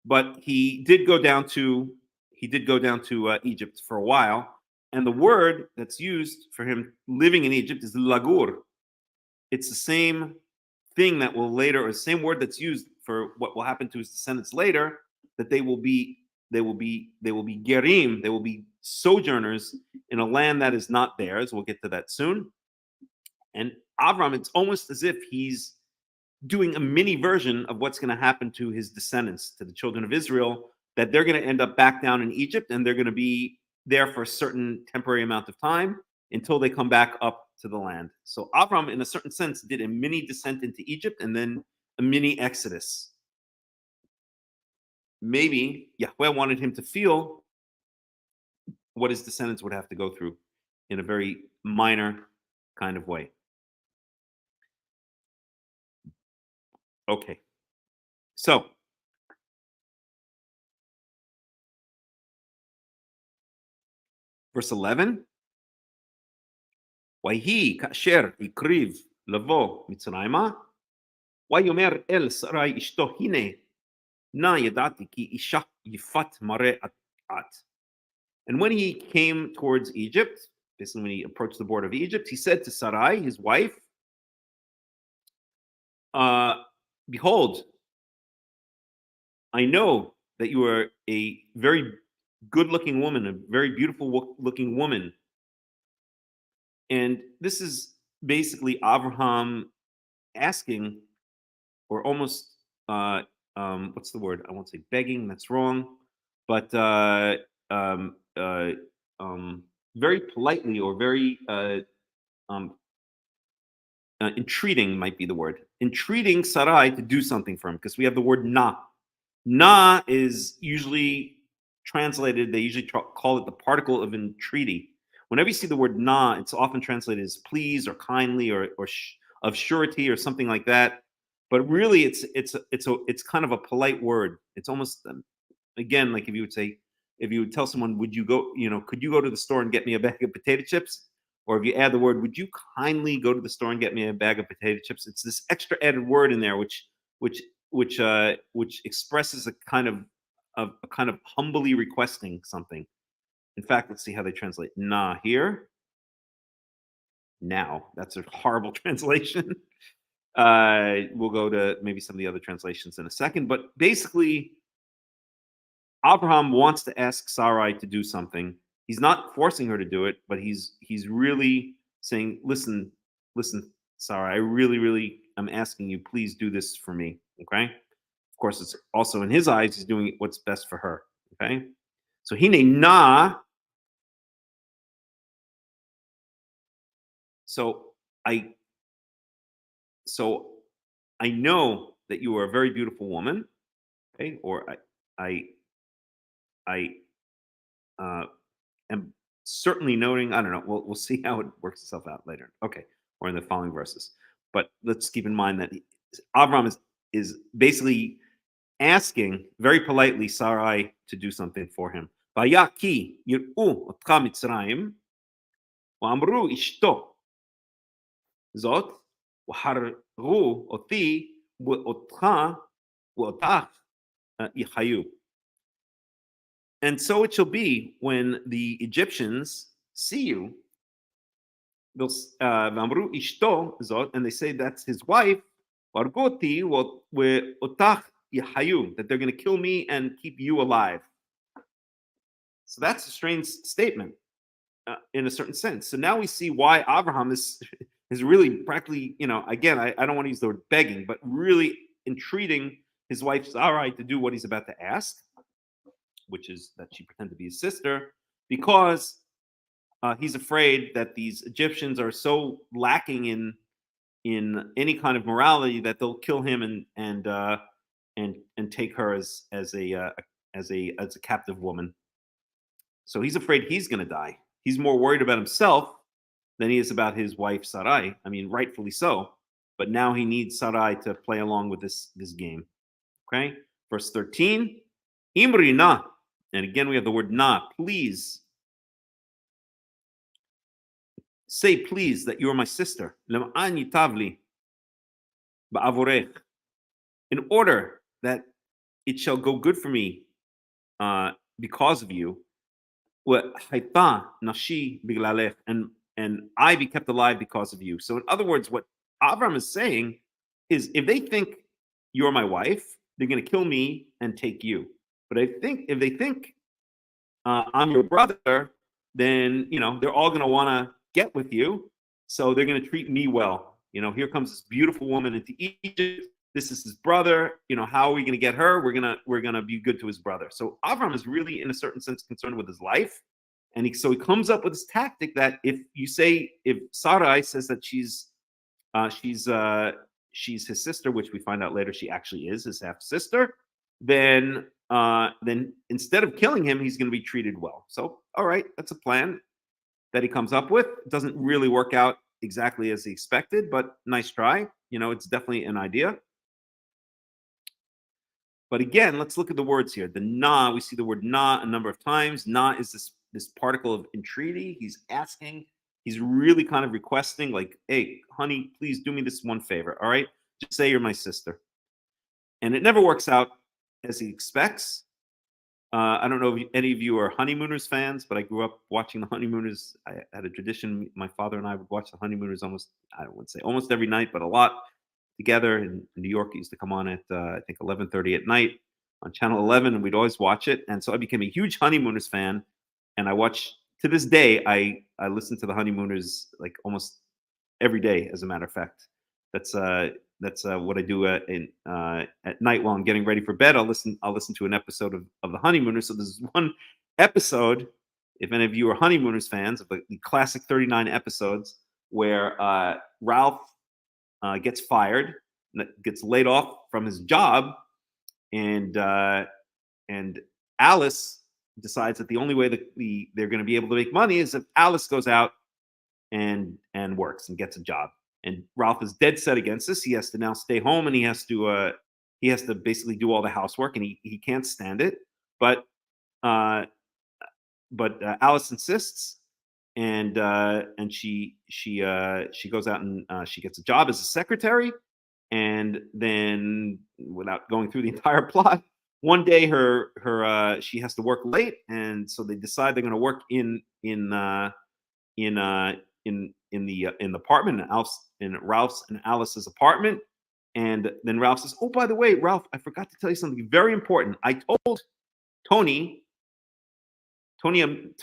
but he did go down to Egypt for a while. And the word that's used for him living in Egypt is lagur. It's the same thing that will later, or the same word that's used for what will happen to his descendants later, that they will be gerim, they will be sojourners in a land that is not theirs. We'll get to that soon. And Avram, it's almost as if he's doing a mini version of what's going to happen to his descendants, to the children of Israel, that they're going to end up back down in Egypt, and they're going to be there for a certain temporary amount of time until they come back up to the land. So Avram, in a certain sense, did a mini descent into Egypt and then a mini exodus. Maybe Yahweh wanted him to feel what his descendants would have to go through in a very minor kind of way. Okay. So verse 11. ויהי כאשר הקריב לבוא מצרימה, ויאמר אל שרי אשתו, הנה, נא ידעתי כי אישה יפת מראה את. And when he came towards Egypt, basically when he approached the border of Egypt, he said to Sarai, his wife, behold, I know that you are a very good-looking woman, a very beautiful-looking woman. And this is basically Abraham asking, or almost, what's the word? I won't say begging, that's wrong, but very politely, or very entreating might be the word. Entreating Sarai to do something for him, because we have the word na. Na is usually translated, they usually call it the particle of entreaty. Whenever you see the word na, it's often translated as please or kindly or of surety or something like that. But really, it's kind of a polite word. It's almost, again, like if you would tell someone, would you go, could you go to the store and get me a bag of potato chips? Or if you add the word, would you kindly go to the store and get me a bag of potato chips? It's this extra added word in there, which expresses a kind of humbly requesting something. In fact, let's see how they translate na here. now. That's a horrible translation. We'll go to maybe some of the other translations in a second. But basically, Abraham wants to ask Sarai to do something. He's not forcing her to do it, but he's really saying, listen, Sarai, I really am asking you, please do this for me. Okay. Of course, it's also in his eyes, he's doing what's best for her. Okay. So hine na. So I know that you are a very beautiful woman. Okay. Or I am certainly noting, I don't know, we'll see how it works itself out later. Okay. Or in the following verses. But let's keep in mind that Avram is basically asking very politely Sarai to do something for him. Vayaki yir'u otcha Mitzrayim va'amru ishto zot v'hargu oti v'otcha v'otach yichayu. And so it shall be when the Egyptians see you, they'll v'amru ishto zot, and they say that's his wife, v'hargoti v'otach yichayu, that they're going to kill me and keep you alive. So that's a strange statement in a certain sense. So now we see why Abraham is really practically, again, I don't want to use the word begging, but really entreating his wife Sarai to do what he's about to ask, which is that she pretend to be his sister, because he's afraid that these Egyptians are so lacking in any kind of morality that they'll kill him and take her as a captive woman. So he's afraid he's going to die. He's more worried about himself than he is about his wife Sarai. I mean, rightfully so. But now he needs Sarai to play along with this game. Okay, verse 13. Imri na, and again we have the word na. Please say, please, that you are my sister. Lem'ani tavli ba'avorech, in order that it shall go good for me because of you. And I be kept alive because of you. So in other words, what Avram is saying is, if they think you're my wife, they're going to kill me and take you. But if they think I'm your brother, then they're all going to want to get with you. So they're going to treat me well. Here comes this beautiful woman into Egypt. This is his brother. How are we going to get her? We're gonna be good to his brother. So Avram is really, in a certain sense, concerned with his life, and so he comes up with this tactic that if Sarai says that she's his sister, which we find out later she actually is his half sister, then instead of killing him, he's going to be treated well. So all right, that's a plan that he comes up with. It doesn't really work out exactly as he expected, but nice try. It's definitely an idea. But again, let's look at the words here. The na, we see the word na a number of times. Na is this particle of entreaty. He's asking. He's really kind of requesting, like, hey, honey, please do me this one favor. All right, just say you're my sister. And it never works out as he expects. I don't know if any of you are Honeymooners fans, but I grew up watching the Honeymooners. I had a tradition. My father and I would watch the Honeymooners almost every night, but a lot together. In New York, it used to come on at I think 11:30 at night on Channel 11, and we'd always watch it. And so I became a huge Honeymooners fan, and I watch to this day. I listen to the Honeymooners like almost every day. As a matter of fact, that's what I do at night while I'm getting ready for bed. I'll listen to an episode of the Honeymooners. So there's one episode, if any of you are Honeymooners fans, of the classic 39 episodes where Ralph gets fired, gets laid off from his job, and Alice decides that the only way that they're going to be able to make money is if Alice goes out and works and gets a job. And Ralph is dead set against this. He has to now stay home, and he has to basically do all the housework, and he can't stand it. But Alice insists, and she goes out and she gets a job as a secretary. And then, without going through the entire plot, one day she has to work late, and so they decide they're going to work in in the apartment in Ralph's and Alice's apartment. And then Ralph says, "Oh, by the way, Ralph, I forgot to tell you something very important. I told Tony, Amico,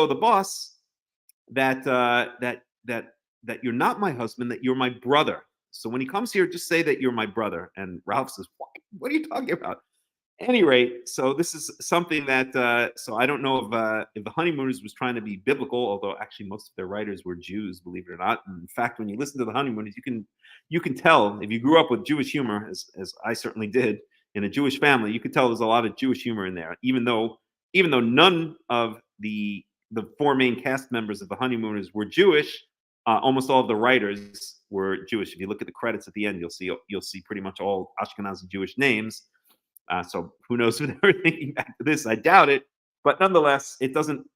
the boss, that you're not my husband, that you're my brother. So when he comes here, just say that you're my brother." And Ralph says, "What are you talking about?" Any rate, so this is something that so I don't know if the Honeymooners was trying to be biblical, although actually most of their writers were Jews, believe it or not. And in fact, when you listen to the Honeymooners, you can tell if you grew up with Jewish humor, as I certainly did in a Jewish family, you could tell there's a lot of Jewish humor in there, even though none of the four main cast members of the Honeymooners were Jewish. Almost all of the writers were Jewish. If you look at the credits at the end, you'll see pretty much all Ashkenazi Jewish names. So who knows who they were thinking back to this? I doubt it. But nonetheless, it doesn't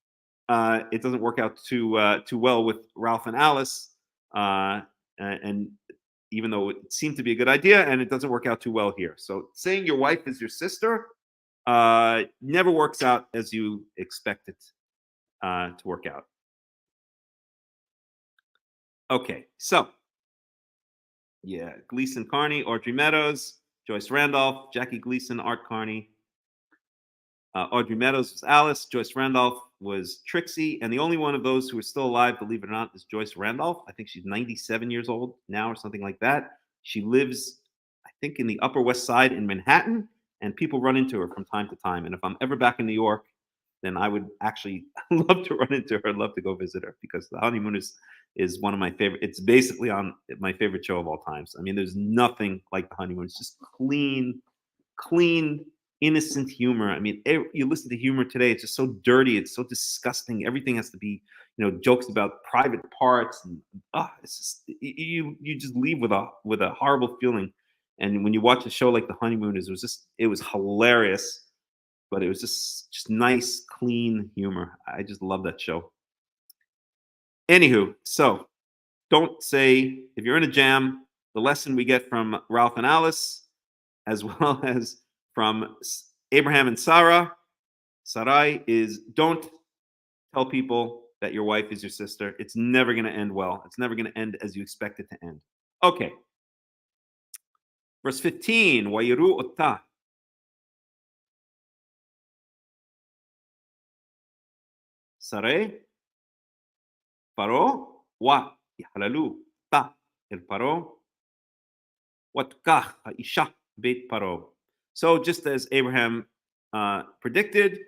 work out too well with Ralph and Alice, and even though it seemed to be a good idea, and it doesn't work out too well here. So saying your wife is your sister never works out as you expect it to work out. Okay, so yeah, Gleason Carney, Audrey Meadows, Joyce Randolph, Jackie Gleason, Art Carney. Audrey Meadows was Alice. Joyce Randolph was Trixie. And the only one of those who are still alive, believe it or not, is Joyce Randolph. I think she's 97 years old now or something like that. She lives, I think, in the Upper West Side in Manhattan. And people run into her from time to time. And if I'm ever back in New York, then I would actually love to run into her. I'd love to go visit her because The Honeymooners is one of my favorite. It's basically on my favorite show of all times. I mean, there's nothing like The Honeymooners. Just clean, innocent humor. I mean, you listen to humor today, it's just so dirty. It's so disgusting. Everything has to be, jokes about private parts, and it's just you just leave with a horrible feeling. And when you watch a show like The Honeymooners, it was hilarious, but it was just nice, clean humor. I just love that show. Anywho, so don't say if you're in a jam. The lesson we get from Ralph and Alice, as well as from Abraham and Sarai, is don't tell people that your wife is your sister. It's never going to end well. It's never going to end as you expect it to end. Okay. Verse 15. Wayiru ota. Sarai, Paro, wa yahalalu ta el Paro, watkah isha beit Paro. So just as Abraham predicted,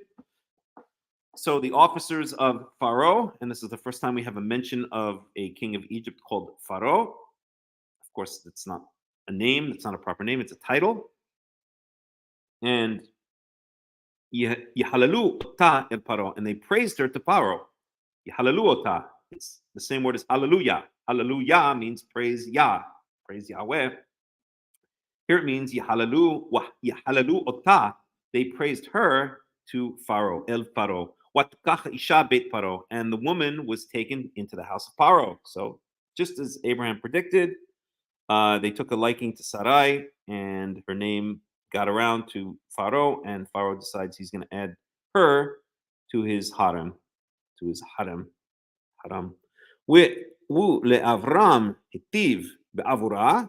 so the officers of Pharaoh, and this is the first time we have a mention of a king of Egypt called Pharaoh. Of course, it's not a name, it's not a proper name, it's a title. And Yahalalu ota el Paro, and they praised her to Pharaoh. Yahalalu ota. It's the same word as hallelujah. Hallelujah means praise Yah, praise Yahweh. Here it means Yahalalu ota. They praised her to Pharaoh, El Pharaoh. Watkach isha beit Paro, and the woman was taken into the house of Pharaoh. So just as Abraham predicted, they took a liking to Sarai, and her name got around to Pharaoh, and Pharaoh decides he's going to add her to his harem, haram. Wu le'Avram hitiv be'avura,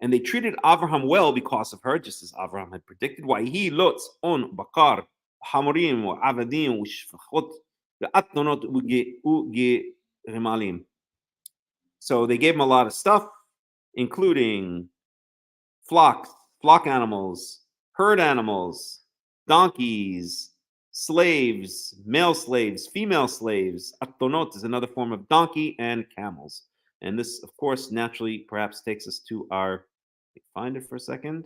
and they treated Avraham well because of her, just as Avraham had predicted. Why he lots on bakar hamorim wa avadim wa shfachot ve'atnonot uge rimalim. So they gave him a lot of stuff, including flock animals, herd animals, donkeys, slaves, male slaves, female slaves. Atonot is another form of donkey, and camels. And this, of course, naturally perhaps takes us to our, find it for a second.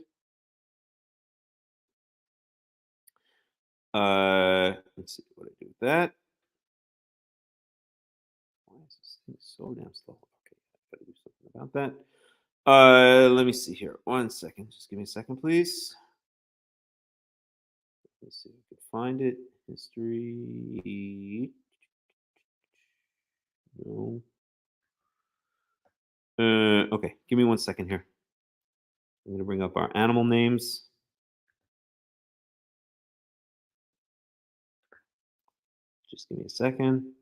Let's see what I do with that. Why is this thing so damn slow? Okay, I gotta do something about that. Let me see here. 1 second. Just give me a second, please. Let's see if we can find it. History. No. Okay, give me 1 second here. I'm going to bring up our animal names. Just give me a second.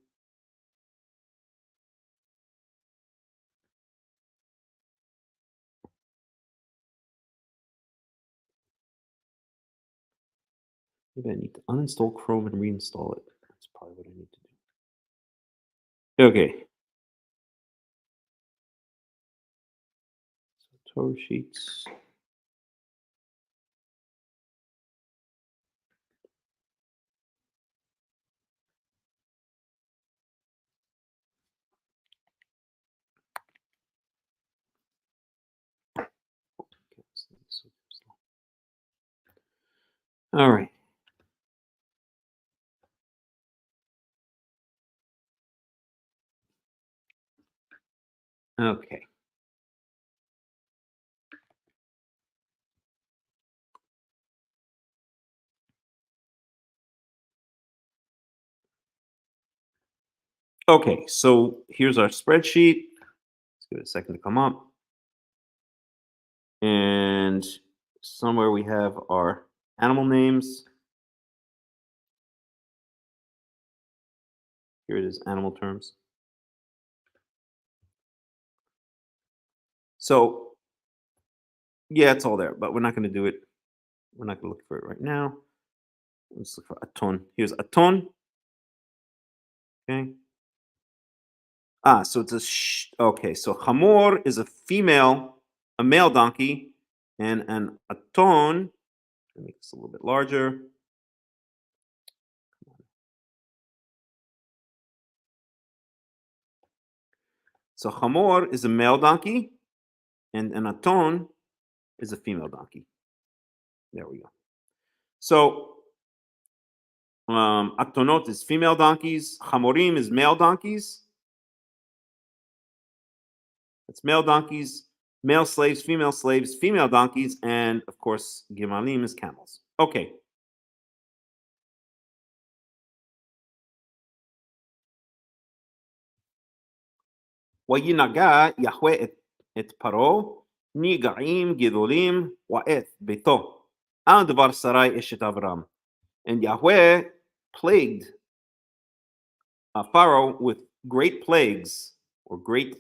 Maybe I need to uninstall Chrome and reinstall it. That's probably what I need to do. Okay. So Torah sheets. All right. Okay. Okay, so here's our spreadsheet. Let's give it a second to come up. And somewhere we have our animal names. Here it is, animal terms. So, yeah, it's all there, but we're not going to do it. We're not going to look for it right now. Let's look for aton. Here's aton. Okay. So it's okay. So chamor is a male donkey, and an aton. Let me make this a little bit larger. So chamor is a male donkey, and an aton is a female donkey. There we go. So atonot is female donkeys. Chamorim is male donkeys. It's male donkeys, male slaves, female donkeys, and of course, gimalim is camels. Okay. וינגע יהוה את פרעה נגעים גדולים ואת ביתו על דבר שרי אשת אברהם. And Yahweh plagued Pharaoh with great plagues or great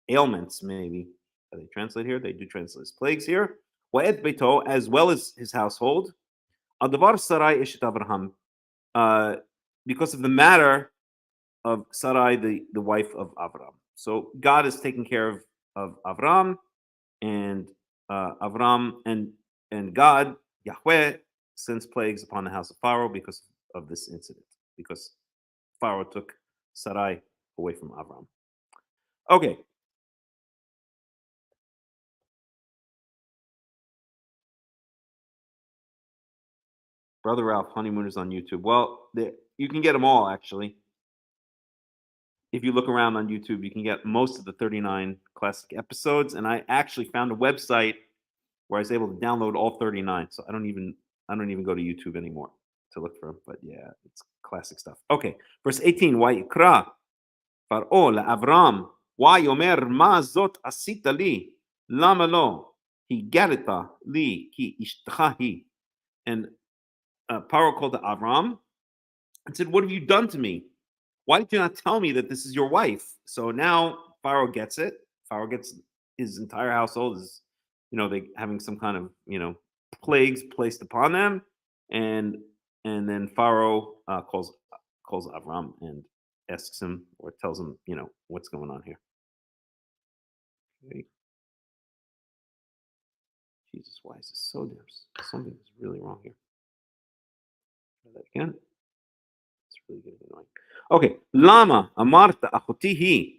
ailments, maybe. They translate here? They do translate as plagues here. Wa'et beito, as well as his household. Adavar Sarai Eshet Avraham, because of the matter of Sarai, the wife of Avram. So God is taking care of Avram, and Avram and God, Yahweh, sends plagues upon the house of Pharaoh because of this incident, because Pharaoh took Sarai away from Avram. Okay. Brother Ralph, Honeymooners on YouTube. Well, you can get them all, actually. If you look around on YouTube, you can get most of the 39 classic episodes. And I actually found a website where I was able to download all 39. So I don't even go to YouTube anymore to look for them. But yeah, it's classic stuff. Okay, verse 18. Wa'ikra פרעה לאברהם, ויאמר מה זאת עשית לי? למה לא? הגדת לי כי אשתך היא. And Paro called to Avram and said, what have you done to me? Why did you not tell me that this is your wife? So now Pharaoh gets it. Pharaoh gets his entire household is, they having some kind of, plagues placed upon them. And then Pharaoh calls Avram and asks him or tells him, what's going on here. Okay. Jesus, why is this so damn? Something is really wrong here. Try that again. It's really getting annoying. Okay. Lama amarta achuti hi.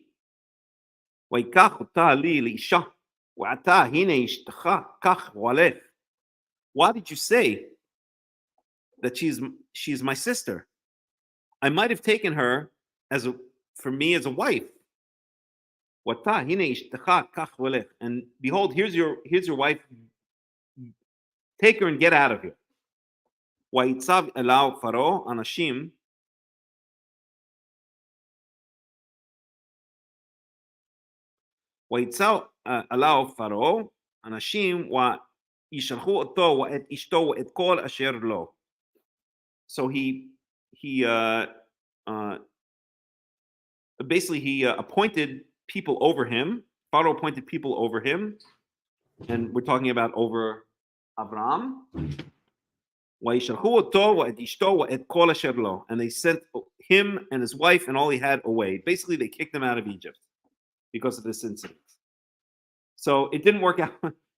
ויקח אותה לי לאישה, ועתה הנה אשתך, כך והולך. Why did you say that she's my sister? I might have taken her for me as a wife. ועתה הנה אשתך, כך והולך. And behold, here's your wife. Take her and get out of here. ויצב אליו פרעה אנשים ויצב אליו פרעה אנשים וישלחו אותו ואת אשתו ואת כל אשר לו. So he basically he appointed people over him. Pharaoh appointed people over him, and we're talking about over Avram And they sent him and his wife and all he had away. Basically, they kicked him out of Egypt because of this incident. So it didn't work out.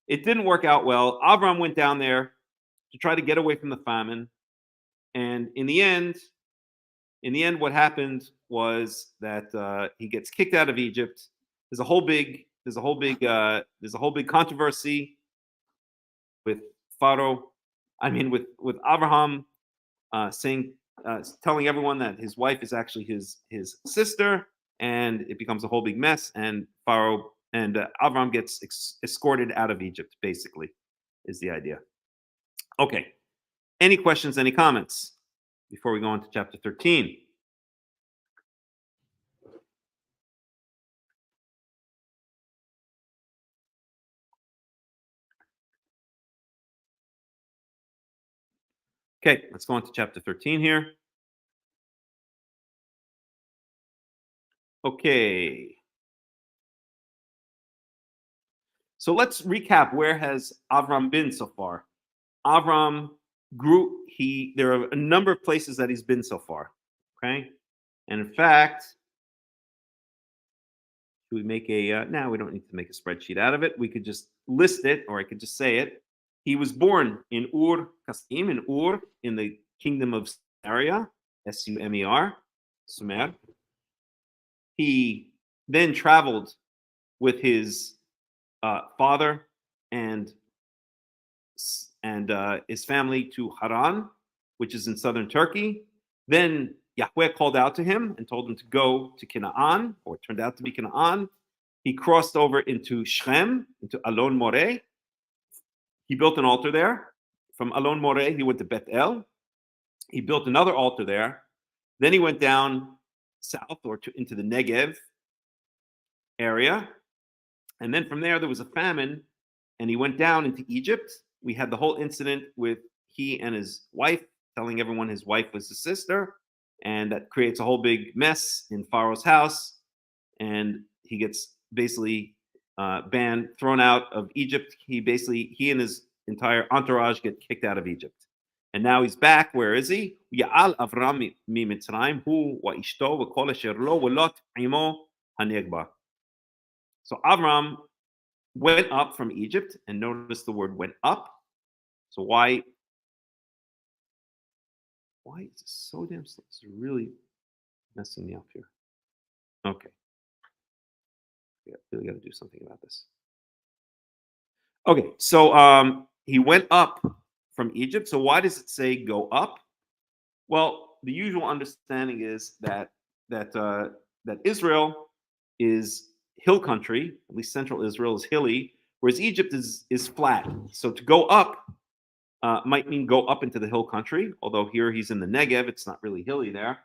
It didn't work out well. Avram went down there to try to get away from the famine, and in the end, what happened was that he gets kicked out of Egypt. There's a whole big controversy with Pharaoh. I mean, with Abraham telling everyone that his wife is actually his sister, and it becomes a whole big mess. And Pharaoh and Abraham gets escorted out of Egypt. Basically, is the idea. Okay. Any questions? Any comments before we go on to chapter 13? Okay, let's go on to chapter 13 here. Okay. So let's recap. Where has Avram been so far? Avram grew. There are a number of places that he's been so far. Okay, and in fact, we make a now we don't need to make a spreadsheet out of it. We could just list it, or I could just say it. He was born in Ur Kasdim, in Ur, in the kingdom of Samaria, Sumer, Sumer. He then traveled with his father and his family to Haran, which is in southern Turkey. Then Yahweh called out to him and told him to go to Canaan, or it turned out to be Canaan. He crossed over into Shem, into Alon Moreh. He built an altar there. From Alon Moreh, he went to Beth El. He built another altar there. Then he went down south into the Negev area. And then from there was a famine, and he went down into Egypt. We had the whole incident with he and his wife telling everyone his wife was his sister, and that creates a whole big mess in Pharaoh's house, and he gets basically thrown out of Egypt. He and his entire entourage get kicked out of Egypt. And now he's back. Where is he? Ya'al Avram miMitzrayim hu wa ishto v'kol asher lo v'lot imo hanegba. So Avram went up from Egypt, and notice the word went up. So why is it so damn slow? It's really messing me up here. Okay. Yeah, really got to do something about this. Okay, so he went up from Egypt. So why does it say go up? Well, the usual understanding is that Israel is hill country. At least central Israel is hilly, whereas Egypt is flat. So to go up might mean go up into the hill country. Although here he's in the Negev, it's not really hilly there.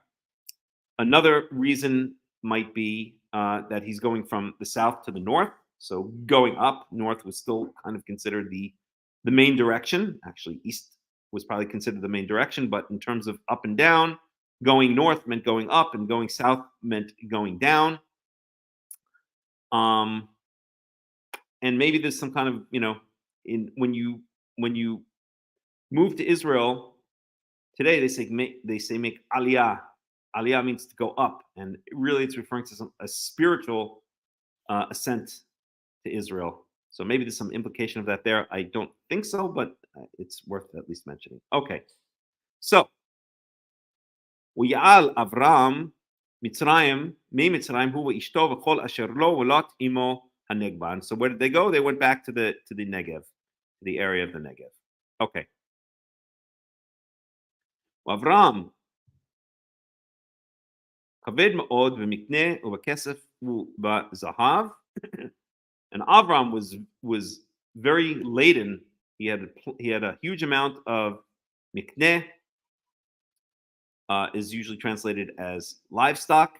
Another reason might be that he's going from the south to the north. So going up north was still kind of considered the main direction. Actually, east was probably considered the main direction, but in terms of up and down, going north meant going up, and going south meant going down. And maybe there's some kind of, when you move to Israel today, they say make aliyah. Aliyah means to go up, and really it's referring to a spiritual ascent to Israel. So maybe there's some implication of that there. I don't think so, but it's worth at least mentioning. Okay, so ויעל אברהם מצרים ממצרים הוא ואשתו וכל אשר לו ולוט עמו הנגבה. So where did they go? They went back to the Negev, to the area of the Negev. Okay. ואברהם כבד מאוד במקנה ובכסף ובזהב. And Avram was very laden. He had a huge amount of mikneh, is usually translated as livestock.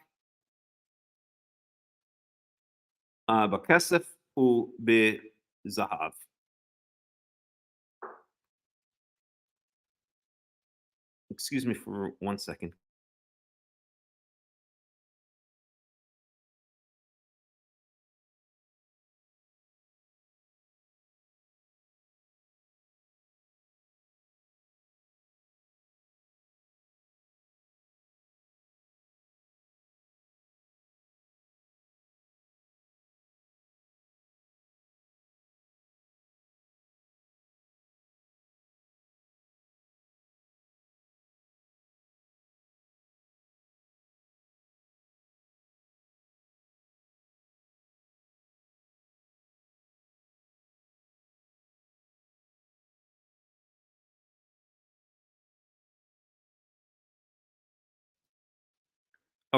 Bakesef u bezahav. Excuse me for 1 second.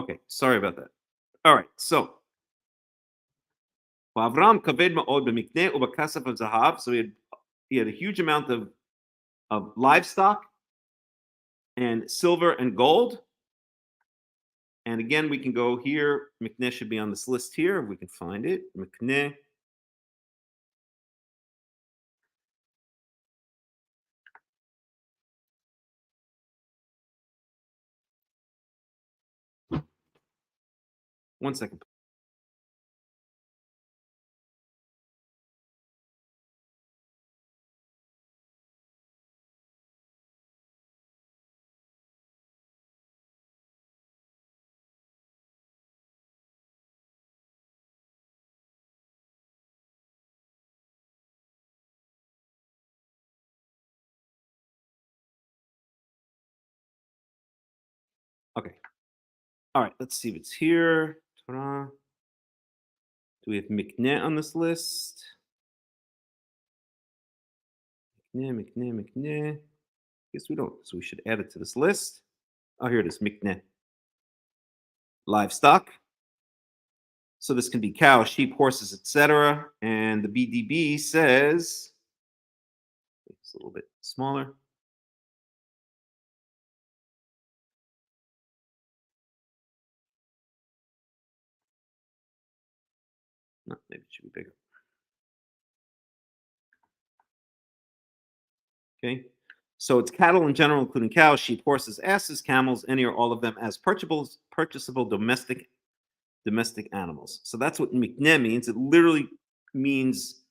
Okay, sorry about that. All right, so Avram kaved ma'od b'mikneh ubakasaf of zahav. So he had a huge amount of livestock and silver and gold. And again, we can go here. Mikneh should be on this list here. If we can find it. Mikneh. One second. Okay. All right, let's see if it's here. Torah. Do we have Mikneh on this list? Mikneh. Guess we don't, so we should add it to this list. Oh, here it is, Mikneh. Livestock. So this can be cows, sheep, horses, etc. And the BDB says, it's a little bit smaller. No, maybe it should be bigger. Okay. So it's cattle in general, including cows, sheep, horses, asses, camels, any or all of them as purchasable domestic animals. So that's what mikneh means. It literally means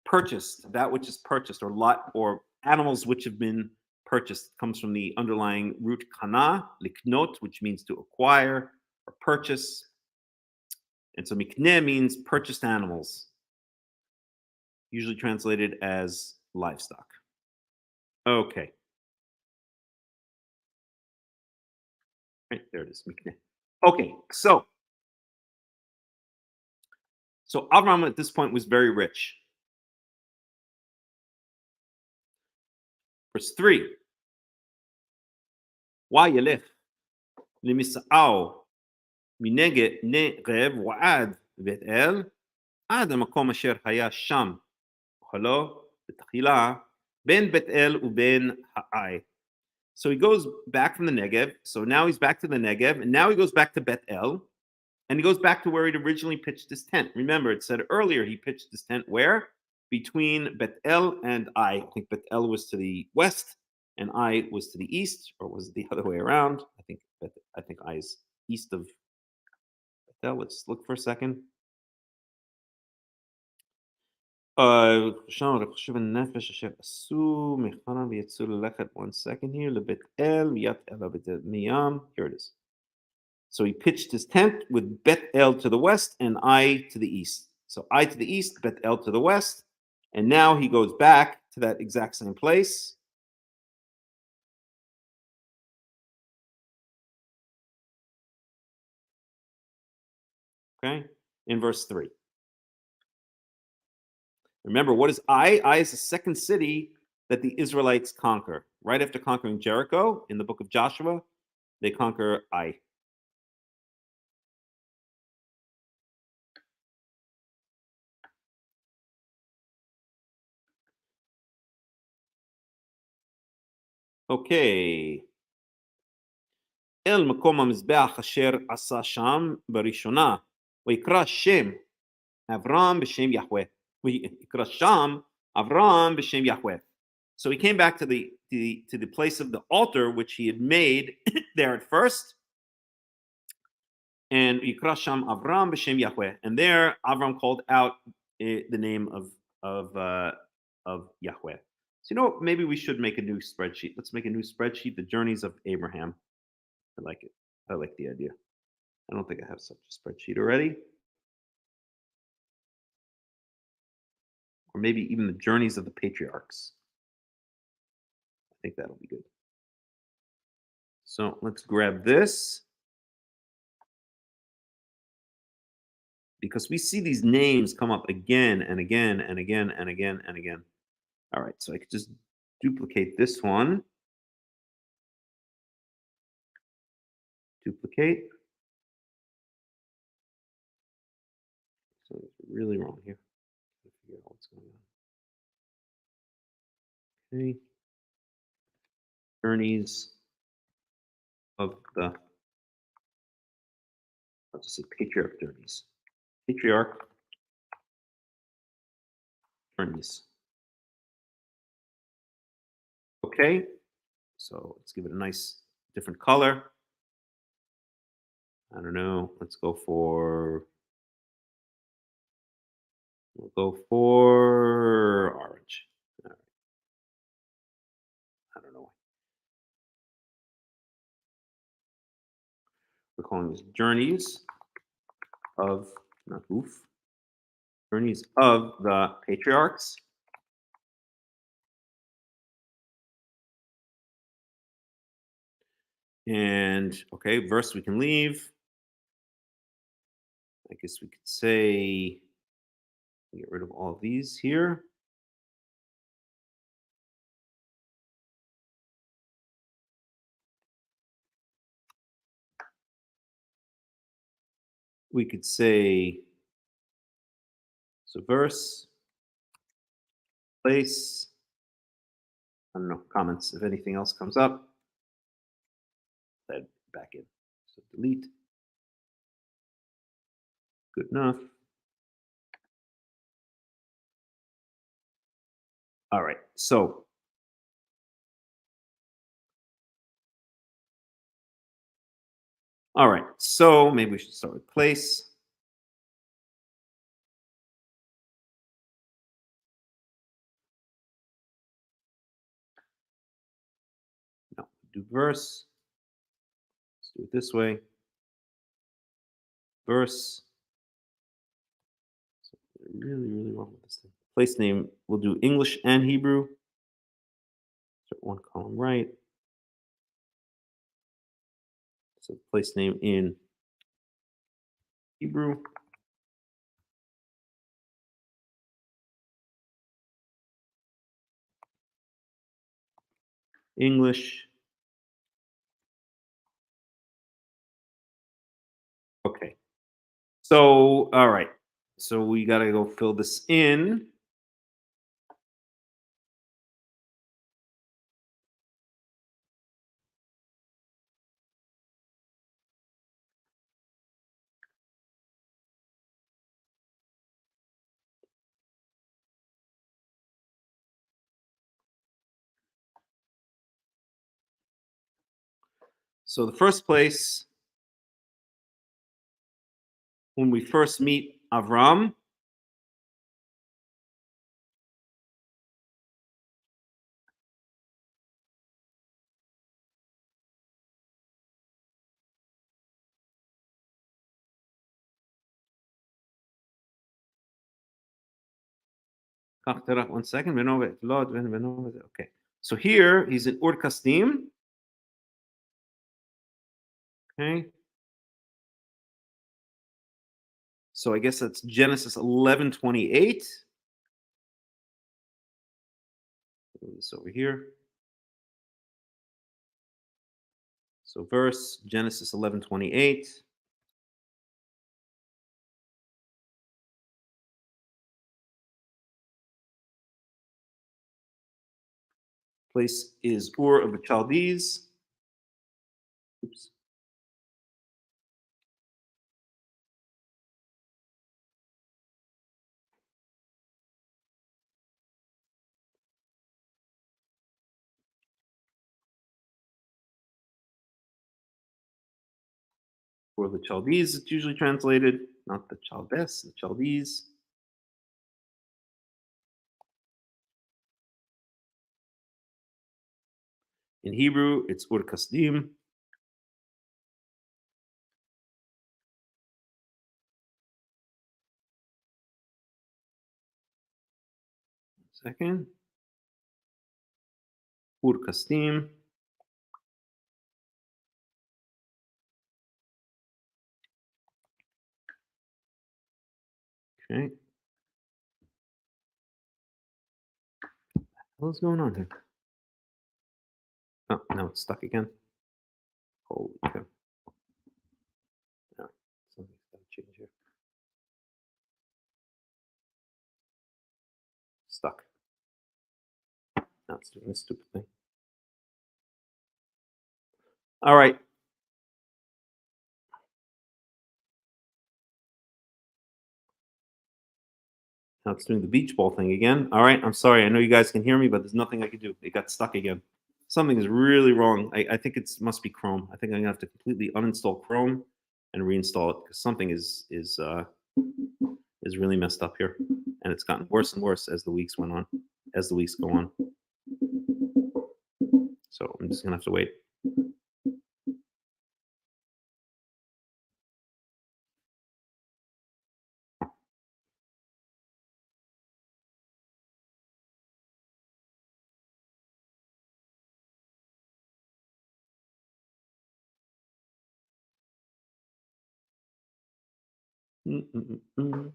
purchased, that which is purchased, or lot, or animals which have been purchased. It comes from the underlying root kana, liknot, which means to acquire or purchase. And so mikneh means purchased animals, usually translated as livestock. Okay. Right, there it is, mikneh. Okay, so Avram at this point was very rich. Verse 3. Yelech למשעו מנגב ועד בית אל, עד המקום אשר היה שם אוכלו בתחילה בין בית אל ובין העי. So he goes back from the Negev. So now he's back to the Negev, and now he goes back to Bet El, and he goes back to where he'd originally pitched his tent. Remember, it said earlier he pitched his tent where? Between Bet El and Ai. I think Bet El was to the west, and Ai was to the east, or was it the other way around? I think Ai is east of Bet El. Let's look for a second. One second here. לבית אל, מיית אל מיים. Here it is. So he pitched his tent with Bet El to the west and Ai to the east. So Ai to the east, Bet El to the west. And now he goes back to that exact same place. Okay, in verse 3. Remember, what is Ai? Ai is the second city that the Israelites conquer. Right after conquering Jericho in the book of Joshua, they conquer Ai. Okay. אל מקום המזבח אשר עשה שם בראשונה, ויקרא שם אברהם בשם יהוה. ויקרא שם אברהם בשם יהוה. So he came back to the place of the altar which he had made there at first, and Yikra Sham Avram b'Shem Yahweh, and there Avram called out the name of Yahweh. So maybe we should make a new spreadsheet. Let's make a new spreadsheet: the journeys of Abraham. I like it. I like the idea. I don't think I have such a spreadsheet already, or maybe even the journeys of the patriarchs. I think that'll be good. So let's grab this, because we see these names come up again and again and again and again and again. All right, so I could just duplicate this one. Duplicate. really wrong here. Figure out what's going on. Okay. Journeys of the, I'll just say patriarch journeys. Patriarch journeys. Okay, so let's give it a nice different color. I don't know. We'll go for orange. All right. I don't know. We're calling this journeys of, not oof, journeys of the patriarchs. And okay, verse we can leave. I guess we could say, get rid of all of these here. We could say, so verse, place, I don't know, comments. If anything else comes up, that back in. So delete. Good enough. All right, so all right, so maybe we should start with place. No, do verse. Let's do it this way. Verse. So really, really wrong with this thing. Place name, we'll do English and Hebrew. Start one column right. So place name in Hebrew. English. Okay. So, all right. So we got to go fill this in. So the first place, when we first meet Avram, Haftarah, 1 second. Okay. So here he's in Ur Kasdim. Okay. So I guess that's Genesis 11:28. Move this over here. So verse Genesis 11:28. Place is Ur of the Chaldees. Oops. Ur of the Chaldees, it's usually translated, not the Chaldees, the Chaldees. In Hebrew, it's Ur Kasdim. Second. Ur Kasdim. Okay. What's going on here? Oh, no, it's stuck again. Holy cow. No, something's got to change here. Now it's doing this stupid thing. All right. Now it's doing the beach ball thing again. All right. I'm sorry. I know you guys can hear me, but there's nothing I can do. It got stuck again. Something is really wrong. I think it must be Chrome. I think I'm gonna have to completely uninstall Chrome and reinstall it because something is really messed up here, and it's gotten worse and worse as the weeks went on, as the weeks go on. So I'm just gonna have to wait. Mm-mm-mm.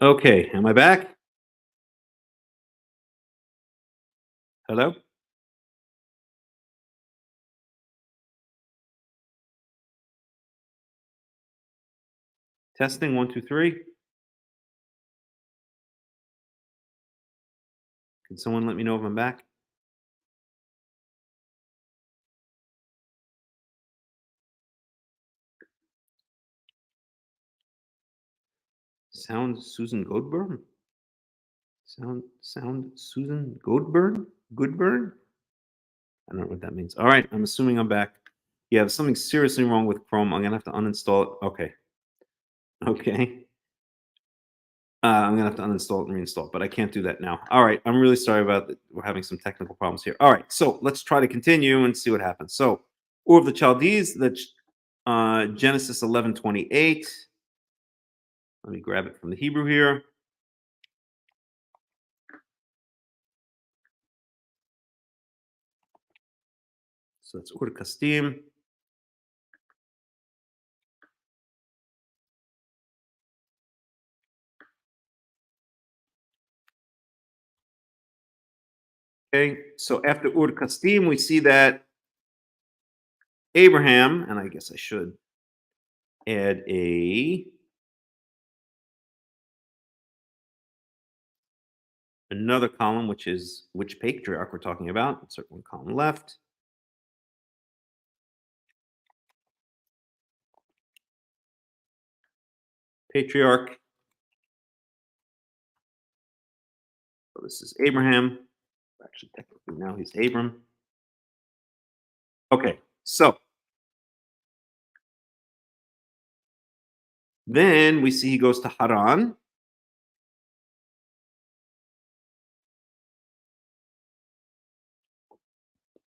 Okay, am I back? Hello? Testing 1, 2, 3. Can someone let me know if I'm back? Sound Susan Goldburn? Sound Susan Goodburn? I don't know what that means. All right, I'm assuming I'm back. Yeah, there's something seriously wrong with Chrome. I'm gonna have to uninstall it. Okay. Okay. I'm gonna have to uninstall it and reinstall it, but I can't do that now. All right, I'm really sorry about that. We're having some technical problems here. All right, so let's try to continue and see what happens. So, Ur of the Chaldees, that's Genesis 11:28. Let me grab it from the Hebrew here. So that's Ur Kasdim. Okay, so after Ur Kasdim, we see that Abraham, and I guess I should add another column, which is which patriarch we're talking about. Insert one column left. Patriarch. So this is Abraham. Actually, technically now he's Abram. Okay, so then we see he goes to Haran.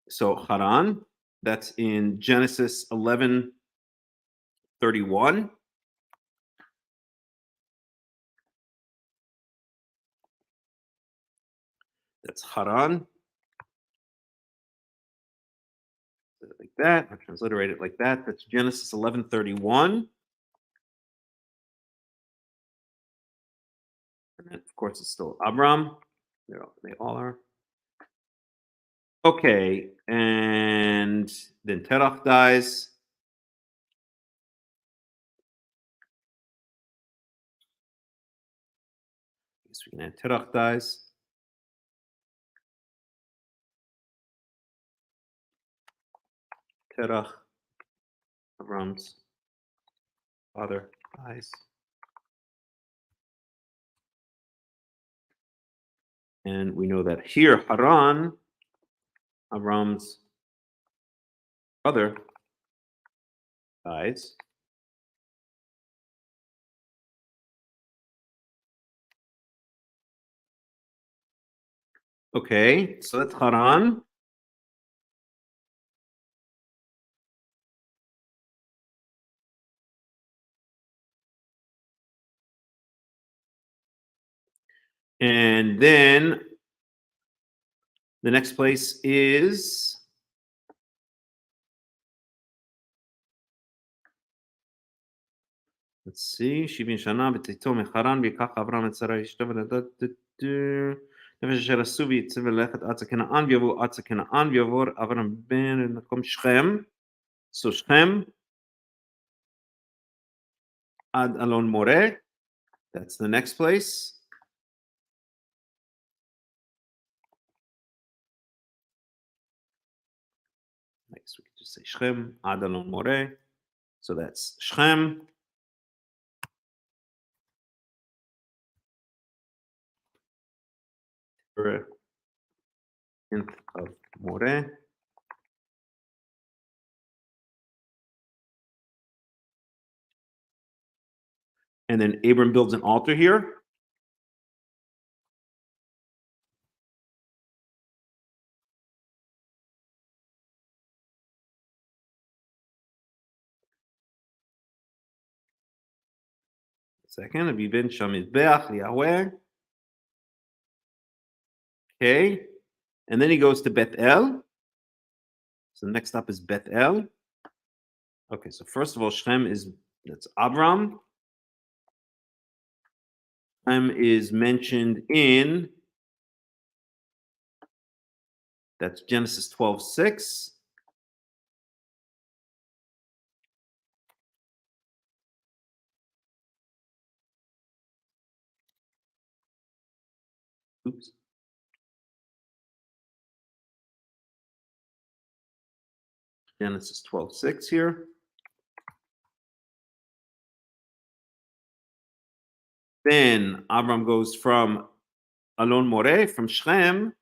So Haran, that's in Genesis 11:31. That's Haran. Like that. I transliterate it like that. That's Genesis 11:31. And then, of course, it's still Abram. They all are. Okay, and then Terach dies. I guess we can add Terach dies. Terach, Avram's father, dies. And we know that here, Haran, Avram's brother, dies. Okay, so that's Haran. And then the next place is let's see, 70 שנה ותיתו מחרן ויקח אברהם את שרה אשתו נפש אשר עשו ויצא וללכת עד כנען ויבוא עד כנען ויעבור אברהם בן למקום שכם. So שכם עד אלון מורה. That's the next place. Next we can just say Shechem, Ad Alon Moreh. So that's Shechem. Of Moreh. And then Abram builds an altar here. Second, Abivin Shamizbeach Yahweh. Okay. And then he goes to Bethel. So next stop is Bethel. Okay, so first of all, Shechem that's Abram. Shechem is mentioned in that's Genesis 12:6. Oops. Genesis 12:6 here. Then Abram goes from Alon Moreh, from Shechem,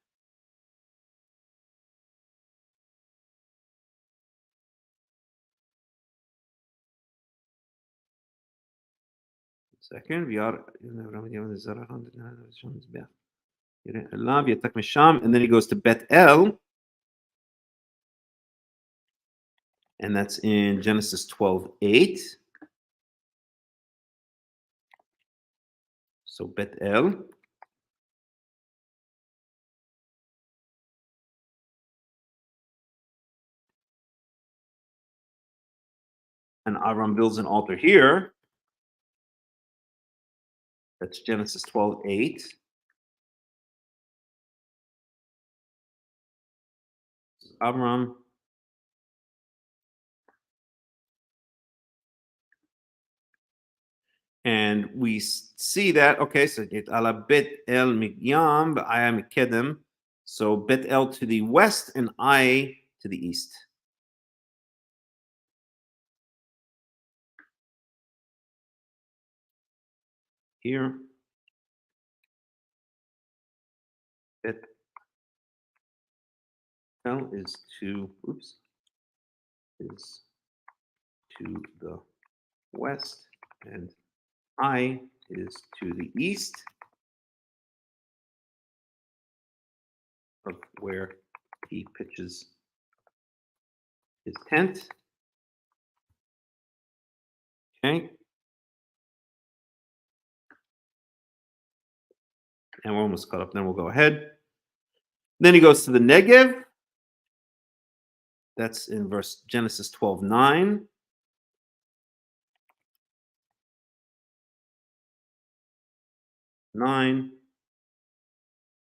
Second, and then he goes to Bet El, and that's in Genesis 12:8. So Bet El. And Avram builds an altar here. That's Genesis 12:8. Avram. And we see that, okay, so ala Bet El Migyam, Aya Mikedem. So Bet El to the west and Ai to the east. Here. Bet El is to, is to the west, and I is to the east of where he pitches his tent. Okay. And we're almost caught up. Then we'll go ahead. Then he goes to the Negev. That's in verse Genesis 12:9.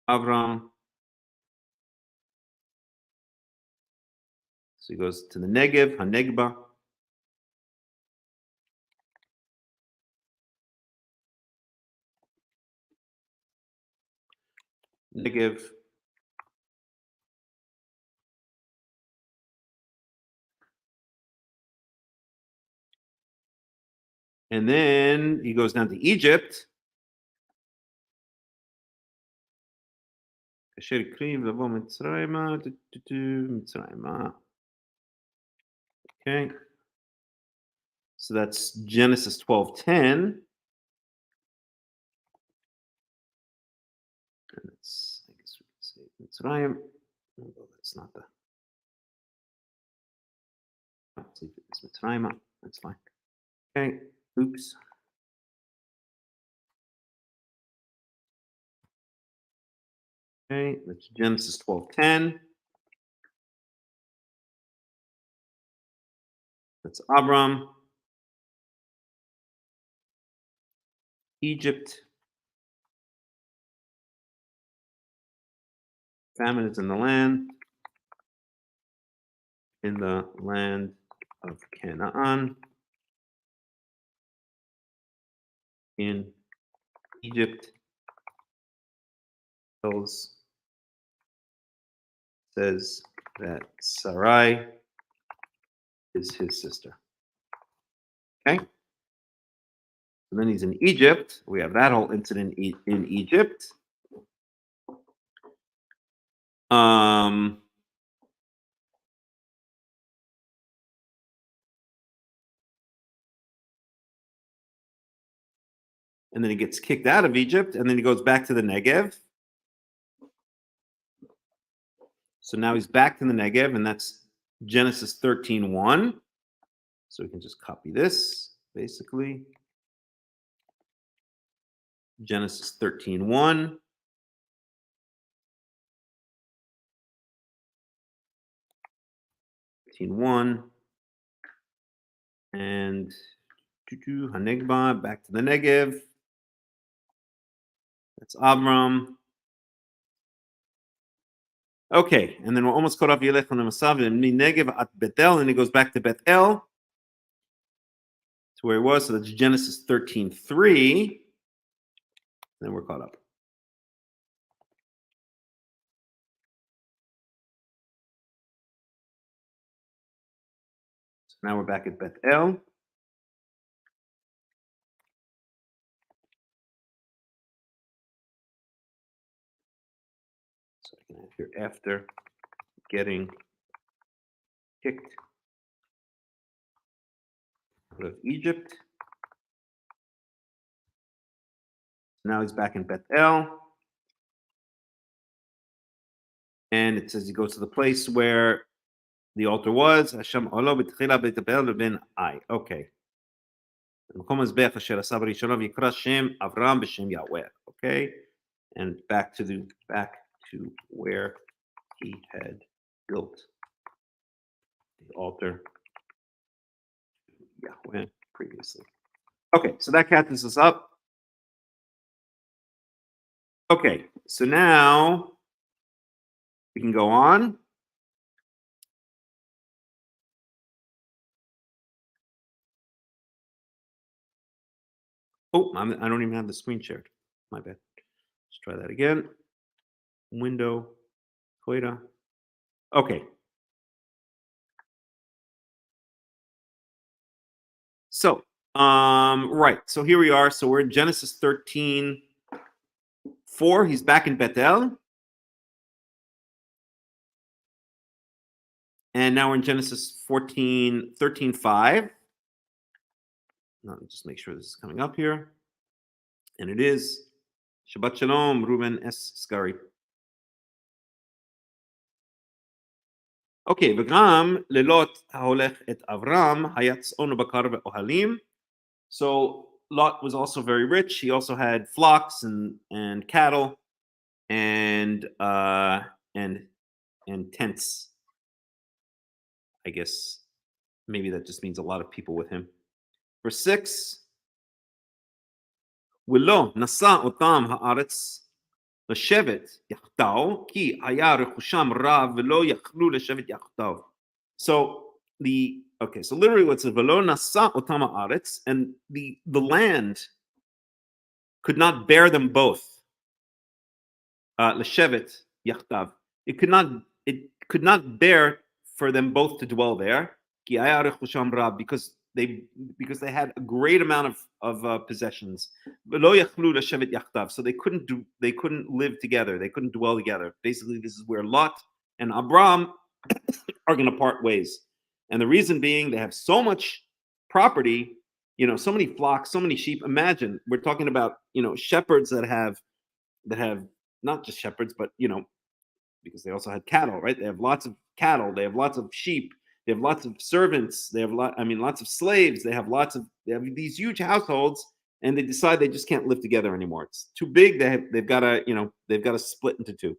Avram. So he goes to the Negev, Hanegba. Negev. And then he goes down to Egypt. Okay. So that's Genesis 12:10. And it's, I guess we can say Mitzrayim. Although that's not the. Let's leave it as Mitzrayim. That's fine. Okay. Oops. Okay, that's Genesis 12:10. That's Abram. Egypt. Famine is in the land of Canaan, in Egypt. Says that Sarai is his sister. Okay. And then he's in Egypt. We have that whole incident in Egypt. And then he gets kicked out of Egypt, and then he goes back to the Negev. So now he's back to the Negev, and that's Genesis 13:1. So we can just copy this, basically. Genesis 13:1. And Hanegba, back to the Negev. That's Abram. Okay, and then we're almost caught up. Yelech Masav and Negev at Bethel, and he goes back to Bethel to where he was. So that's Genesis 13:3. Then we're caught up. So now we're back at Bethel. So I can have here after getting kicked out of Egypt. now he's back in Bethel. And it says he goes to the place where the altar was. Hashem olo b'tchila b'tebel leben I. Okay. Avram b'shem Yahweh. Okay. And back to where he had built the altar to Yahweh previously. Okay, so that catches us up. Okay, so now we can go on. Oh, I don't even have the screen shared. My bad. Let's try that again. Window, Toida. Okay. So, right. So here we are. So we're in Genesis 13:4. He's back in Bethel. And now we're in Genesis 13:5. Let me just make sure this is coming up here. And it is. Shabbat Shalom, Ruben S. Skari. Okay, וגם לילות ההולך את אברהם היה צאן ובקר ואוהלים. So Lot was also very rich. He also had flocks and cattle and tents. I guess maybe that just means a lot of people with him. Verse 6. ולא נשא אותם הארץ לשבת יחדיו, כי היה רכושם רב ולא יכלו לשבת יחדיו. So literally what's it? ולא נשא אותם הארץ, and the land could not bear them both. לשבת יחדיו. It could not bear for them both to dwell there. כי היה רכושם רב, because they had a great amount of possessions. So they couldn't live together. They couldn't dwell together. Basically, this is where Lot and Abram are going to part ways. And the reason being, they have so much property, so many flocks, so many sheep. Imagine, we're talking about, shepherds that have not just shepherds, but, because they also had cattle, right? They have lots of cattle. They have lots of sheep. They have lots of servants. They have lots of slaves. They have these huge households, and they decide they just can't live together anymore. It's too big. They've got to split into two.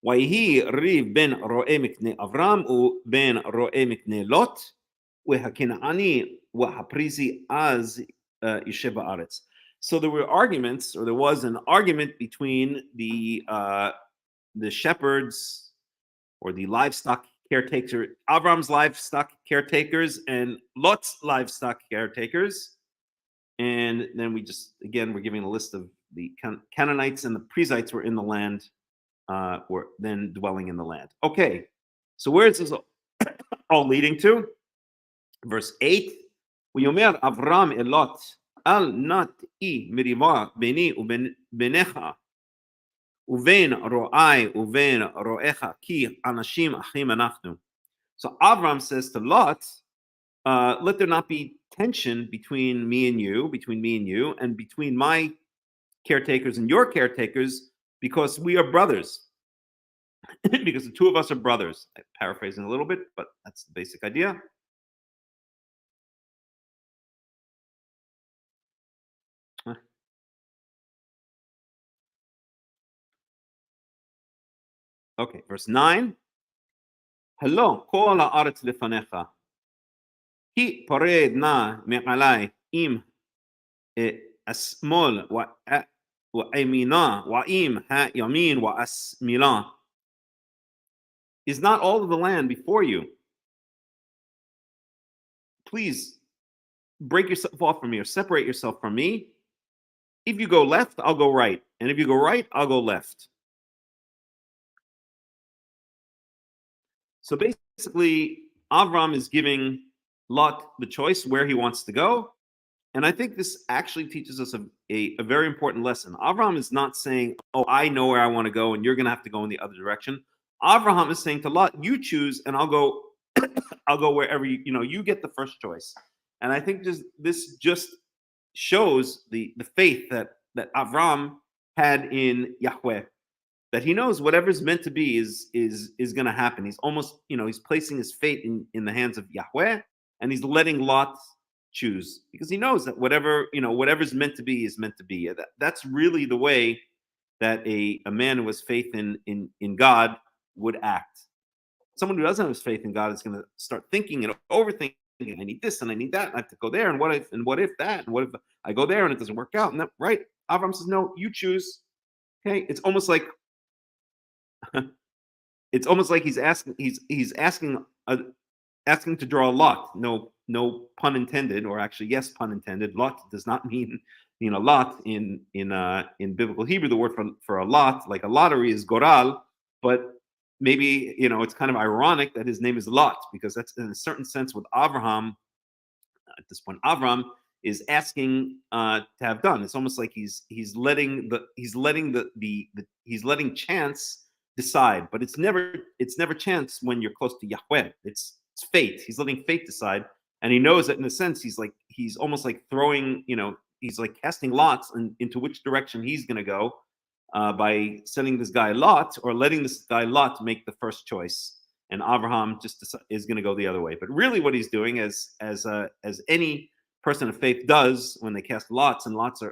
ויהי ריב בין רועי מקנה אברהם ובין רועי מקנה לוט, והכנעני והפריזי אז יושב בארץ. So there was an argument between the shepherds, or the livestock caretaker, Avram's livestock caretakers and Lot's livestock caretakers. And then we're giving a list of the Canaanites and the Perizzites were in the land, were then dwelling in the land. Okay, so where is this all leading to? Verse 8, ויאמר אברהם אל לוט, אל נא תהי מריבה ביני וביניך, ובין רועי ובין רועיך, כי אנשים אחים אנחנו. So Avram says to Lot, let there not be tension between me and you, and between my caretakers and your caretakers, because we are brothers. Because the two of us are brothers. I'm paraphrasing a little bit, but that's the basic idea. Okay, verse 9. Hello, כל הארץ לפניך. כי פרד נא מעלי עם השמאל וימינה ועם הימין והשמאלה. Is not all of the land before you? Please break yourself off from me, or separate yourself from me. If you go left, I'll go right. And if you go right, I'll go left. So basically, Avram is giving Lot the choice where he wants to go. And I think this actually teaches us a very important lesson. Avram is not saying, oh, I know where I want to go and you're going to have to go in the other direction. Avraham is saying to Lot, you choose and I'll go I'll go wherever you get the first choice. And I think this just shows the faith that Avram had in Yahweh, that he knows whatever's meant to be is going to happen. He's almost, he's placing his fate in the hands of Yahweh, and he's letting Lot choose, because he knows that whatever's meant to be is meant to be. That's really the way that a man who has faith in God would act. Someone who doesn't have his faith in God is going to start thinking and overthinking. I need this and I need that. And I have to go there. And what if that? And what if I go there and it doesn't work out? And that, right? Avram says, no, you choose. Okay. It's almost like he's asking to draw a lot. No pun intended, or actually yes, pun intended. Lot does not mean lot in biblical Hebrew. The word for a lot, like a lottery, is goral, but maybe it's kind of ironic that his name is Lot, because that's in a certain sense what Abraham at this point Avram is asking to have done. It's almost like he's letting chance decide, but it's never chance when you're close to Yahweh. It's fate. He's letting fate decide, and he knows that in a sense he's almost like throwing, he's like casting lots into which direction he's going to go, by sending this guy Lot, or letting this guy Lot make the first choice, and Abraham just is going to go the other way. But really, what he's doing, as any person of faith does when they cast lots, and lots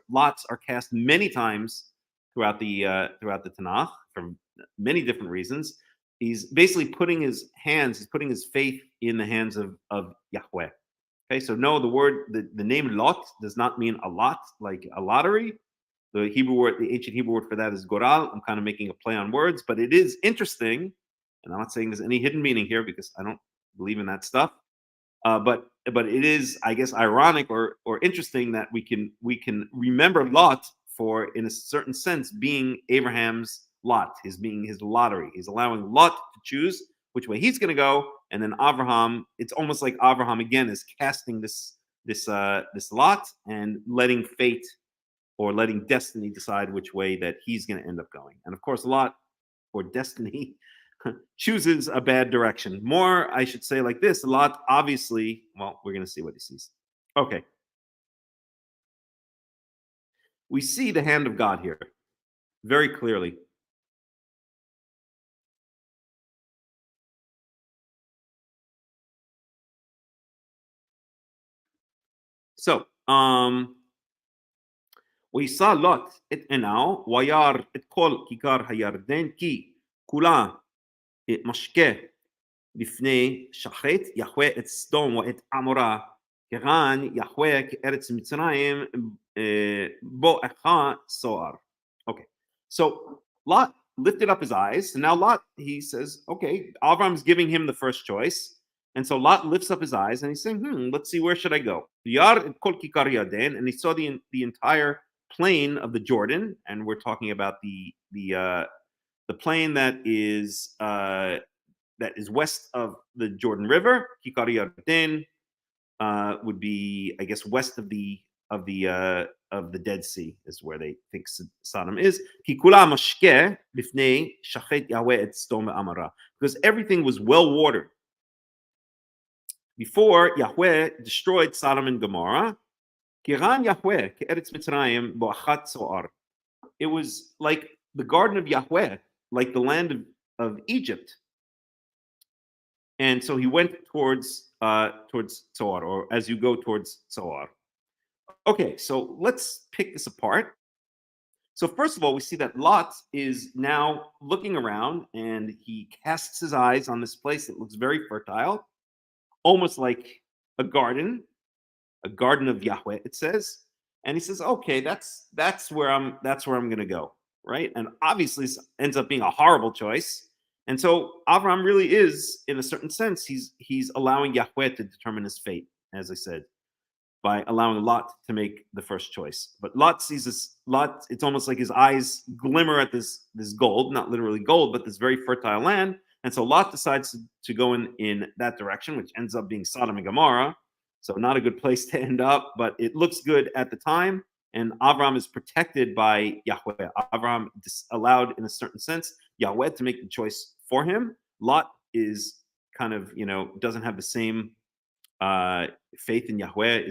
are cast many times throughout the Tanakh for many different reasons. He's basically putting his faith in the hands of Yahweh. Okay, so no, the name Lot does not mean a lot, like a lottery. The ancient Hebrew word for that is goral. I'm kind of making a play on words, but it is interesting, and I'm not saying there's any hidden meaning here because I don't believe in that stuff. But it is, I guess, ironic or interesting that we can remember Lot for, in a certain sense, being Abraham's lot, being his lottery. He's allowing Lot to choose which way he's going to go, and then Abraham. It's almost like Abraham again is casting this lot and letting fate or letting destiny decide which way that he's going to end up going. And of course, Lot, or destiny, chooses a bad direction. More, I should say like this, Lot obviously, well, we're going to see what he sees. Okay. We see the hand of God here very clearly. So, וישא לוט את עינו וירא את כל כיכר הירדן כי כולה משקה לפני שחט יחווה את סדום ואת עמורה כגן יחווה כארץ מצרים בואכה סוער. Okay, so Lot lifted up his eyes, and now Lot, he says, okay, Avram's giving him the first choice. And so Lot lifts up his eyes and he's saying, let's see, where should I go? And he saw the entire plain of the Jordan, and we're talking about the plain that is west of the Jordan River. Kikar Yarden would be, I guess, west of the Dead Sea is where they think Sodom is. Because everything was well watered before Yahweh destroyed Sodom and Gomorrah. It was like the garden of Yahweh, like the land of Egypt. And so he went towards Zoar, or as you go towards Zoar. Okay, so let's pick this apart. So first of all, we see that Lot is now looking around, and he casts his eyes on this place that looks very fertile, almost like a garden of Yahweh, it says. And he says, okay, that's where I'm going to go, right? And obviously this ends up being a horrible choice. And so Avram really is, in a certain sense, he's allowing Yahweh to determine his fate, as I said, by allowing Lot to make the first choice. But Lot sees this. Lot, it's almost like his eyes glimmer at this gold, not literally gold, but this very fertile land. And so Lot decides to go in that direction, which ends up being Sodom and Gomorrah. So not a good place to end up, but it looks good at the time. And Avram is protected by Yahweh. Avram allowed, in a certain sense, Yahweh to make the choice for him. Lot is kind of, doesn't have the same faith in Yahweh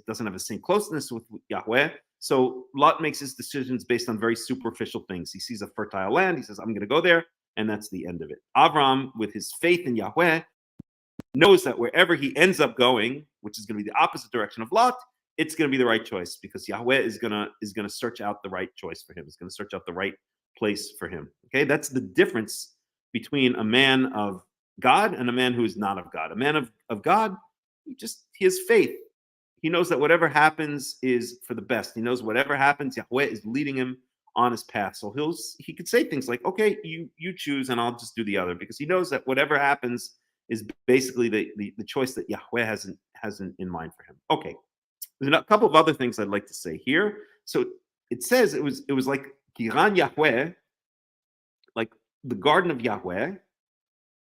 doesn't have the same closeness with Yahweh. So Lot makes his decisions based on very superficial things. He sees a fertile land. He says, I'm going to go there. And that's the end of it. Avram, with his faith in Yahweh, knows that wherever he ends up going, which is going to be the opposite direction of Lot, it's going to be the right choice because Yahweh is going to search out the right choice for him. It's going to search out the right place for him. Okay, that's the difference between a man of God and a man who is not of God. A man of God, he has faith. He knows that whatever happens is for the best. He knows whatever happens, Yahweh is leading him on his path. So he could say things like, okay, you choose and I'll just do the other, because he knows that whatever happens is basically the choice that Yahweh has in mind for him. Okay. There's a couple of other things I'd like to say here. So it says it was like Giran Yahweh, like the garden of Yahweh.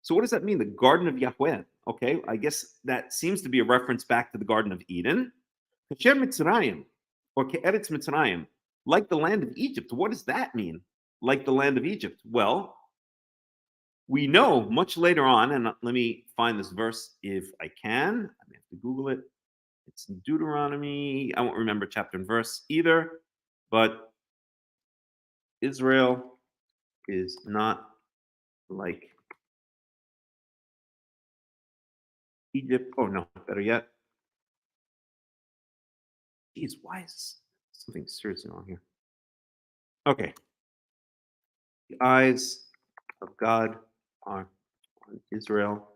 So what does that mean? The garden of Yahweh. Okay, I guess that seems to be a reference back to the Garden of Eden. Kasher Mitzrayim, or Ke'eretz Mitzrayim, like the land of Egypt. What does that mean? Like the land of Egypt? Well, we know much later on, and let me find this verse if I can. I may have to Google it. It's in Deuteronomy. I won't remember chapter and verse either, but Israel is not like Egypt. Oh no, better yet. Geez, why is something seriously wrong here? Okay. The eyes of God are on Israel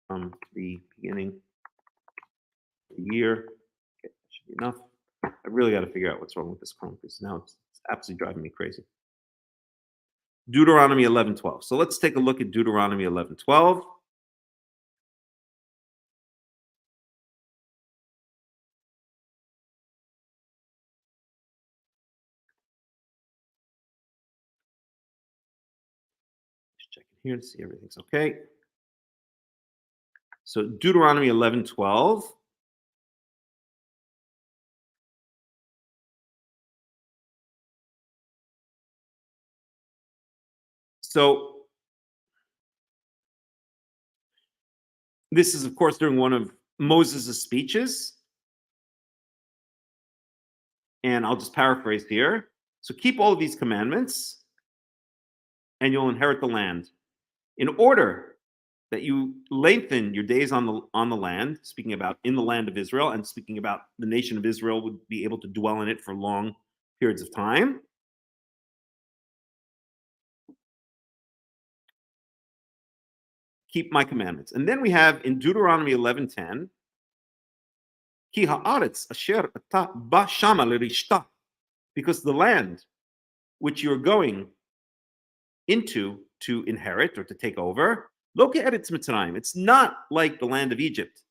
from the beginning of the year. Okay, that should be enough. I really got to figure out what's wrong with this Chrome because now it's absolutely driving me crazy. Deuteronomy 11:12. So let's take a look at Deuteronomy 11:12. Just checking here to see everything's okay. So Deuteronomy 11:12. So this is, of course, during one of Moses' speeches. And I'll just paraphrase here. So keep all of these commandments, and you'll inherit the land. In order that you lengthen your days on the land, speaking about in the land of Israel, and speaking about the nation of Israel would be able to dwell in it for long periods of time. Keep my commandments. And then we have in Deuteronomy 11:10, Ki haaretz asher ata ba shama lerishta, because the land which you're going into to inherit or to take over, lo ke'eretz Mitzrayim. It's not like the land of Egypt.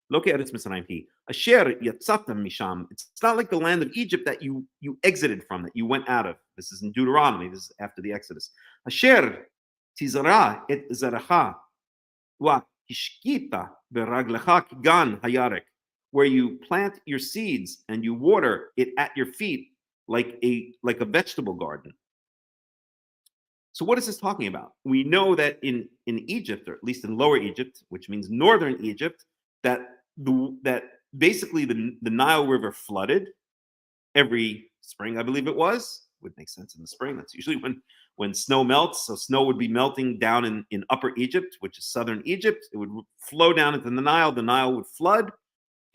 Lo ke'eretz Mitzrayim hi asher yatzatam misham. It's not like the land of Egypt that you exited from, that you went out of. This is in Deuteronomy. This is after the Exodus. Asher tizara et zaracha wa hishkita beraglecha kigan hayarek, where you plant your seeds and you water it at your feet like a vegetable garden. So what is this talking about? We know that in Egypt, or at least in Lower Egypt, which means northern Egypt, that basically the Nile River flooded every spring, I believe it was. Would make sense in the spring. That's usually when snow melts. So snow would be melting down in Upper Egypt, which is southern Egypt. It would flow down into the Nile. The Nile would flood.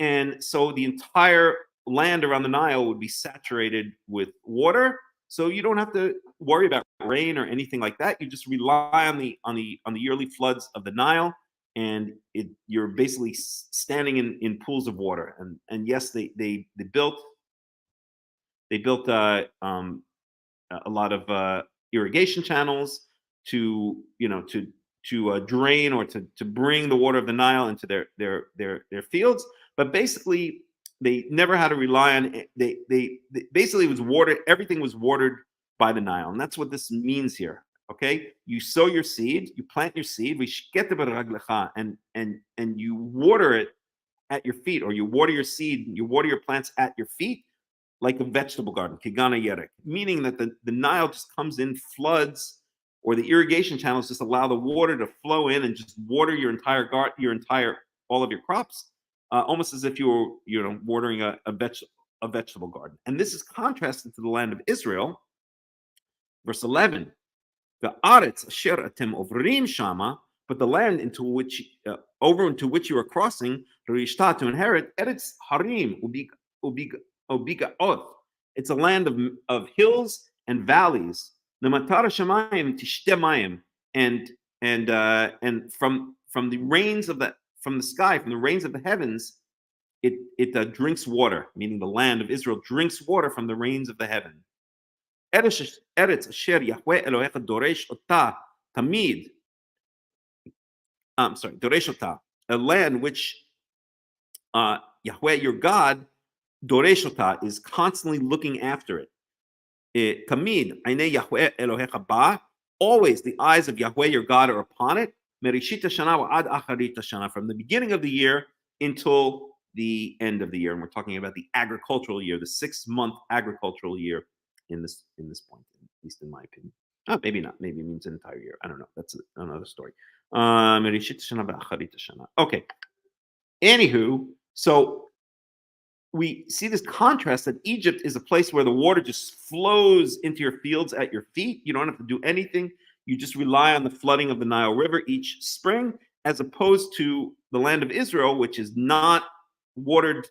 And so the entire land around the Nile would be saturated with water. So you don't have to worry about rain or anything like that. You just rely on the yearly floods of the Nile, and you're basically standing in pools of water. And yes, they built a lot of irrigation channels to drain or to bring the water of the Nile into their fields. But basically, they never had to rely on it. They basically, it was watered. Everything was watered by the Nile, and that's what this means here. Okay, you sow your seed, you plant your seed, and you water it at your feet, or you water your seed, you water your plants at your feet like a vegetable garden, kigana yerek, meaning that the Nile just comes in, floods or the irrigation channels just allow the water to flow in and just water your entire all of your crops, almost as if you were watering a vegetable garden. And this is contrasted to the land of Israel. Verse 11, the aretz asher atem ovrim shama, but the land into which you are crossing, rishta, to inherit, eretz harim ubigaoth. It's a land of hills and valleys. Nematara shamayim tishte and from the rains of from the sky, from the rains of the heavens, it drinks water, meaning the land of Israel drinks water from the rains of the heaven. Eretz asher Yahweh Elohecha doresh ota tamid. Doresh ota, a land which Yahweh your God, doresh ota, is constantly looking after it. Tamid, Ainei Yahweh Elohecha ba, always the eyes of Yahweh your God are upon it. Merishita shana ad acharita shana, from the beginning of the year until the end of the year. And we're talking about the agricultural year, the 6-month agricultural year in this point, at least in my opinion. Maybe not. Maybe it means an entire year. I don't know. That's another story. Okay. Anywho, so we see this contrast that Egypt is a place where the water just flows into your fields at your feet. You don't have to do anything. You just rely on the flooding of the Nile River each spring, as opposed to the land of Israel, which is not watered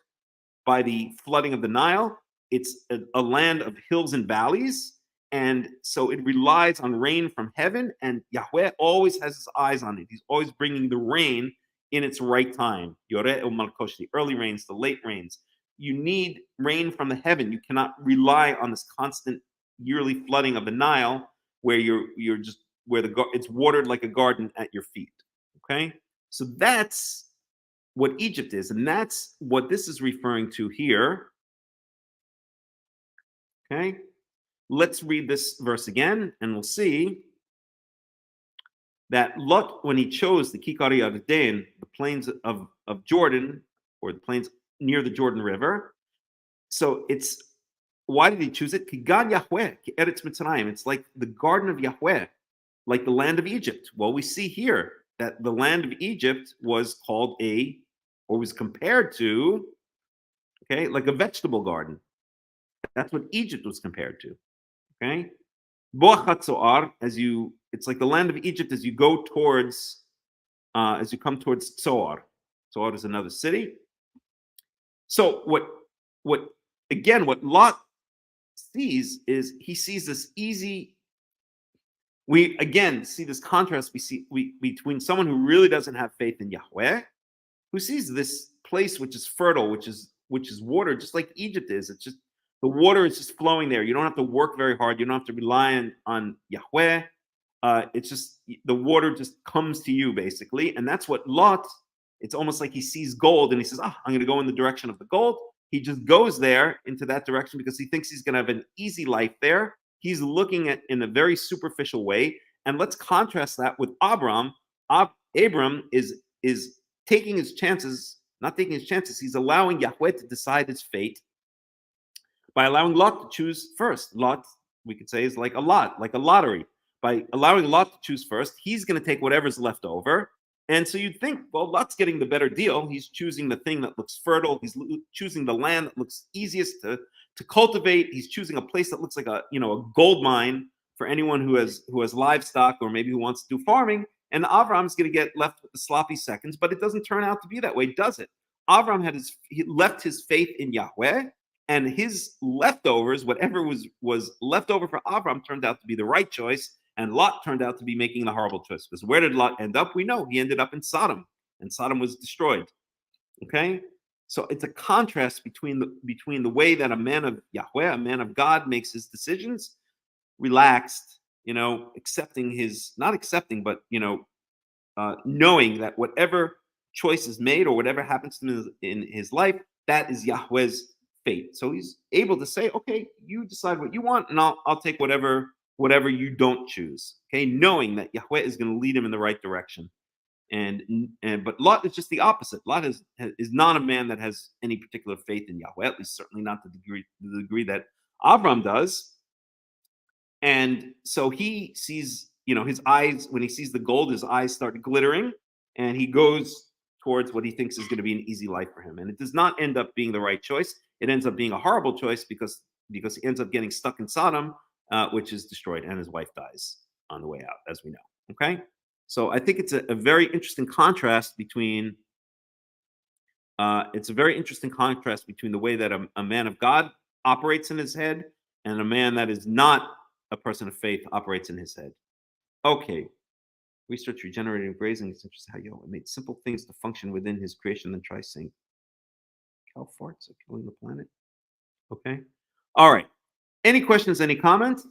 by the flooding of the Nile. It's a land of hills and valleys. And so it relies on rain from heaven, and Yahweh always has his eyes on it. He's always bringing the rain in its right time. Yoreh u'malkosh, the early rains, the late rains. You need rain from the heaven. You cannot rely on this constant yearly flooding of the Nile, where you're just it's watered like a garden at your feet. Okay, so that's what Egypt is, and that's what this is referring to here. Okay, let's read this verse again, and we'll see that Lot, when he chose the Kikari Yarden, the plains of Jordan, or the plains near the Jordan River. So why did he choose it? Kigad Yahweh, Eretz Mitzrayim. It's like the garden of Yahweh, like the land of Egypt. Well, we see here that the land of Egypt was called was compared to, okay, like a vegetable garden. That's what Egypt was compared to. Okay, it's like the land of Egypt as you go towards, as you come towards Tzoar. Tzoar is another city. So what Lot sees is he sees this easy. We again see this contrast between someone who really doesn't have faith in Yahweh, who sees this place which is fertile, which is water, just like Egypt is. It's just the water is just flowing there. You don't have to work very hard. You don't have to rely on Yahweh. It's just the water just comes to you, basically. And that's what Lot, it's almost like he sees gold and he says, I'm going to go in the direction of the gold. He just goes there into that direction because he thinks he's going to have an easy life there. He's looking at in a very superficial way. And let's contrast that with Abram. Abram is taking his chances, not taking his chances. He's allowing Yahweh to decide his fate by allowing Lot to choose first. Lot, we could say, is like a lottery. By allowing Lot to choose first, he's going to take whatever's left over. And so you'd think, well, Lot's getting the better deal. He's choosing the thing that looks fertile. He's choosing the land that looks easiest to cultivate. He's choosing a place that looks like a gold mine for anyone who has livestock or maybe who wants to do farming. And Avram's going to get left with the sloppy seconds, but it doesn't turn out to be that way, does it? Avram he left his faith in Yahweh, and his leftovers, whatever was left over for Avram, turned out to be the right choice. And Lot turned out to be making the horrible choice. Because where did Lot end up? We know he ended up in Sodom, and Sodom was destroyed. Okay, so it's a contrast between the way that a man of Yahweh, a man of God, makes his decisions, relaxed, knowing that whatever choice is made or whatever happens to him in his life, that is Yahweh's fate. So he's able to say, okay, you decide what you want, and I'll take whatever you don't choose. Okay, knowing that Yahweh is going to lead him in the right direction. But Lot is just the opposite. Lot is not a man that has any particular faith in Yahweh, at least certainly not to the degree that Avram does. And so he sees his eyes, when he sees the gold, his eyes start glittering, and he goes towards what he thinks is going to be an easy life for him. And it does not end up being the right choice. It ends up being a horrible choice because he ends up getting stuck in Sodom, which is destroyed, and his wife dies on the way out, as we know. Okay, so I think it's a very interesting contrast between. It's a very interesting contrast between the way that a man of God operates in his head and a man that is not a person of faith operates in his head. Okay. Research regenerative grazing. It's interesting how it made simple things to function within his creation, then try saying cow farts are killing the planet. Okay. All right. Any questions, any comments?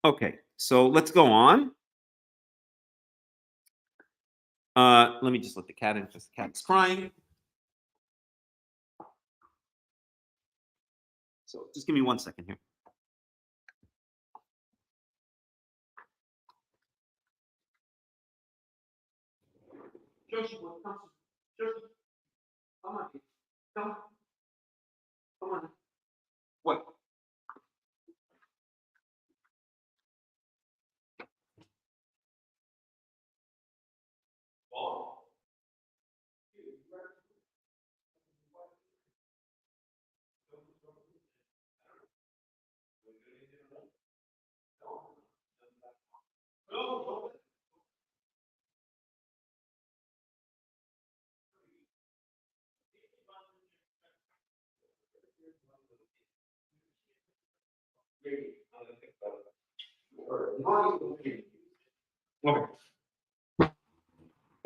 Okay. So let's go on. Let me just let the cat in because the cat's crying. So just give me 1 second here. Joshi, what comes? Joshi, come on. Come on. Come on. What? Oh.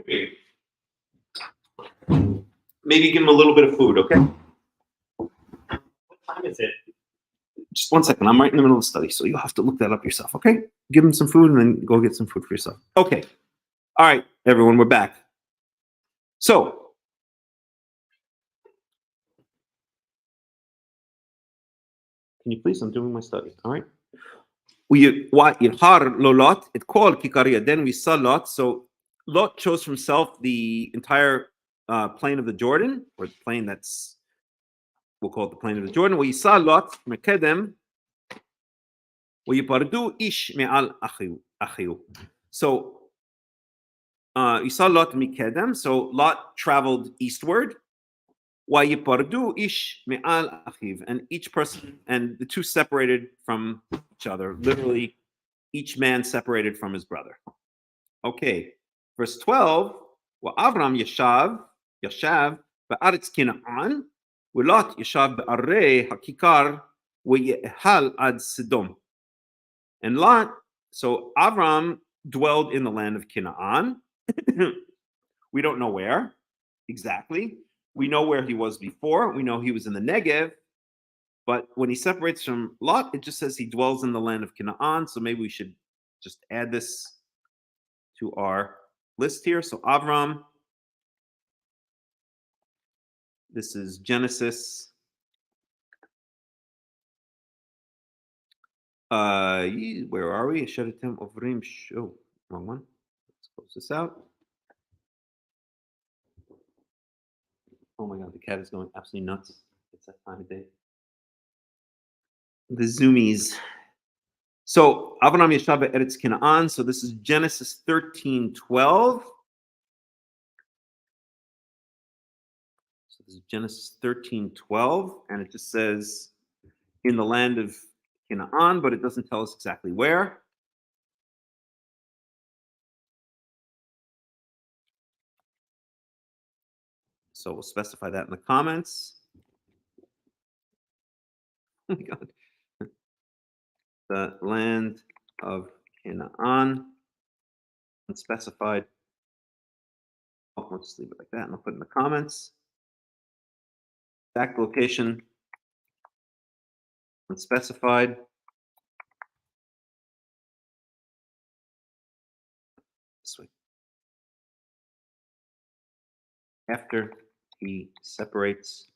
Okay. Maybe give him a little bit of food, okay? What time is it? Just 1 second. I'm right in the middle of the study, so you'll have to look that up yourself, okay? Give him some food and then go get some food for yourself. Okay. All right, everyone, we're back. So, can you please? I'm doing my study, all right? Then we saw Lot. So Lot chose for himself the entire plain of the Jordan, or the plain we'll call it the plain of the Jordan. We saw Lot mekedem. Ish me'al achiu. So you saw Lot mekedem. So Lot traveled eastward. Ish me'al achiv, and each person, and the two separated from each other. Literally, each man separated from his brother. Okay, verse 12. Avram yashav ba'aretz Kina'an, Lot yashav ba'arei hakikar ve'yehal ad Sidom. And Lot, so Avram dwelled in the land of Canaan. We don't know where exactly. We know where he was before. We know he was in the Negev. But when he separates from Lot, it just says he dwells in the land of Canaan. So maybe we should just add this to our list here. So Avram, this is Genesis. Where are we? Oh, wrong one. Let's close this out. Oh my God, the cat is going absolutely nuts. It's that time of day. The zoomies. So Avram Yashav Eretz Canaan. So this is Genesis 13:12. So this is Genesis 13:12, and it just says in the land of Canaan, but it doesn't tell us exactly where. So we'll specify that in the comments. Oh my God. The land of Canaan, unspecified. Oh, we'll just leave it like that, and I'll put it in the comments. Exact location, unspecified. This way. After he separates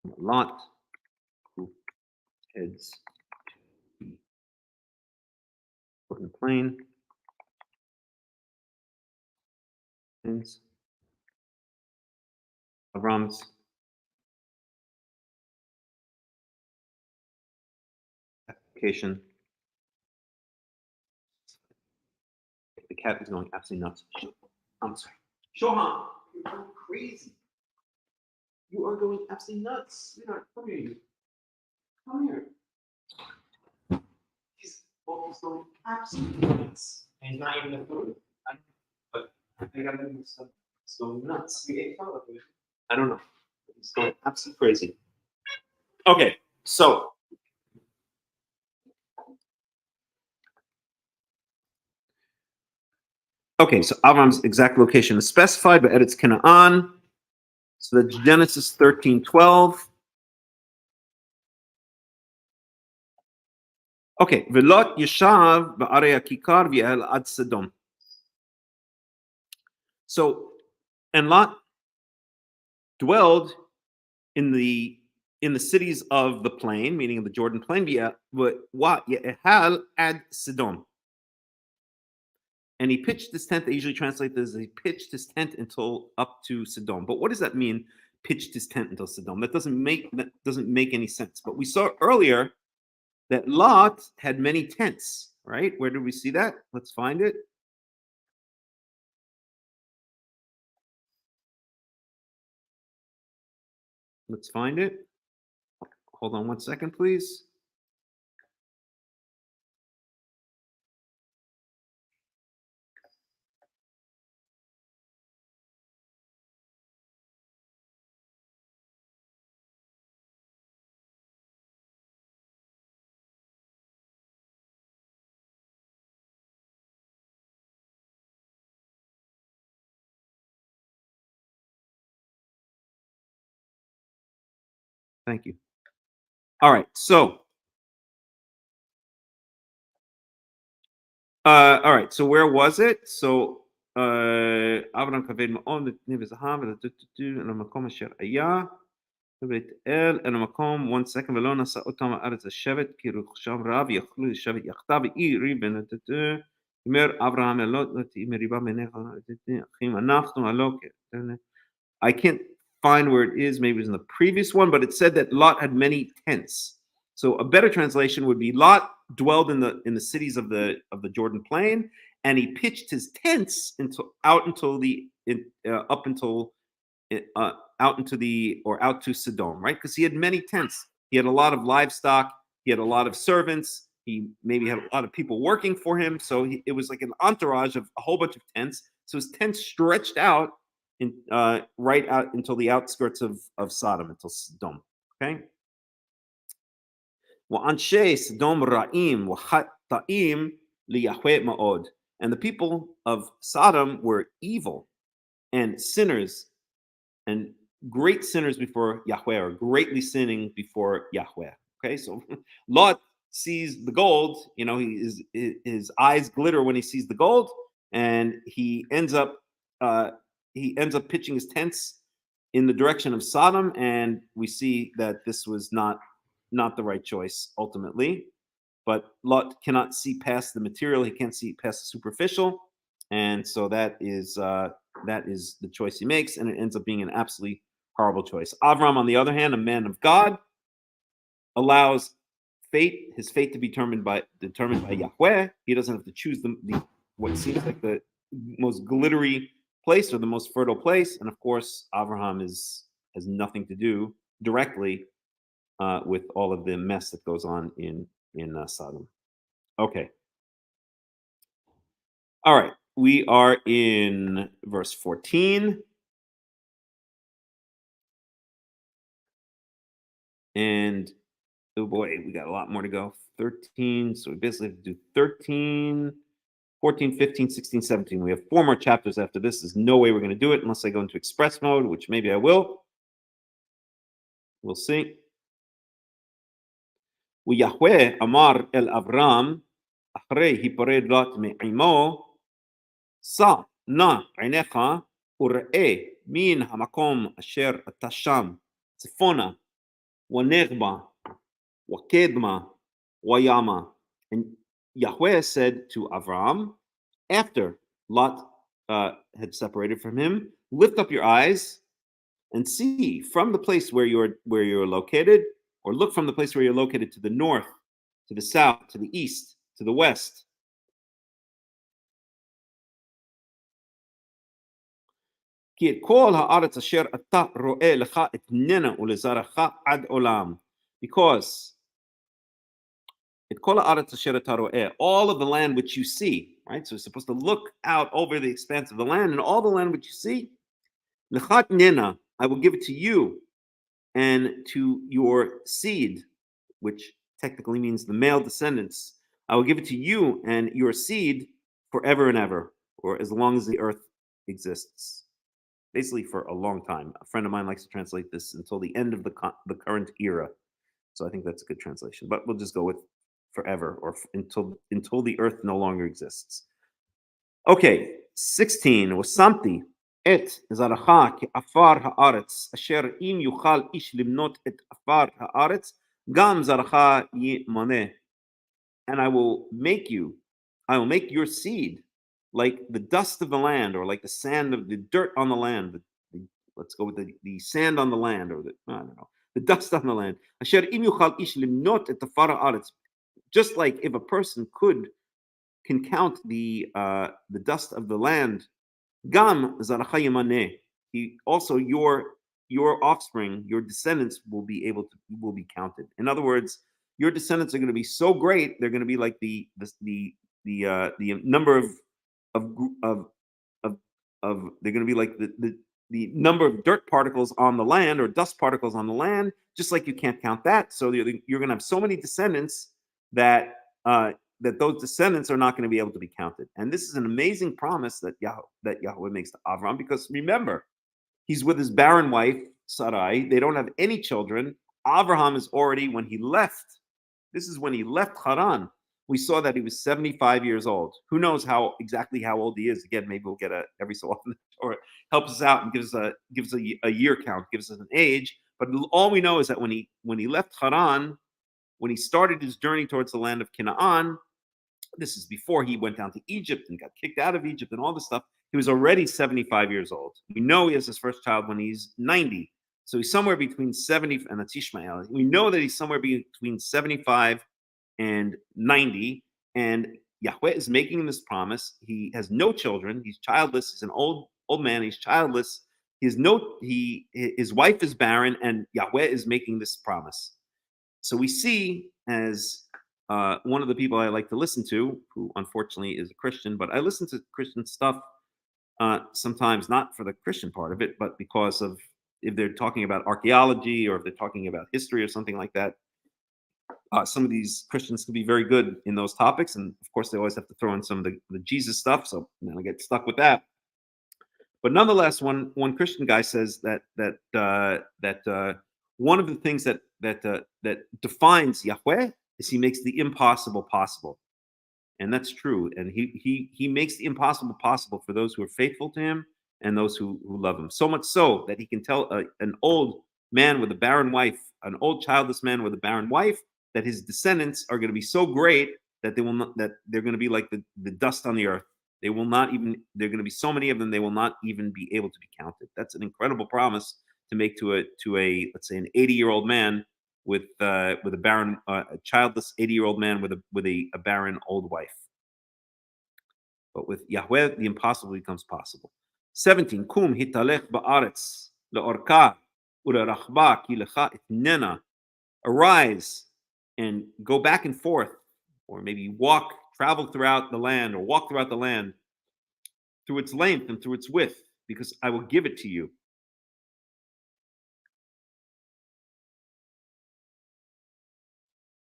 from Lot, who heads to the Jordan Plain, ends Avram's location. The cat is going absolutely nuts. I'm sorry. Shohan, you're going crazy. You are going absolutely nuts. Sweetheart, come here. Come here. He's going absolutely nuts. And he's not even the food. But I gotta do this stuff. He's going nuts. I don't know. He's going absolutely crazy. Okay, so Avram's exact location is specified, but Eretz Canaan. So that's Genesis 13:12. Okay, Velot Yeshav ba'arei Kikar v'yel ad Sodom. So, and Lot dwelled in the cities of the plain, meaning of the Jordan plain, via what Yehal ad Sodom. And he pitched his tent. They usually translate this as he pitched his tent until up to Sodom. But what does that mean? Pitched his tent until Sodom. That doesn't make any sense. But we saw earlier that Lot had many tents, right? Where did we see that? Let's find it. Let's find it. Hold on one second, please. Thank you. All right, so where was it? So Avram kaved ma'on nevizaham and makom asher ayah beit el and makom 1 second velo nasa otam haaretz hashevet ki ruchshav rav yachlu shavet yachtav iri ben mer Avraham elot meriba menecha achim anachnu alok. I can't find where it is. Maybe it was in the previous one, but it said that Lot had many tents. So a better translation would be Lot dwelled in the cities of the Jordan plain, and he pitched his tents out to Sodom, right? Because he had many tents. He had a lot of livestock. He had a lot of servants. He maybe had a lot of people working for him. So it was like an entourage of a whole bunch of tents. So his tents stretched out right out until the outskirts of Sodom, until Sodom. Okay. Sodom ra'im v'chata'im liyahweh ma'od. And the people of Sodom were evil and sinners and great sinners before Yahweh, or greatly sinning before Yahweh. Okay, so Lot sees the gold. His eyes glitter when he sees the gold, and he ends up pitching his tents in the direction of Sodom, and we see that this was not the right choice ultimately. But Lot cannot see past the material; he can't see past the superficial, and so that is the choice he makes, and it ends up being an absolutely horrible choice. Avram, on the other hand, a man of God, allows his fate to be determined by Yahweh. He doesn't have to choose what seems like the most glittery place or the most fertile place. And of course, Avraham has nothing to do directly with all of the mess that goes on in Sodom. Okay. All right. We are in verse 14. And oh boy, we got a lot more to go. 13. So we basically have to do 13, 14, 15, 16, 17. We have 4 more chapters after this. There's no way we're going to do it unless I go into express mode, which maybe I will. We'll see. Yahweh Amar El Avram, Achrei Hipared Lot Me'imo, Sa Na Einecha, Ur'e Min Hamakom Asher Atasham, Tzifona, Wanegba, Wakedma, Wayama. And Yahweh said to Avram, after Lot had separated from him, lift up your eyes and see from the place where you're located, or look from the place where you're located to the north to the south, to the east, to the west. Because all of the land which you see, right? So it's supposed to look out over the expanse of the land, and all the land which you see, I will give it to you and to your seed, which technically means the male descendants. I will give it to you and your seed forever and ever, or as long as the earth exists. Basically, for a long time. A friend of mine likes to translate this until the end of the current era. So I think that's a good translation. But we'll just go with forever, or until the earth no longer exists. Okay, 16. Wasamti et zaracha ki afar haaretz asher im yuchal ish limnot et afar haaretz gam zaracha yimaneh. And I will make your seed like the dust of the land, or like the sand of the dirt on the land. Let's go with the sand on the land, or I don't know, the dust on the land. Asher im yuchal ish limnot et afar haaretz. Just like if a person can count the dust of the land, gam zaracha yimaneh. He also your offspring, your descendants will be counted. In other words, your descendants are going to be so great, they're going to be like the number of they're going to be like the number of dirt particles on the land, or dust particles on the land, just like you can't count that. So you're going to have so many descendants that those descendants are not going to be able to be counted. And this is an amazing promise that Yahweh makes to Avram, because remember, he's with his barren wife, Sarai. They don't have any children. Avraham is already, when he left Haran, we saw that he was 75 years old. Who knows exactly how old he is? Again, maybe we'll get every so often, or helps us out and gives a year count, gives us an age. But all we know is that when he left Haran, when he started his journey towards the land of Canaan, this is before he went down to Egypt and got kicked out of Egypt and all this stuff, he was already 75 years old. We know he has his first child when he's 90. So he's somewhere between 70, and that's Ishmael. We know that he's somewhere between 75 and 90. And Yahweh is making this promise. He has no children. He's childless. He's an old man. He's childless. His wife is barren, and Yahweh is making this promise. So we see, as one of the people I like to listen to, who unfortunately is a Christian, but I listen to Christian stuff sometimes, not for the Christian part of it, but because of, if they're talking about archaeology, or if they're talking about history or something like that. Some of these Christians can be very good in those topics, and of course they always have to throw in some of the Jesus stuff, so then I get stuck with that. But nonetheless, one Christian guy says that one of the things that defines Yahweh is he makes the impossible possible, and that's true. And he makes the impossible possible for those who are faithful to him and those who love him. So much so that he can tell an old man with a barren wife, an old childless man with a barren wife, that his descendants are going to be so great that they're going to be like the dust on the earth. They're going to be so many of them, they will not even be able to be counted. That's an incredible promise to make to a let's say an 80-year-old man with a barren, a childless 80-year-old man with a barren old wife. But with Yahweh, the impossible becomes possible. 17. Kum hitalech ba'aretz le'orka u'le'rachba ki lecha itnena. Arise and go back and forth, or maybe travel throughout the land, or walk throughout the land through its length and through its width, because I will give it to you.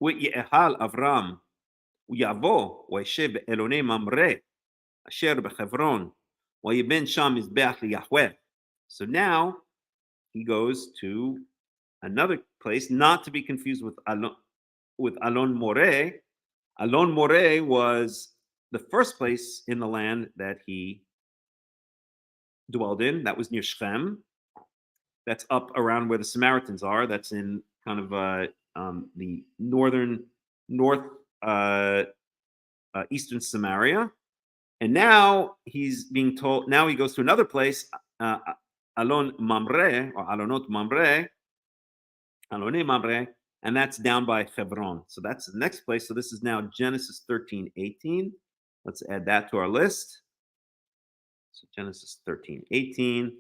ויאכל אברהם ויבוא וישב באלוני ממרא אשר בחברון ויבן שם מזבח ליהוה. So now he goes to another place, not to be confused with Alon Moreh. Alon Moreh was the first place in the land that he dwelled in. That was near Shechem. That's up around where the Samaritans are. That's in kind of the north eastern Samaria. And now he's being told, now he goes to another place, Alon Mamre, or Alonot Mamre, Alone Mamre, and that's down by Hebron. So that's the next place. So this is now Genesis 13:18. Let's add that to our list. So Genesis 13:18.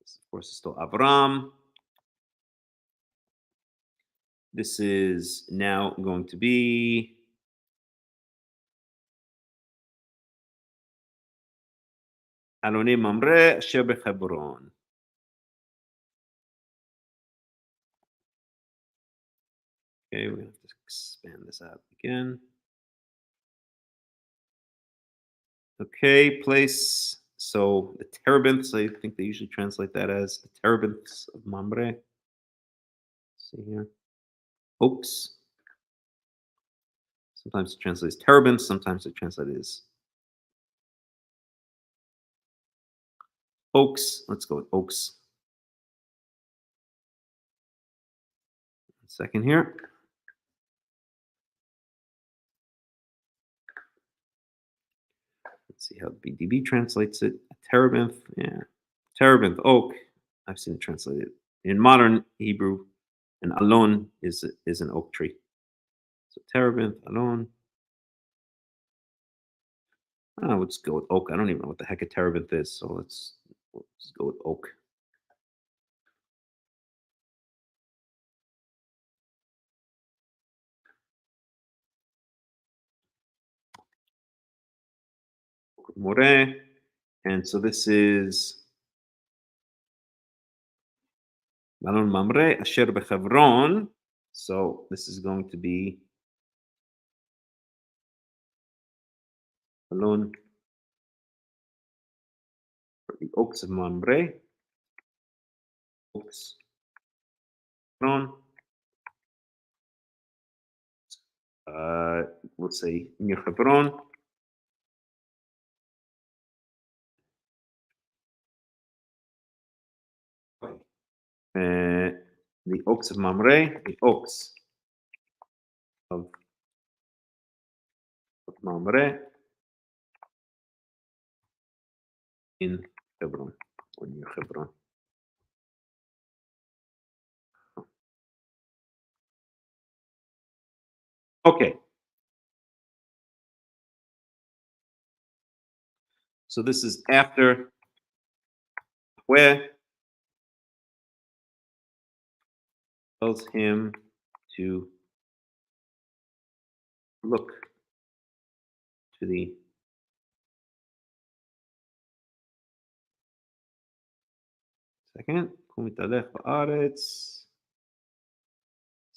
This, of course, is still Avram. This is now going to be Alone Mamre Asher Bechebron. Okay, we have to expand this out again. Okay, place. So the terebinths, I think they usually translate that as the terebinths of Mamre. Let's see here. Oaks. Sometimes it translates terebinths, sometimes it translates as oaks. Let's go with oaks. Second here. Let's see how BDB translates it. Terebinth, yeah. Terebinth, oak. I've seen it translated. In modern Hebrew, an alon is an oak tree. So terebinth, alon. Let's go with oak. I don't even know what the heck a terebinth is, so let's go with oak. More. And so this is Malon Mamre Asher Bechevron. So this is going to be Malon for the oaks of Mamre. Oaks. We'll say near Hebron. The oaks of Mamre, the oaks of Mamre in Hebron, or near Hebron. Okay. So this is after where tells him to look to the second. Kumitalech ba'aretz.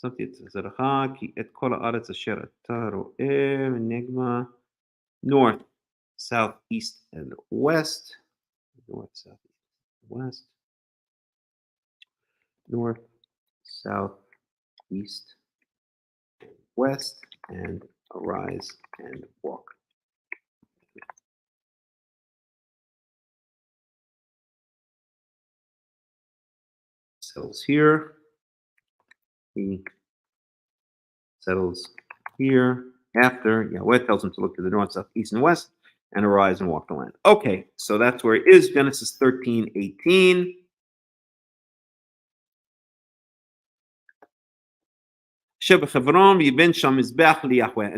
שמתי את זרעך, כי את כל הארץ אשר אתה רואה נגמה north, south, east, and west. North, south, east, west. North, south, east, west, and arise and walk. Settles here. He settles here after Yahweh tells him to look to the north, south, east, and west, and arise and walk the land. Okay, so that's where it is, Genesis 13:18. And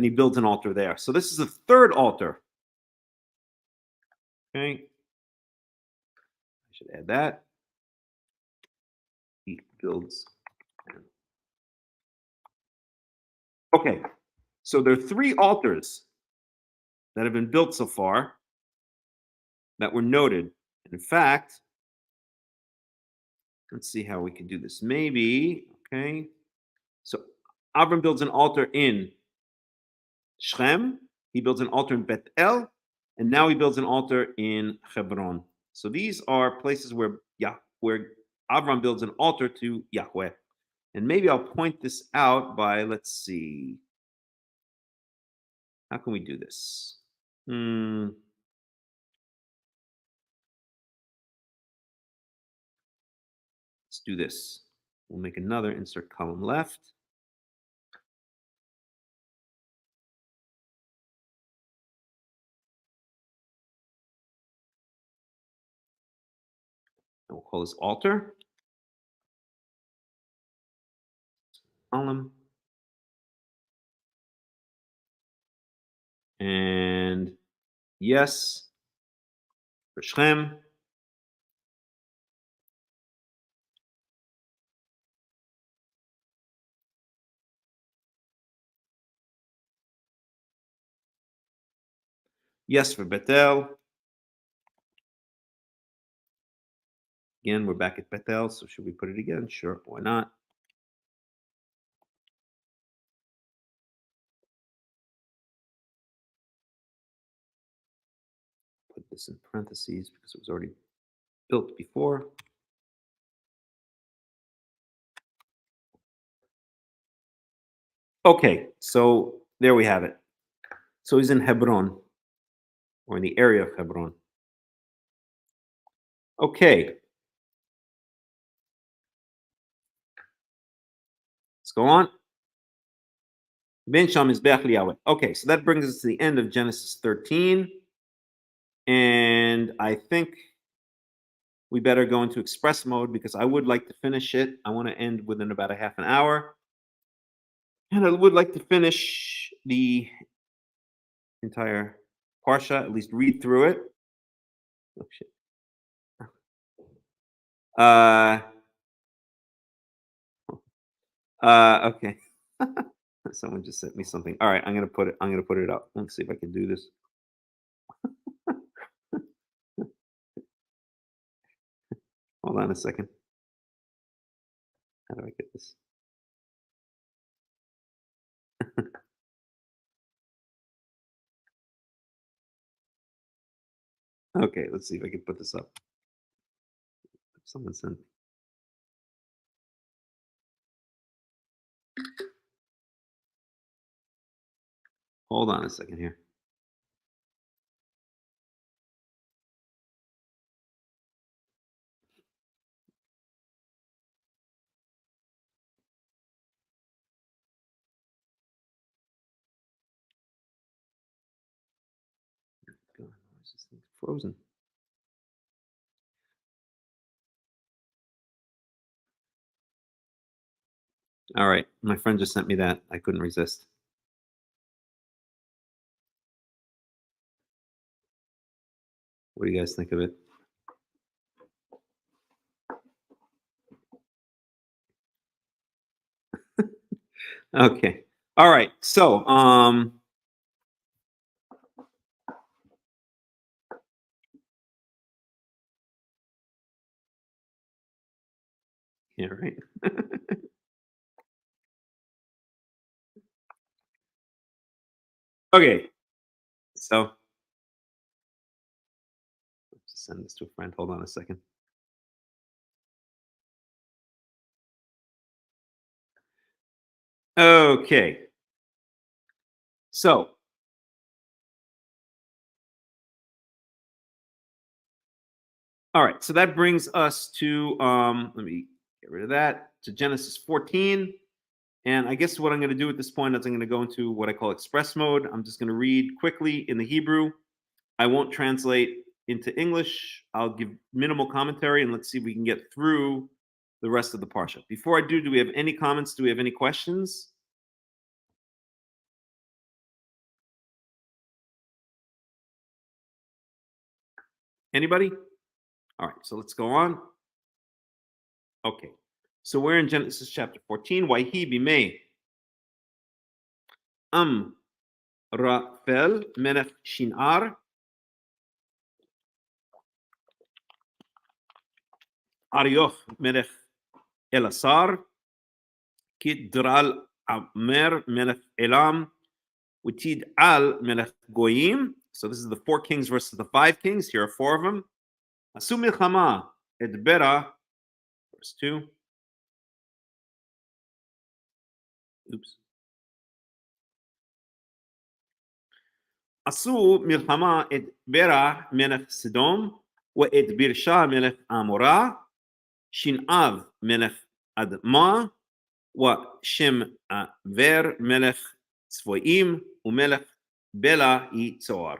he builds an altar there. So this is the third altar. Okay. I should add that. He builds. Okay. So there are three altars that have been built so far that were noted. In fact, let's see how we can do this. Maybe, okay. So Abram builds an altar in Shechem. He builds an altar in Beth El. And now he builds an altar in Hebron. So these are places where Avram builds an altar to Yahweh. And maybe I'll point this out by, let's see. How can we do this? Let's do this. We'll make another insert column left. we'll call this altar. Column. And yes, for Shem. Yes, for Bethel. Again, we're back at Bethel, so should we put it again? Sure, why not? Put this in parentheses because it was already built before. Okay, so there we have it. So he's in Hebron, or in the area of Hebron. Okay. Let's go on. Ben Sham is Yahweh. Okay, so that brings us to the end of Genesis 13. And I think we better go into express mode because I would like to finish it. I want to end within about a half an hour. And I would like to finish the entire Parsha, at least read through it. Oh, shit. Okay. Someone just sent me something. All right, I'm gonna put it up. Let's see if I can do this. Hold on a second. How do I get this? Okay, let's see if I can put this up. Someone sent. Hold on a second here. God, why is this thing frozen? All right, my friend just sent me that. I couldn't resist. What do you guys think of it? Okay. All right. So, yeah, right. Okay. So, let's just send this to a friend. Hold on a second. Okay. So, all right. So that brings us to let me get rid of that, to Genesis 14. And I guess what I'm going to do at this point is I'm going to go into what I call express mode. I'm just going to read quickly in the Hebrew. I won't translate into English. I'll give minimal commentary and let's see if we can get through the rest of the Parsha. Before I do we have any comments? Do we have any questions? Anybody? All right, so let's go on. Okay, so we're in Genesis chapter 14. Waihi bimei Rafel melech Shinar Arioch melech Elasar Kidral Amer melech Elam Utid al melech Goyim. So this is the 4 kings versus the 5 kings. Here are 4 of them. Asu milchama et bera, verse 2. Oops. Asu milchama et bera melech Sidom وאת בירשה מלך עמורה, שנעב מלך אדמה, ושם עבר מלך צבועים, ומלך בלה היא צוהר.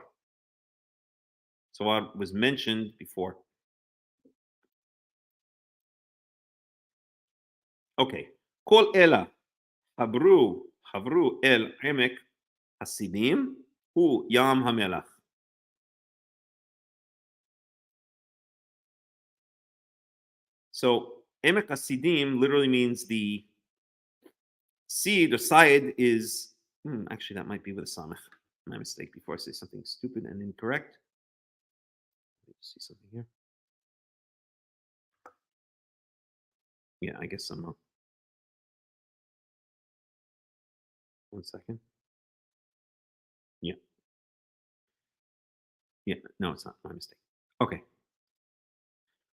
Zohar was mentioned before. Okay. Kol ela havru el emek hasidim hu yam hamelach. So emek hasidim literally means the seed or side is actually that might be with a samech. My mistake before I say something stupid and incorrect. Let me see something here. Yeah, I guess I'm wrong. 1 second. Yeah. Yeah. No, it's not my mistake. Okay.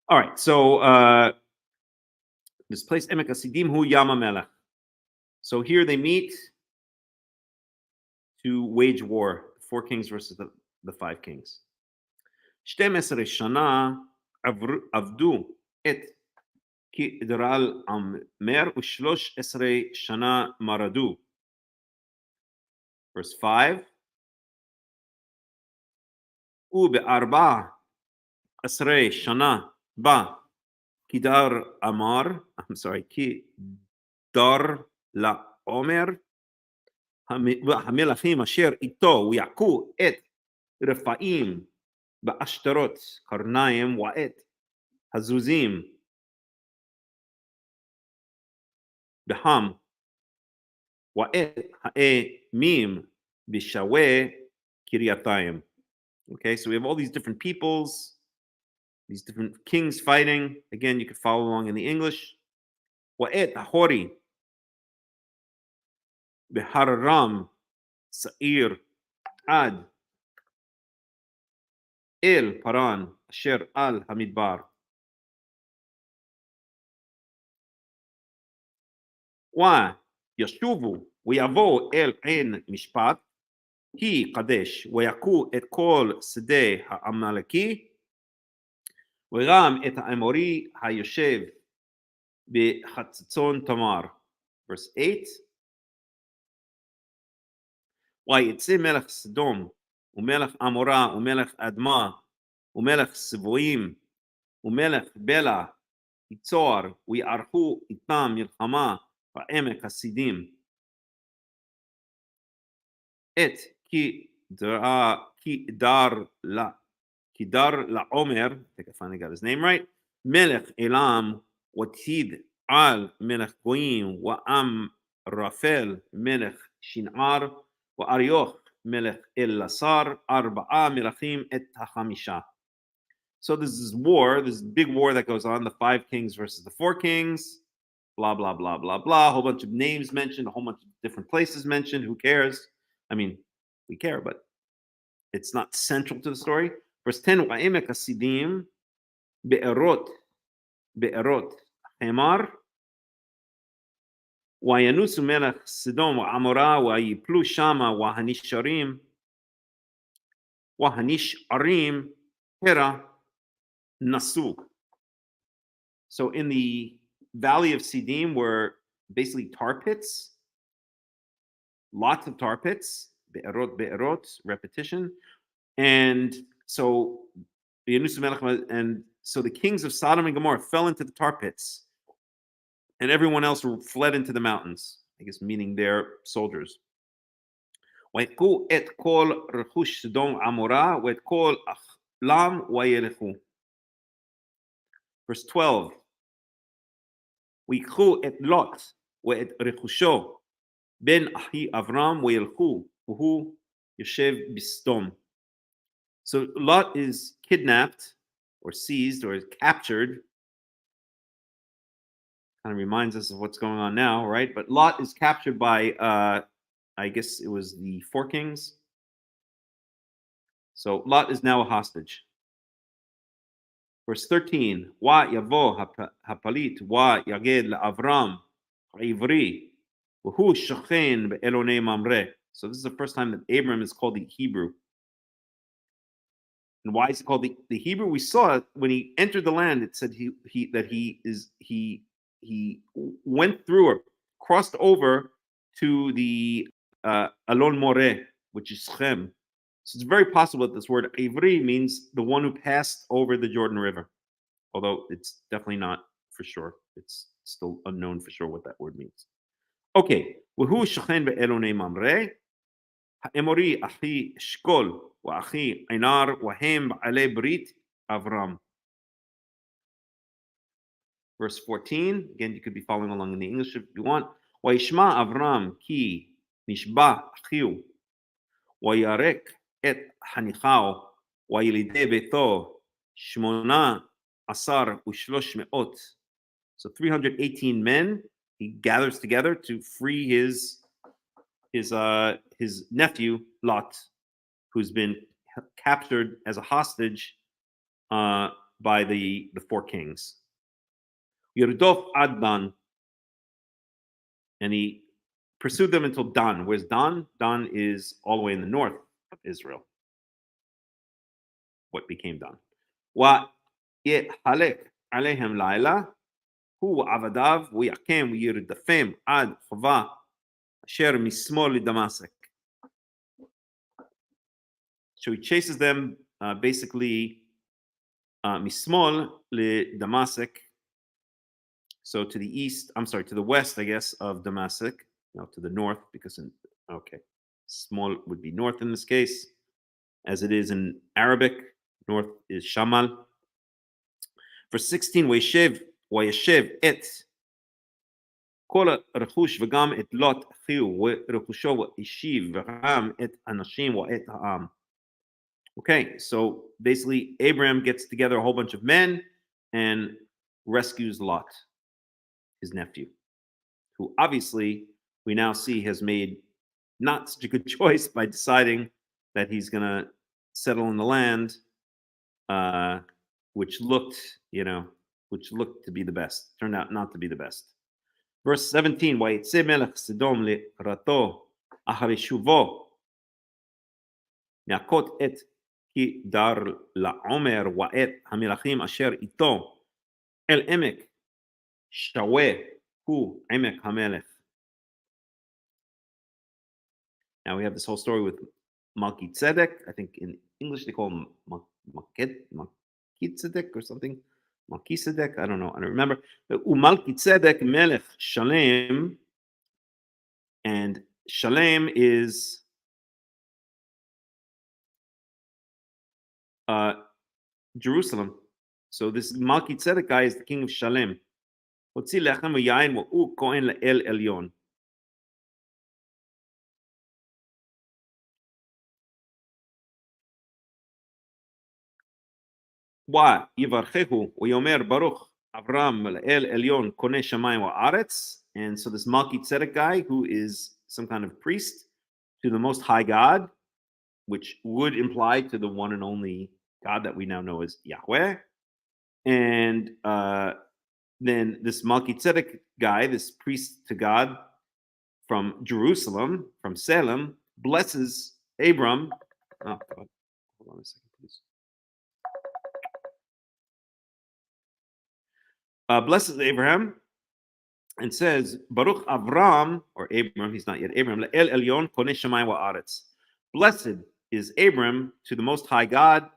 All right. So this place Emek Asidim Hu Yama Melech. So here they meet to wage war, 4 kings versus the 5 kings. 12 שנה עבדו את כדרל עמר ו13 שנה מרדו. Verse 5. וב14 שנה בא כדר אמר, I'm sorry, כדר לעומר, המלכים אשר איתו ויעקו את רפאים באשתרות קרניים ואת הזוזים בחם ואת האמים בשווה קרייתיים. Okay, so we have all these different peoples, these different kings fighting. Again, you can follow along in the English. Wa'et hori behararam sa'ir ad el paran asher al hamidbar. Wa yashuvu ויבואו אל עין משפט כי קדש ויכו את כל שדה העמלקי וגם את האמורי היושב בחצצון תמר. Verse 8. ויצא מלך סדום ומלך עמורה ומלך אדמה ומלך סבויים ומלך בלה יצור ויערכו איתם מלחמה בעמק הסידים. את כדר לעומר, I think I finally got his name right, מלך אlam ותיד על מלך גויים ועם רפל מלך שנער ואריוך מלך אלעשר 4 מלכים את החמישה. So this is war, this big war that goes on, the 5 kings versus the 4 kings, blah, blah, blah, blah, blah, a whole bunch of names mentioned, a whole bunch of different places mentioned, who cares? I mean, we care, but it's not central to the story. Verse 10, وَعِمَكَ السِّدِيم بِأَرොת חמר וינוסו מלך סדום ועמורה ויפלו שמה והנשארים hera nasu. So in the valley of Sidim were basically tar pits, lots of tar pits, be'erot, repetition. And so and so the kings of Sodom and Gomorrah fell into the tar pits, and everyone else fled into the mountains, I guess meaning their soldiers. ויקחו את כל רכוש סדום עמורה ואת כל אכלם וילכו. Verse 12. ויקחו את לוט ואת רכושו בן אחי אברהם וילכו והוא יושב בסדום. So Lot is kidnapped or seized or captured. Kind of reminds us of what's going on now, right? But Lot is captured by, I guess it was the 4 kings. So Lot is now a hostage. Verse 13. Wa yavo hapalit wa yaged la'avram ha'ivri v'hu shochen be'elonei mamre. So this is the first time that Abram is called the Hebrew. And why is it called the Hebrew? We saw it when he entered the land. It said he went through or crossed over to the Alon Moreh, which is Shem. So it's very possible that this word Ivri means the one who passed over the Jordan River, although it's definitely not for sure. It's still unknown for sure what that word means. Okay. והוא שכן באלוני ממרא, האמורי אחי אשכול ואחי עינר והם בעלי ברית אברהם. Verse 14, again, you could be following along in the English if you want. וישמע אברהם כי נשבע אחיו, וירק את חניכיו, וילידי ביתו 18,300. So 318 men he gathers together to free his nephew Lot, who's been captured as a hostage by the four kings. Yerdov ad Dan, and he pursued them until Dan. Where's Dan? Dan is all the way in the north of Israel. What became Dan? Wa yhalek alehem laila hu avadav ויעקם וירדפם עד חובה אשר משמאל לדמשק. So he chases them basically mismol לדמשק. So to the east, I'm sorry, to the west, I guess, of Damascus, no, to the north, because small would be north in this case, as it is in Arabic. North is Shamal. Verse 16, Vayeshev et kol rechush v'gam et lot achiu v'rechusho v'ishiv v'ram et anashim v'et ha'am. Okay, so basically Abraham gets together a whole bunch of men and rescues Lot, his nephew, who obviously we now see has made not such a good choice by deciding that he's going to settle in the land, which looked to be the best, turned out not to be the best. Verse 17, Vayetze Melech Sodom le'rato achare shuvo ne'akot et ki dar la'omer wa'et hamelachim asher ito el emek shaweh hu emek hamelech. Now we have this whole story with Melchizedek. I think in English they call him Melchizedek or something. Melchizedek, I don't know, I don't remember. Melchizedek Melech Shalem, and Shalem is Jerusalem. So this Melchizedek guy is the king of Shalem. Hotzi lechem v'yayin v'u kohen le'el elyon. ויברכהו ויאמר ברוך אברהם לאל עליון קונה שמיים וארץ. And so this Melchizedek guy, who is some kind of priest to the Most High God, which would imply to the one and only God that we now know as Yahweh. And then this Melchizedek guy, this priest to God from Jerusalem, from Salem, blesses Abram. Oh, God. Hold on a second, please. Blesses Abraham and says, Baruch Avram, or Abram, he's not yet Abram, El Elyon Koneh Shamayim Wa'aretz. Blessed is Abram to the Most High God,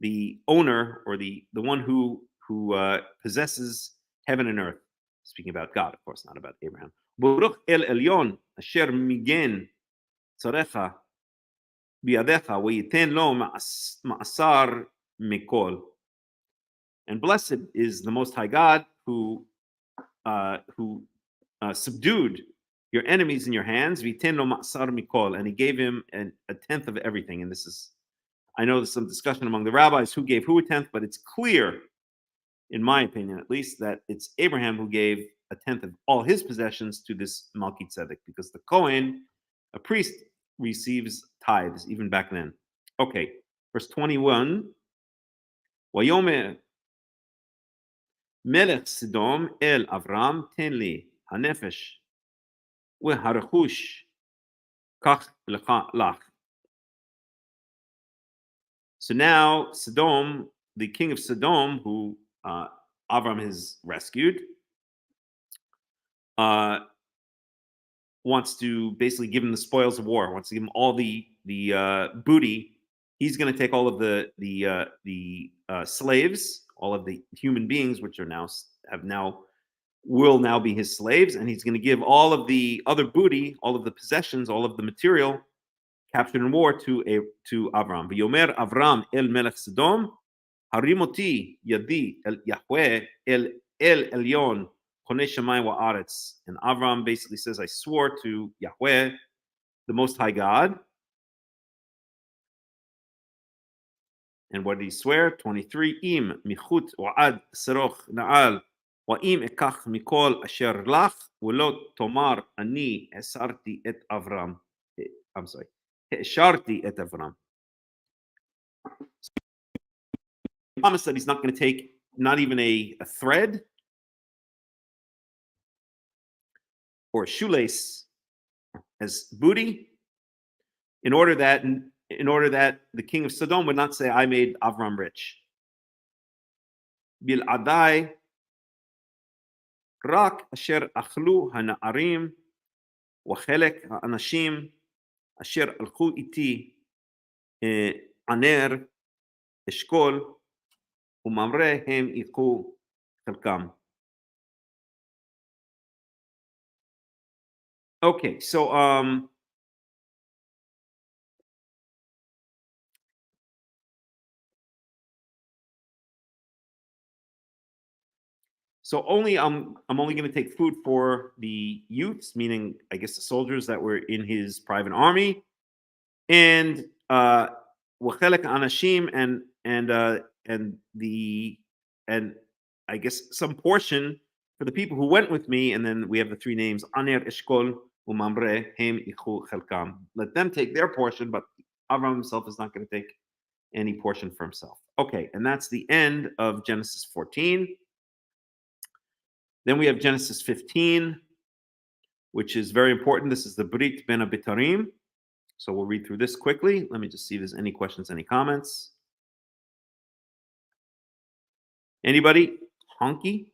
the owner, or the one who possesses heaven and earth. Speaking about God, of course, not about Abraham. Baruch El Elyon Asher Migen Tzarecha Biadecha V'yiten Lo Ma'asar Mikol. And blessed is the Most High God who subdued your enemies in your hands, and he gave him a tenth of everything. And this is, I know there's some discussion among the rabbis who gave who a tenth, but it's clear, in my opinion at least, that it's Abraham who gave a tenth of all his possessions to this Melchizedek, because the Kohen, a priest, receives tithes even back then. Okay, verse 21. Wayomer Melech Sodom el Avram ten li hanefesh v'harechush kach lecha lach. So now Sodom, the king of Sodom, who Avram has rescued, wants to basically give him the spoils of war. Wants to give him all the booty. He's going to take all of the slaves, all of the human beings, which have now will now be his slaves, and he's going to give all of the other booty, all of the possessions, all of the material captured in war to Avram. V'yomer Avram el Melech Sodom, harimoti yadi el Yahweh el Elyon chonei shamayim va'aretz. And Avram basically says, I swore to Yahweh, the Most High God. And what did he swear? 23. Im michut wa'ad seroch na'al wa'im ekach mikol asher lach v'lo tomar ani esarti et Avram. I'm sorry. Esharti et Avram. He promised that he's not going to take not even a thread or a shoelace as booty in order that the king of Sodom would not say, I made Avram rich. Bil adai rak asher achlu hana'arim wa chelek ha'anashim asher alchu iti aner eshkol umamre hem iku chelkam. Okay, so only I'm only going to take food for the youths, meaning I guess the soldiers that were in his private army, and wachelek anashim and I guess some portion for the people who went with me, and then we have the three names Aner Eshkol Umamre Hem Ichu Chelkam. Let them take their portion, but Avram himself is not going to take any portion for himself. Okay, and that's the end of Genesis 14. Then we have Genesis 15, which is very important. This is the Brit Ben Abitarim. So we'll read through this quickly. Let me just see if there's any questions, any comments. Anybody? Honky?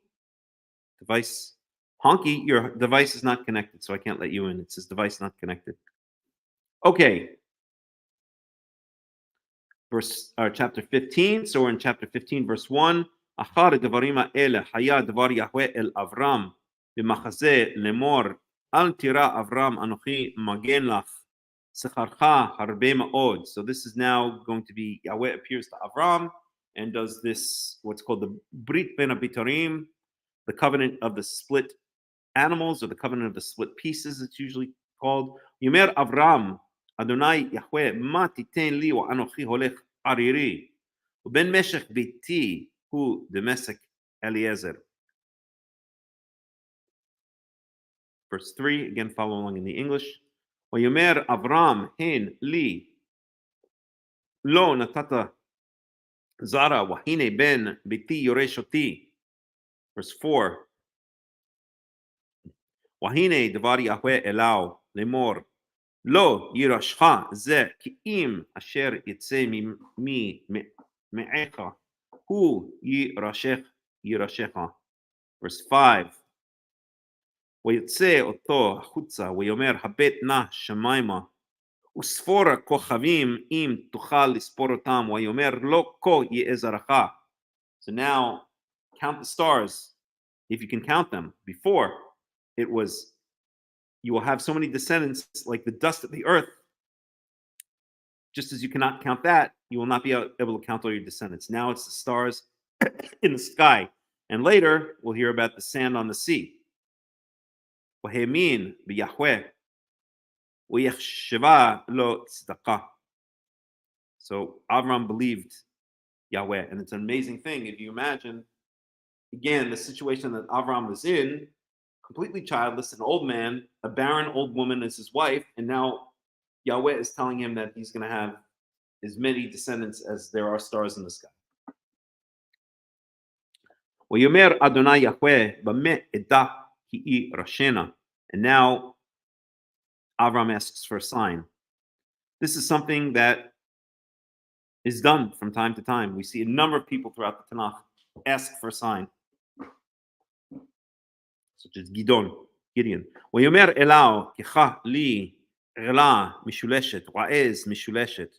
Device? Honky, your device is not connected, so I can't let you in. It says device not connected. Okay. Chapter 15. So we're in chapter 15, verse 1. אחר הדברים האלה היה דבר יהוה אל אברהם במחזה לאמור אל תירא אברהם אנוכי מגן לך שכרך הרבה מאוד. So this is now going to be Yahweh appears to Avram and does this what's called the Brit Ben Abitarim, the covenant of the split animals, or the covenant of the split pieces, it's usually called. Yomer Avram Adonai Yahweh ma titen li wa anochi holech ariri uben meshech biti hu demesek Eliezer. Verse 3, again follow along in the English. Yomer Avram hen li lo natata zara wahine ben biti yoreshoti. Verse 4. Wahine devar Yahweh elau lemor lo yirashcha ze ki im asher yitze mi me'echa hu yirashecha. Verse 5. ויצא אותו החוצה ויאמר הבט נא שמיימה וספור הכוכבים אם תוכל לספור אותם ויאמר לא כה יעזרך. So now count the stars if you can count them. Before it was you will have so many descendants like the dust of the earth. Just as you cannot count that, you will not be able to count all your descendants. Now it's the stars in the sky, and later we'll hear about the sand on the sea. وهيمين بيهوه ويخشبا lo tzedakah. So Avram believed Yahweh, and it's an amazing thing if you imagine again the situation that Avram was in, completely childless, an old man, a barren old woman as his wife, and now Yahweh is telling him that he's going to have as many descendants as there are stars in the sky. ويومر أدونai Yahweh b'meh edah ki rashena. And now Avram asks for a sign. This is something that is done from time to time. We see a number of people throughout the Tanakh ask for a sign, such as Gideon. ויאמר אליו ככה לי עגלה משולשת ועז משולשת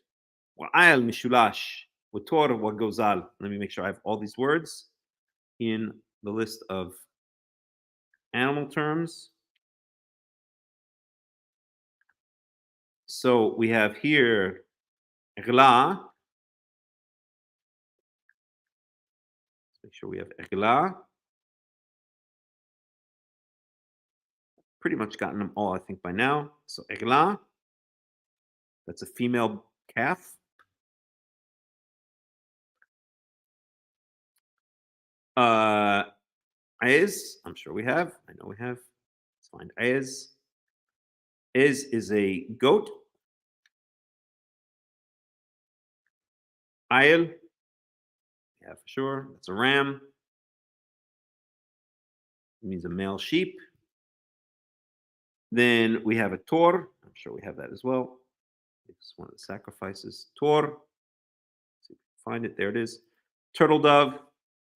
ועיל משולש ותור וגוזל. Let me make sure I have all these words in the list of animal terms. So we have here Ghla. Let's make sure we have Ghla. Pretty much gotten them all, I think, by now. So Ghla, that's a female calf. Ayz, I'm sure we have. I know we have. Let's find Ayz. Ayz is a goat. Ayl, yeah, for sure. That's a ram. It means a male sheep. Then we have a tor. I'm sure we have that as well. It's one of the sacrifices. Tor. See if we can find it. There it is. Turtle dove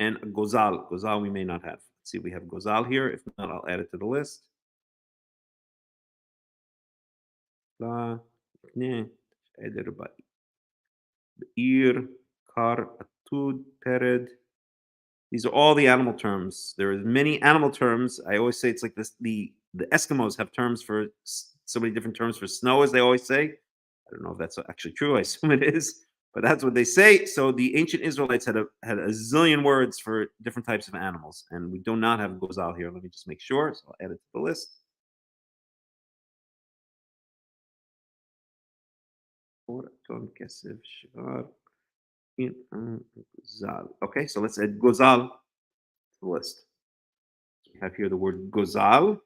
and a gozal. Gozal we may not have. Let's see if we have gozal here. If not, I'll add it to the list. Ir, kar, atud, pered. These are all the animal terms. There are many animal terms. I always say it's like this. The Eskimos have terms for so many different terms for snow, as they always say. I don't know if that's actually true. I assume it is, but that's what they say. So the ancient Israelites had a zillion words for different types of animals, and we do not have gozal here. Let me just make sure. So I'll add it to the list. Okay, so let's add gozal to the list. We have here the word gozal.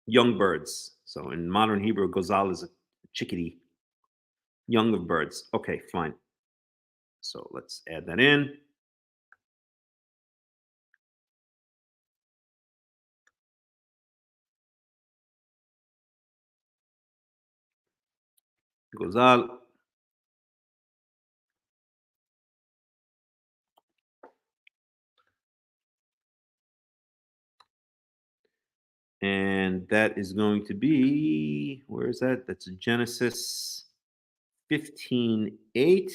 Young birds. So in modern Hebrew, gozal is a chickadee, young of birds. Okay, fine. So let's add that in. Gozal. And that is going to be, where is that? That's Genesis 15:8.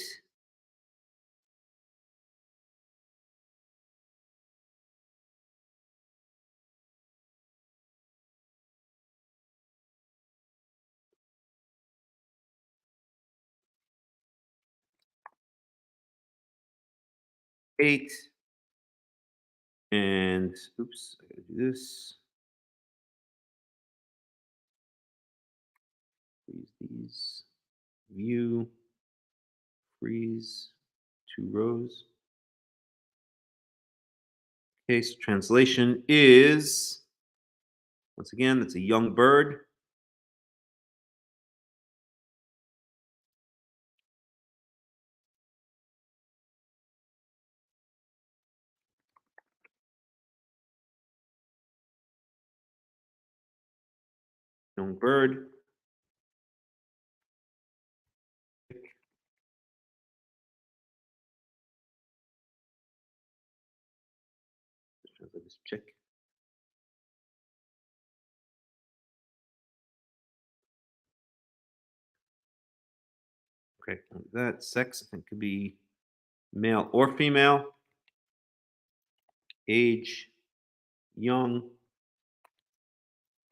Eight. And oops, I gotta do this. Freeze these. View. Freeze. 2 rows. Okay, so translation is, once again, that's a young bird. Young bird. Let's check. Okay, that sex, I think, could be male or female. Age, young.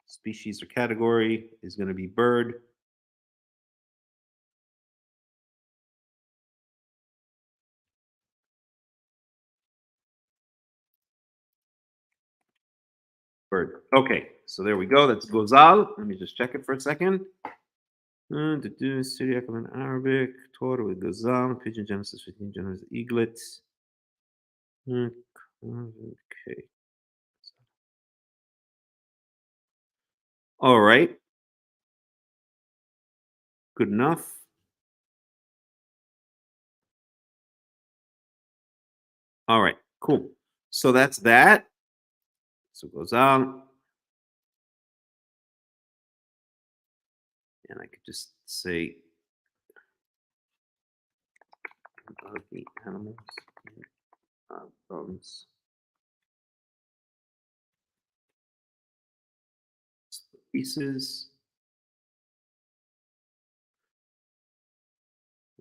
Species or category is going to be bird. Bird. Okay, so there we go. That's gozal. Let me just check it for a second. Syriac in Arabic. Torah with gozal. Pigeon Genesis 15. Genesis eaglet. Okay. All right. Good enough. All right. Cool. So that's that. So gozal. And I could just say of the animals bones. Pieces.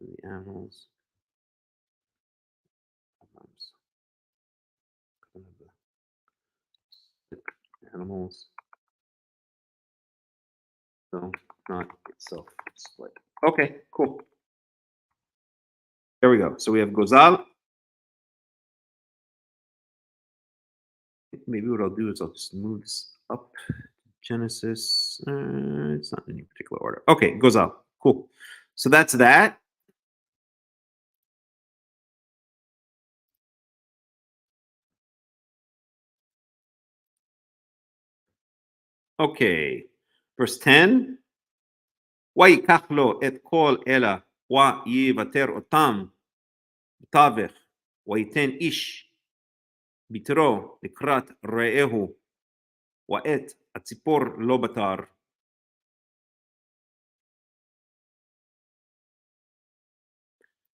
The animals. animals. So not itself split. Okay, cool. There we go. So we have Gozal. Maybe what I'll do is I'll just move this up. Genesis. It's not in any particular order. Okay, Gozal. Cool. So that's that. Okay. Verse 10. ויקח לו את כל אלה ויוותר אותם בתווך וייתן איש ביתרו לקראת רעהו ואת הציפור לא בתר.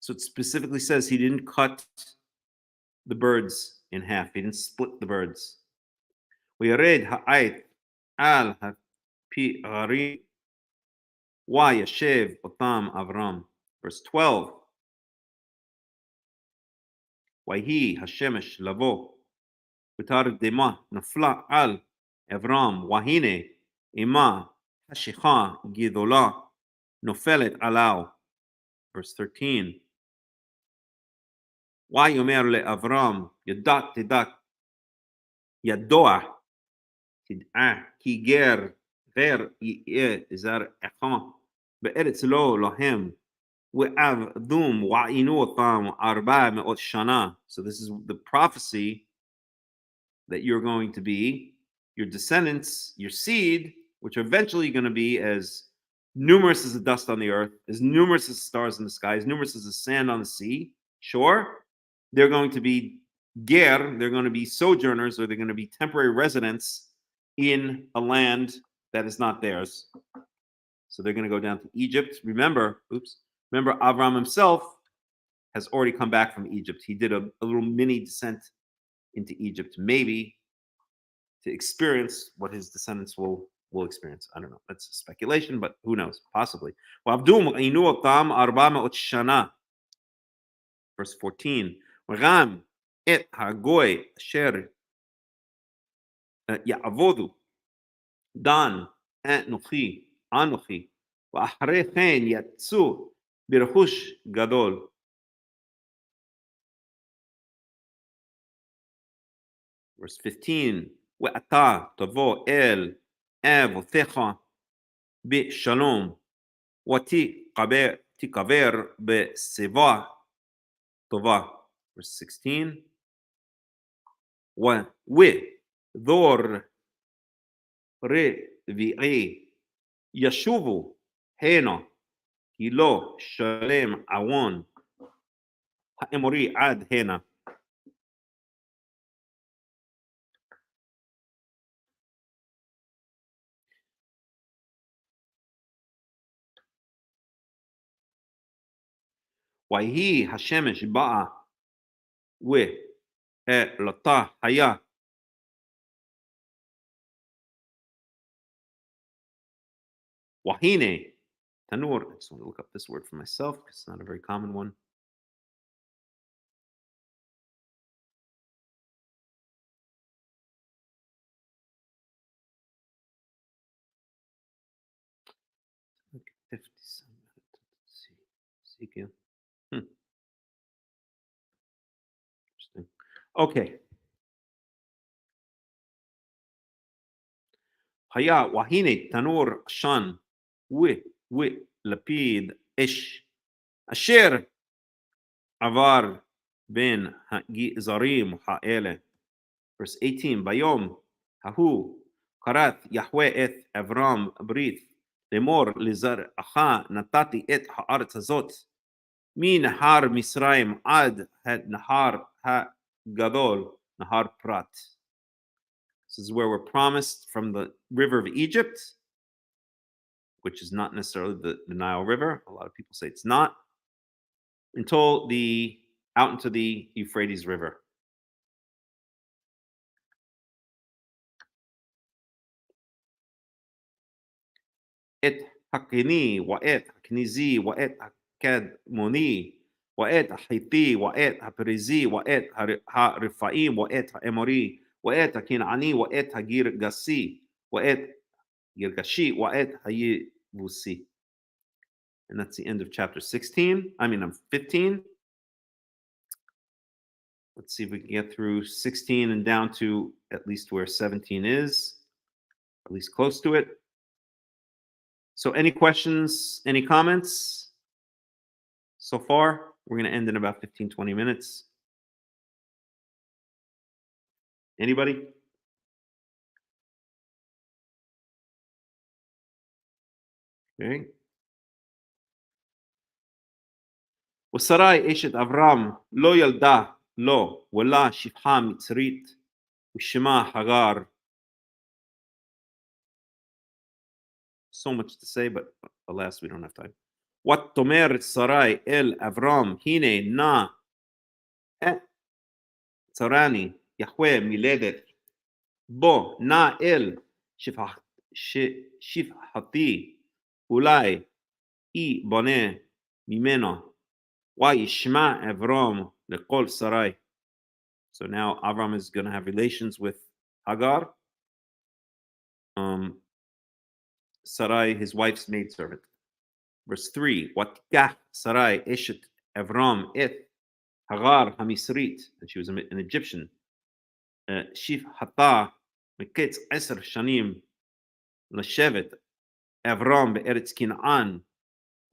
So it specifically says he didn't cut the birds in half. He didn't split the birds. וירד העית על הפערים וישב אותם אברהם. Verse 12. ויהי השמש לבוא ותרדמה נפלה על אברהם והנה אימה חשיכה גדולה נופלת עליו. Verse 13. ויאמר לאברהם ידוע תדע כי גר יהיה זרעך בארץ לא להם ועבדום ועינו אותם 400 שנה. So this is the prophecy that you're going to be, your descendants, your seed, which are eventually going to be as numerous as the dust on the earth, as numerous as stars in the sky, as numerous as the sand on the sea. Sure, they're going to be ger, they're going to be sojourners, or they're going to be temporary residents in a land that is not theirs. So they're going to go down to Egypt. Remember, Avram himself has already come back from Egypt. He did a little mini descent into Egypt, maybe to experience what his descendants will experience. I don't know. That's speculation, but who knows? Possibly. Verse 14. וגם את הגוי אשר יעבודו דן אנוכי ואחרי כן יצאו ברכוש גדול. Verse 15. ואתה תבוא אל אבותיך בשלום ותקבר בשיבה טובה. Verse 16. ודור רביעי ישובו הנה כי לא שלם עוון האמורי עד הנה. ויהי השמש באה ולתה היה והנה תנור. I just want to look up this word for myself because it's not a very common one. Interesting. Okay. היה והנה תנור עשן ולפיד אש אשר עבר בין הגזרים האלה. Verse 18. ביום ההוא כרת יחווה את אברהם ברית לאמור לזרעך נתתי את הארץ הזאת מנהר מצרים עד הנהר הגדול נהר פרת. This is where we're promised from the river of Egypt, which is not necessarily the Nile River. A lot of people say it's not, until out into the Euphrates River. את הקני ואת הכניזי ואת הקדמוני ואת החיתי ואת הפריזי ואת הרפאים ואת האמורי ואת הכנעני ואת הגרגשי ואת גרגשי ואת היבוסי. And that's the end of chapter 16. I'm 15. Let's see if we can get through 16 and down to at least where 17 is, at least close to it. So any questions, any comments so far? We're going to end in about 15, 20 minutes. Anybody? Okay. ושרי אשת אברהם לא ילדה לו ולה שפחה מצרית ושמה הגר. So much to say, but alas, we don't have time. ותאמר שרי אל אברהם, הנה נא צרני יחווה מלדת, בוא נא אל שפחתי, אולי בונה ממנו, וישמע אברהם לכל שרי. So now Avram is going to have relations with Hagar, Sarai, his wife's maidservant. Verse 3, ותיקח שרי אשת אברהם את Hagar hamisrit, and she was an Egyptian. שפחתה מקץ 10 שנים לשבת אברהם בארץ כנען,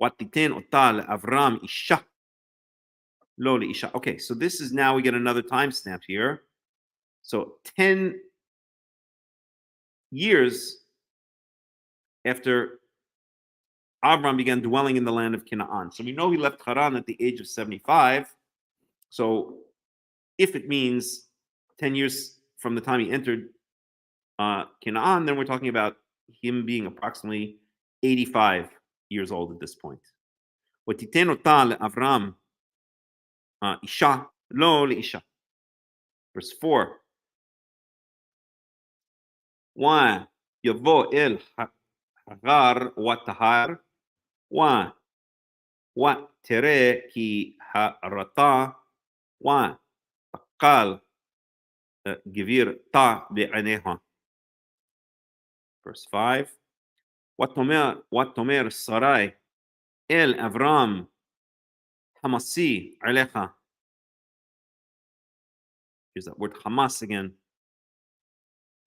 ותיתן אותה לאברהם אישה. לא לאישה. Okay, so this is now we get another timestamp here. So 10 years after Avram began dwelling in the land of Canaan. So we know he left Haran at the age of 75. So if it means 10 years from the time he entered Canaan, then we're talking about him being approximately 85 years old at this point. ותיתן אותה לאברהם אישה, לא לאישה. Verse 4. ויבוא אל הגר ותהר, ותראה כי הרתה, ותקל גבירתה בעיניה. Verse 5. ותאמר שרי אל אברהם, חמסי עליך. Here's that word Hamas again.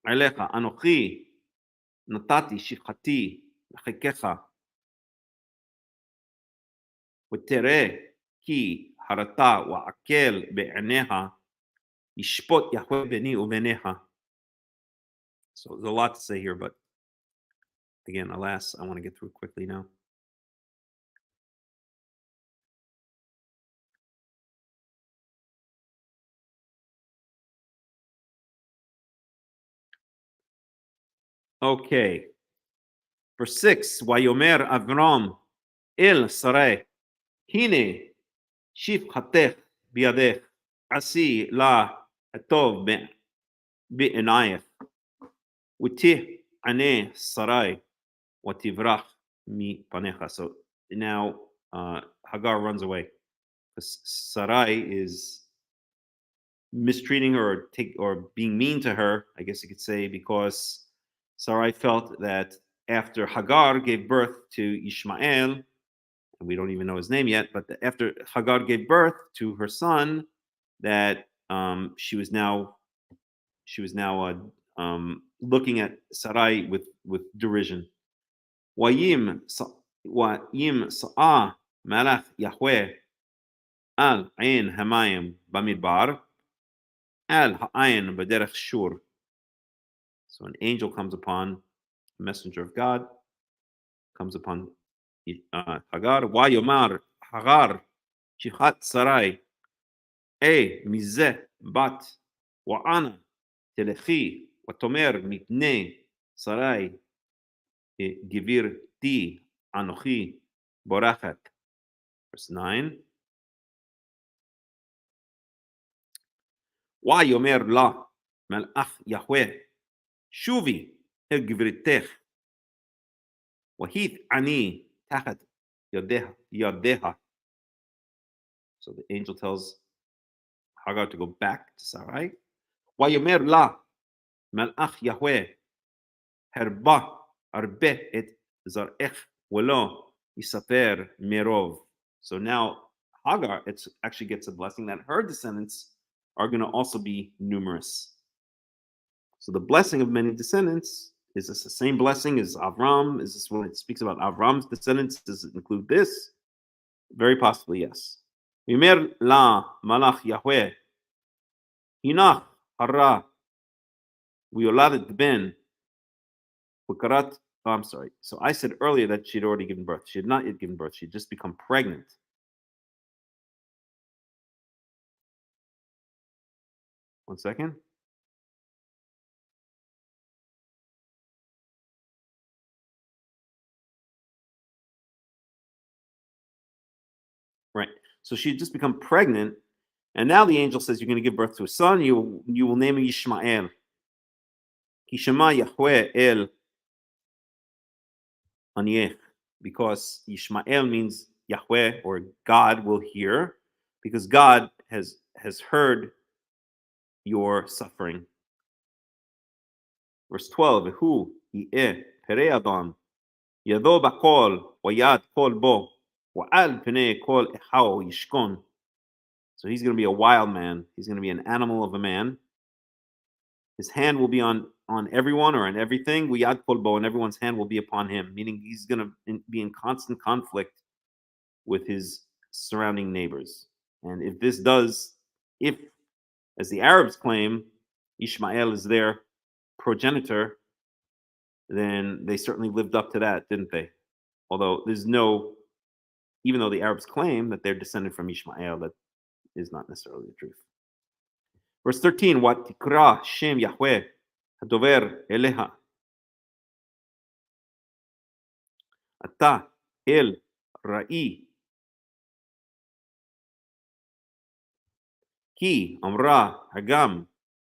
עליך אנוכי נתתי שפחתי לחיקך, ותראה כי הרתה ועקל בעיניה, ישפוט יהוה ביני וביניך. So there's a lot to say here, but again, alas, I want to get through quickly now. Okay. Verse 6, ויאמר אברהם אל שרי, הנה שפחתך בידך, עשי לה הטוב בעינייך, ותענה שרי, ותברח מפניך. So now Hagar runs away. Sarai is mistreating her or being mean to her, I guess you could say, because Sarai felt that after Hagar gave birth to Ishmael, and we don't even know his name yet, but after Hagar gave birth to her son, that she was now looking at Sarai with derision. Wayim sa'a malach Yahweh al ayin hamayim bamidbar al ha'ayin b'derech shur. So an angel comes upon a messenger of God, comes upon Hagar. Wayomar Hagar shichat Sarai mizeh bat wa'ana telechi watomer mitnei Sarai gvirti anochi borachat. Verse 9. Wayomer la malach Yahweh שובי אל גבירתך, והית אני תחת ידיה. So the angel tells Hagar to go back to Sarai. ויאמר לה, מלאך יהוה הרבה את זרעך ולא יספר מרוב. So now Hagar actually gets a blessing that her descendants are going to also be numerous. So the blessing of many descendants, is this the same blessing as Avram? Is this when it speaks about Avram's descendants? Does it include this? Very possibly, yes. Yimer la malach Yahweh hinach hara ויולדת ben וkarat. Oh, I'm sorry. So I said earlier that she had already given birth. She had not yet given birth. She had just become pregnant. One second. Right. So she had just become pregnant, and now the angel says, "You're going to give birth to a son. You will name him Yishmael. Kishama Yahweh El Aniech," because Yishmael means Yahweh, or God will hear, because God has heard your suffering. Verse 12, Hu Yeh Perei Adam Yado Bakol Wayad Kol Bo Wa'al Pnei Kol Echao Yishkon. So he's going to be a wild man. He's going to be an animal of a man. His hand will be on everyone or on everything. Wayad Kol Bo, and everyone's hand will be upon him, meaning he's going to be in constant conflict with his surrounding neighbors. And if, as the Arabs claim, Ishmael is their progenitor, then they certainly lived up to that, didn't they? Although even though the Arabs claim that they're descended from Ishmael, that is not necessarily the truth. Verse 13, What tikra Shem Yahweh hadover eleha ata el ra'i ki amra hagam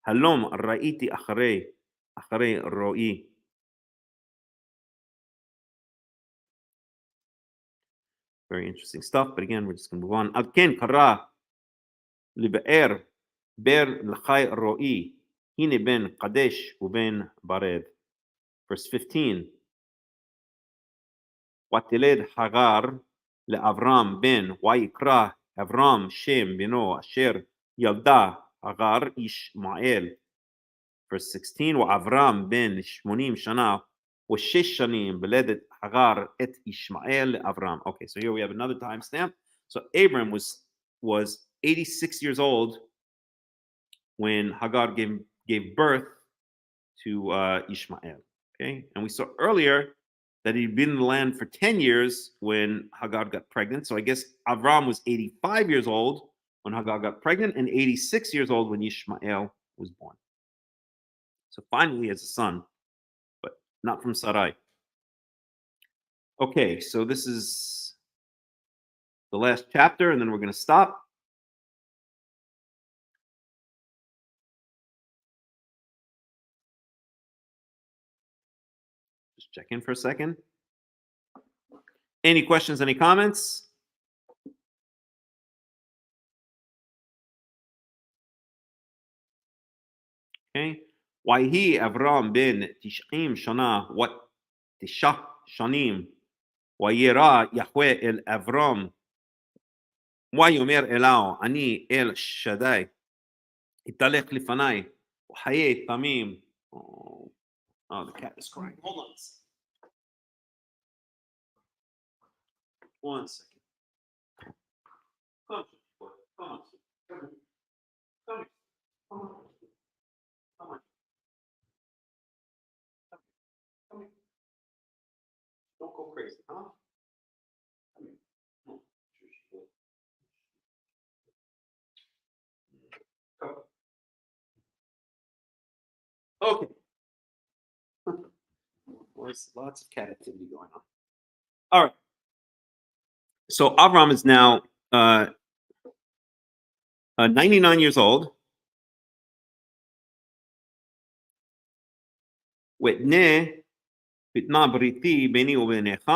halom ra'iti acharei ro'i. Very interesting stuff, but again, we're just going to move on. Al ken kara libe'er ber l'chai ro'i hine ben kadesh uben bared. Verse 15. ותלד Hagar לאברהם בן ויקרא אברהם שם בנו אשר ילדה Hagar ישמעאל. Verse 16. ואברהם בן 80 שנה ו6 שנים בלדת Hagar את ישמעאל לאברהם. Okay, so here we have another timestamp. So Abram was 86 years old when Hagar gave birth to Ishmael. Okay, and we saw earlier that he'd been in the land for 10 years when Hagar got pregnant. So I guess Avram was 85 years old when Hagar got pregnant and 86 years old when Ishmael was born. So finally he has a son, but not from Sarai. Okay, so this is the last chapter, and then we're going to stop. Just check in for a second. Any questions, any comments? Okay. Waihi Avram ben Tish'im Shana, what Tisha Shanim, Wayera Yahweh el Avram, Wayomer Elao, Ani el Shaddai, Italech Lifanai, Haye Tamim. Oh, the cat is crying. Hold on a second. 1 second. Come on. Come on. Don't go crazy, huh? Come here. No. Come. Okay. There's lots of cat activity going on. All right. So Avram is now 99 years old. ותנה ותנה בריתי ביני וביניך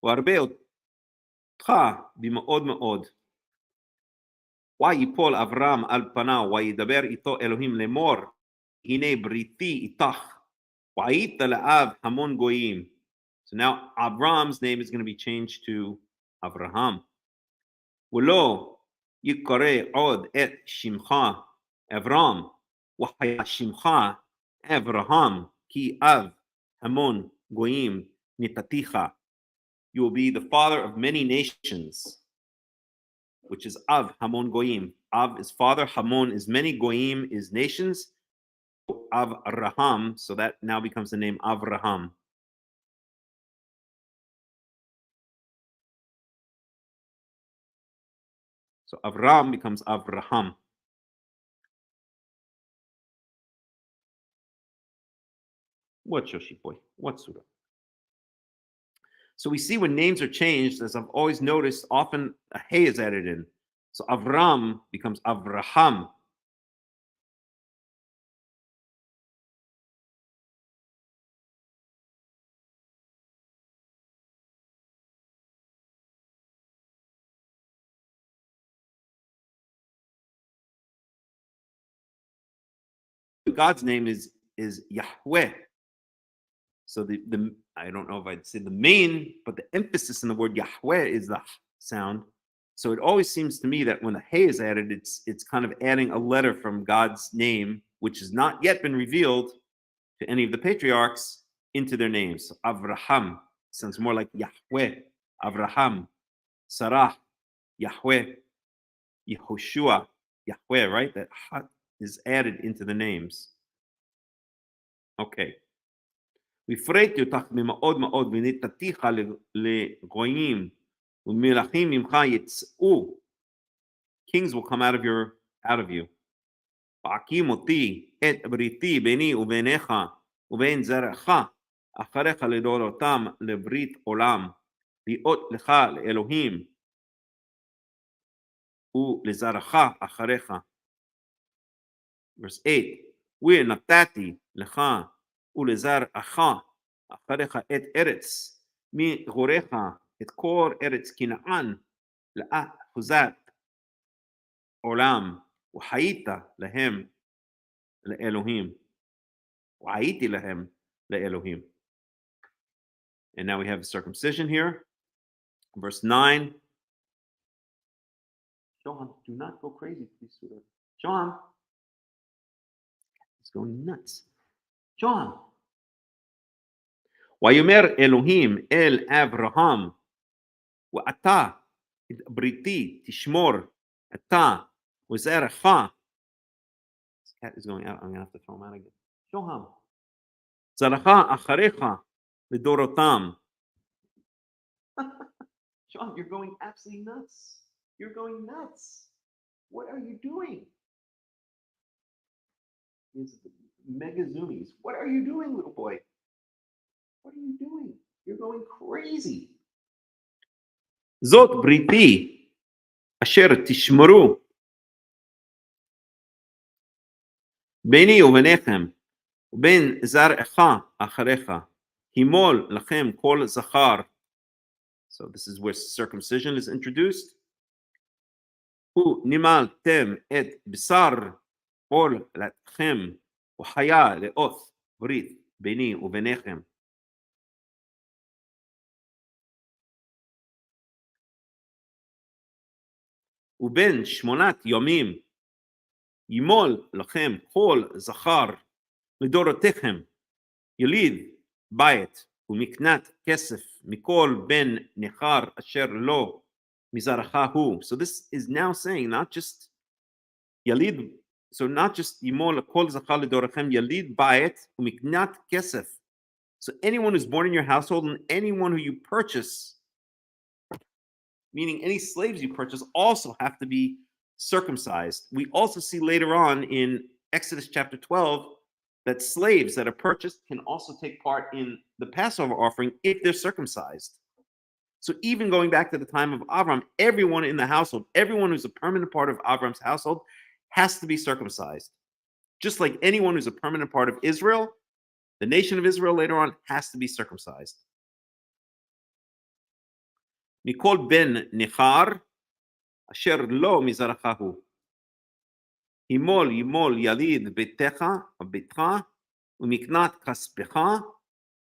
והרבה אותך במאוד מאוד. ויפול אברהם על פניו וידבר איתו אלוהים לאמור hine briti itach, wa'ita la'av hamon goyim. So now Avram's name is going to be changed to Avraham. Ulo yikare od et shimcha Avram, wahaya shimcha Avraham ki av hamon goyim nitaticha. You will be the father of many nations, which is Av Hamon Goyim. Av is father, Hamon is many, Goyim is nations. Avraham, so that now becomes the name Avraham. So Avram becomes Avraham. What Shoshi boy? What surah? So we see when names are changed, as I've always noticed, often a hey is added in. So Avram becomes Avraham. God's name is Yahweh. So the I don't know if I'd say the main, but the emphasis in the word Yahweh is the sound. So it always seems to me that when the hey is added, it's kind of adding a letter from God's name, which has not yet been revealed to any of the patriarchs, into their names. So Avraham sounds more like Yahweh. Avraham, Sarah, Yahweh, Yehoshua, Yahweh, right? That ha is added into the names. Okay. והפרעתי אותך במאוד מאוד ונתתיך לגויים ומלכים ממך יצאו. Kings will come out of you. והקים אותי את בריתי ביני וביניך ובין זרעך אחריך לדורותם לברית עולם להיות לך לאלוהים ולזרעך אחריך. Verse 8 ונתתי לך ולזרעך אחריך את ארץ מגוריך את כל ארץ כנען לאחוזת עולם וחיית להם לאלוהים והייתי להם לאלוהים. And now we have circumcision here. Verse 9. Sean, do not go crazy, please, sweetheart. Sean, it's going nuts. Sean. ויאמר אלוהים אל אברהם ואתה את בריתי תשמור אתה וזרעך. This cat is going out. I'm gonna have to throw him out again. Show him. זרעך אחריך לדורותם. Sean, you're going absolutely nuts. You're going nuts. What are you doing? These mega zoomies. What are you doing, little boy? What are you doing? You're going crazy. זאת בריתי אשר תשמרו ביני וביניכם ובין זרעך אחריך הימול לכם כל זכר. So this is where circumcision is introduced. ונימלתם את בשר עולתכם וחיה לאות ברית ביני וביניכם. ובין 8 ימים ימול לכם כל זכר לדורותיכם יליד בית ומקנת כסף מכל בן נכר אשר לו מזרעך הוא. So this is now saying not just יליד, so not just ימול כל זכר לדורותיכם יליד בית ומקנת כסף. So anyone who's born in your household and anyone who you purchase, meaning any slaves you purchase, also have to be circumcised. We also see later on in Exodus chapter 12 that slaves that are purchased can also take part in the Passover offering if they're circumcised. So even going back to the time of Avram, everyone in the household, everyone who's a permanent part of Avram's household has to be circumcised. Just like anyone who's a permanent part of Israel, the nation of Israel later on has to be circumcised. מכל בן נכר אשר לא מזרעך הוא. הימול ימול יליד ביתך ומקנת כספך,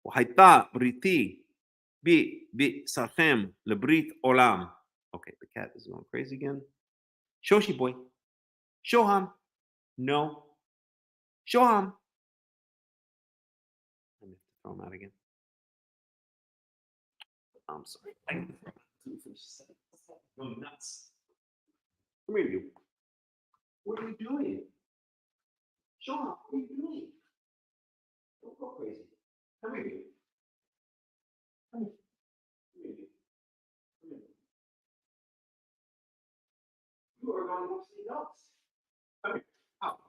והייתה בריתי בשרכם לברית עולם. Okay, the cat is going crazy again. Shoshi boy. Shoham. No. Shoham. I'm going to throw him out again. I'm sorry. I can throw him out too. Go nuts. Come here, you. What are you doing? Shoham, what are you doing? Don't go crazy. Come here, you. Come here. Come here, you. Come here. You are going to see nuts. Come here. Out.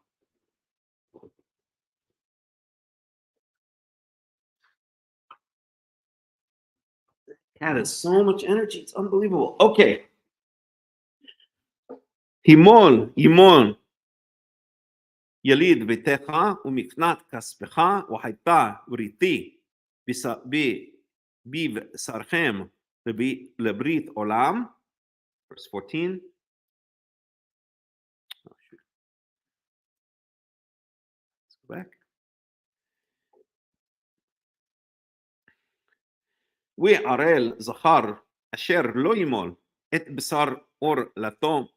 Cat has so much energy. It's unbelievable. Okay. הימול, ימול, יליד ביתך ומקנת כספך, והייתה בריתי בבשרכם לברית עולם. Verse 14. Oh, shoot. Let's go back. וערל זכר אשר לא ימול את בשר עורלתו,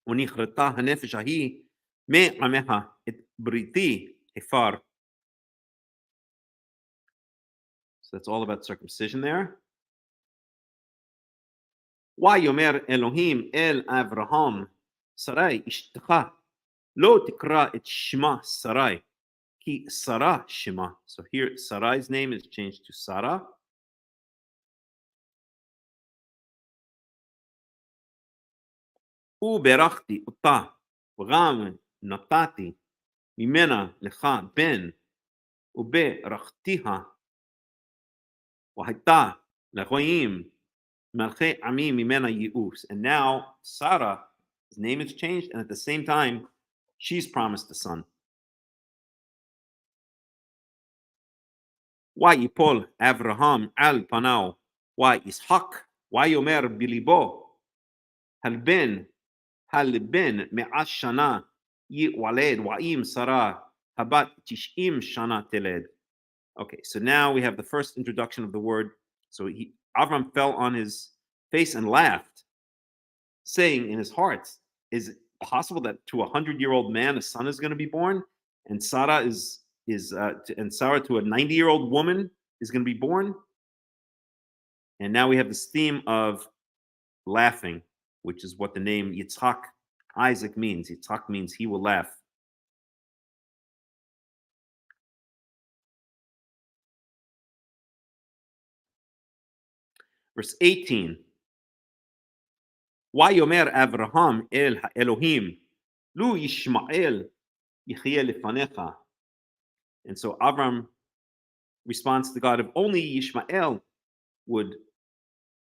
ונכרתה הנפש ההיא מעמך את בריתי הפר. So that's all about circumcision there. ויאמר אלוהים אל אברהם, שרי אשתך לא תקרא את שמה שרי, כי שרה שמה. So here Sarai's name is changed to Sarah. וברכתי אותה, וגם נתתי ממנה לך בן, וברכתיה, והייתה לגויים מלכי עמים ממנה ייאוש. And now Sarah, his name is changed, and at the same time, she's promised a son. ויפול אברהם על פניו, וישחק, ויאמר בליבו, הלבן 100 שנה ייוולד, ואם שרה הבת 90 שנה תלד. Okay, so now we have the first introduction of the word. So Avram fell on his face and laughed, saying in his heart, is it possible that to a 100-year-old man a son is going to be born, and Sarah Sarah to a 90-year-old woman is going to be born? And now we have this theme of laughing, which is what the name Yitzhak, Isaac means. Yitzhak means he will laugh. Verse 18. ויאמר אברהם אל האלוהים, לו ישמעאל יחיה לפניך. And so Avram responds to God, if only Yishmael would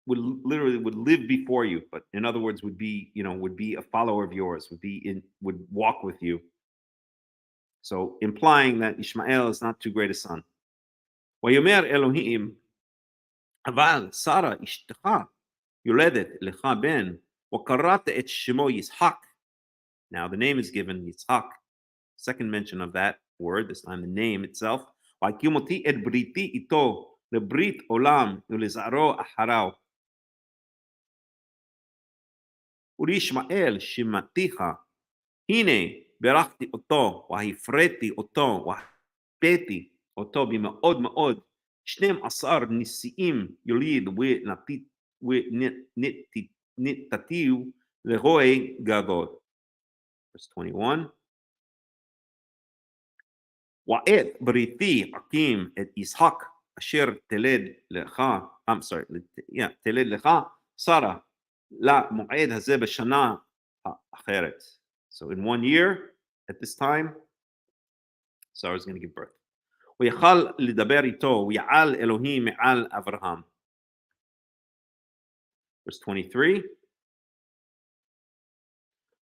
live before you, but in other words, would be a follower of yours, would walk with you. So implying that Ishmael is not too great a son. ויאמר אלוהים, אבל שרה אשתך יולדת לך בן, וקראת את שמו יצחק. Now the name is given Yitzhak. Second mention of that word, this time the name itself. והקים אותי את בריתי איתו לברית עולם ולזרעו אחריו. ולישמעאל שמעתיך, הנה ברכתי אותו והפרתי אותו והפאתי אותו במאוד מאוד, 12 נשיאים יוליד ונתתיו לרועי גגות. Verse 21. ואת בריתי אקים את יצחק אשר תלד לך, תלד לך שרה למועד הזה בשנה אחרת. So in 1 year, at this time, Sarah is going to give birth. ויכל לדבר איתו, ויעל אלוהים מעל אברהם. Verse 23.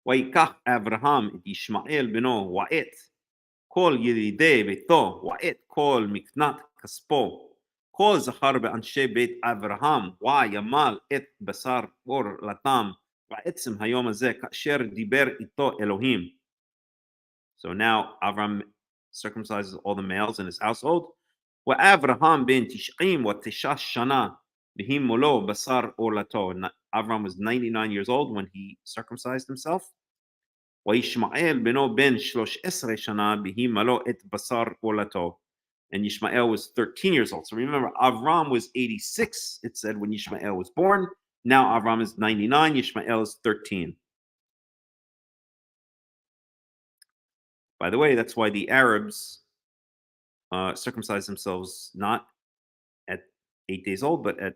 ויקח אברהם את ישמעאל בנו, ואת כל ילידי ביתו, ואת כל מקנת כספו, כל זכר באנשי בית אברהם, וימל את בשר עורלתם, בעצם היום הזה, כאשר דיבר איתו אלוהים. So now Avram circumcises all the males in his household. Avraham ben tish'im wa tisha shana bihim molo basar olato. Avram was 99 years old when he circumcised himself. וישמעאל בנו בן 13 שנה בהי מלא את בשר עולתו. And Yishmael was 13 years old. So remember, Avram was 86, it said, when Yishmael was born. Now Avram is 99, Yishmael is 13. By the way, that's why the Arabs circumcise themselves not at 8 days old, but at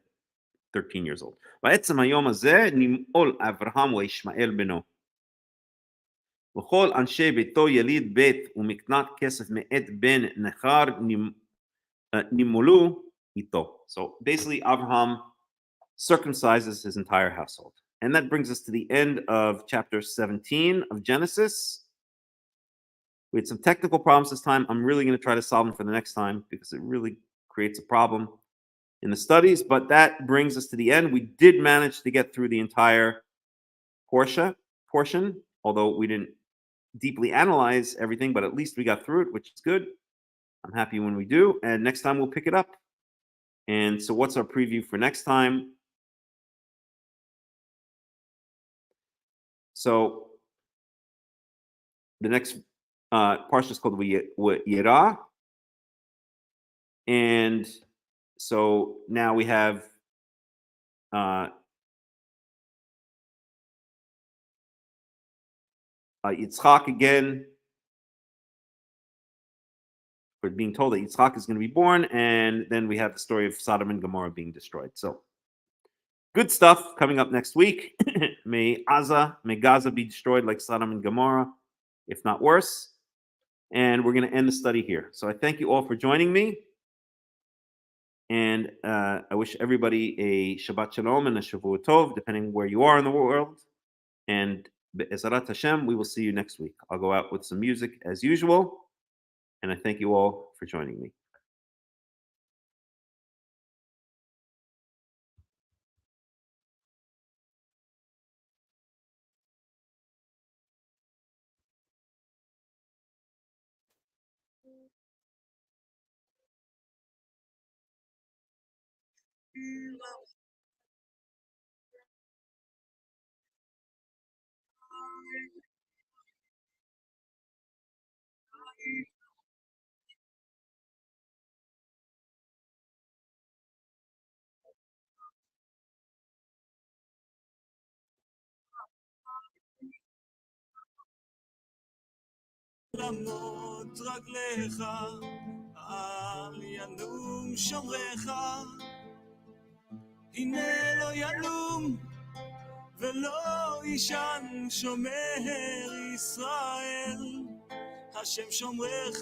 13 years old. בעצם היום הזה נמעול אברהם וישמעאל בנו. וכל אנשי ביתו יליד בית ומקנת כסף מאת בן נחר נמולו איתו. So basically, Abraham circumcises his entire household. And that brings us to the end of chapter 17 of Genesis. We had some technical problems this time. I'm really going to try to solve them for the next time because it really creates a problem in the studies. But that brings us to the end. We did manage to get through the entire portion, although we didn't deeply analyze everything, but at least we got through it, which is good. I'm happy when we do. And next time we'll pick it up. And so what's our preview for next time? So the next parsha is called Yirah. And so now we have Yitzchak again, for being told that Yitzchak is going to be born, and then we have the story of Sodom and Gomorrah being destroyed. So, good stuff coming up next week. May Gaza be destroyed like Sodom and Gomorrah, if not worse. And we're going to end the study here. So I thank you all for joining me, and I wish everybody a Shabbat Shalom and a Shavua Tov, depending where you are in the world. And Be'ezarat Hashem, we will see you next week. I'll go out with some music as usual. And I thank you all for joining me. למות רגליך, אל ינום שומרך, הנה לא ינום ולא ישן שומר ישראל. השם שומרך,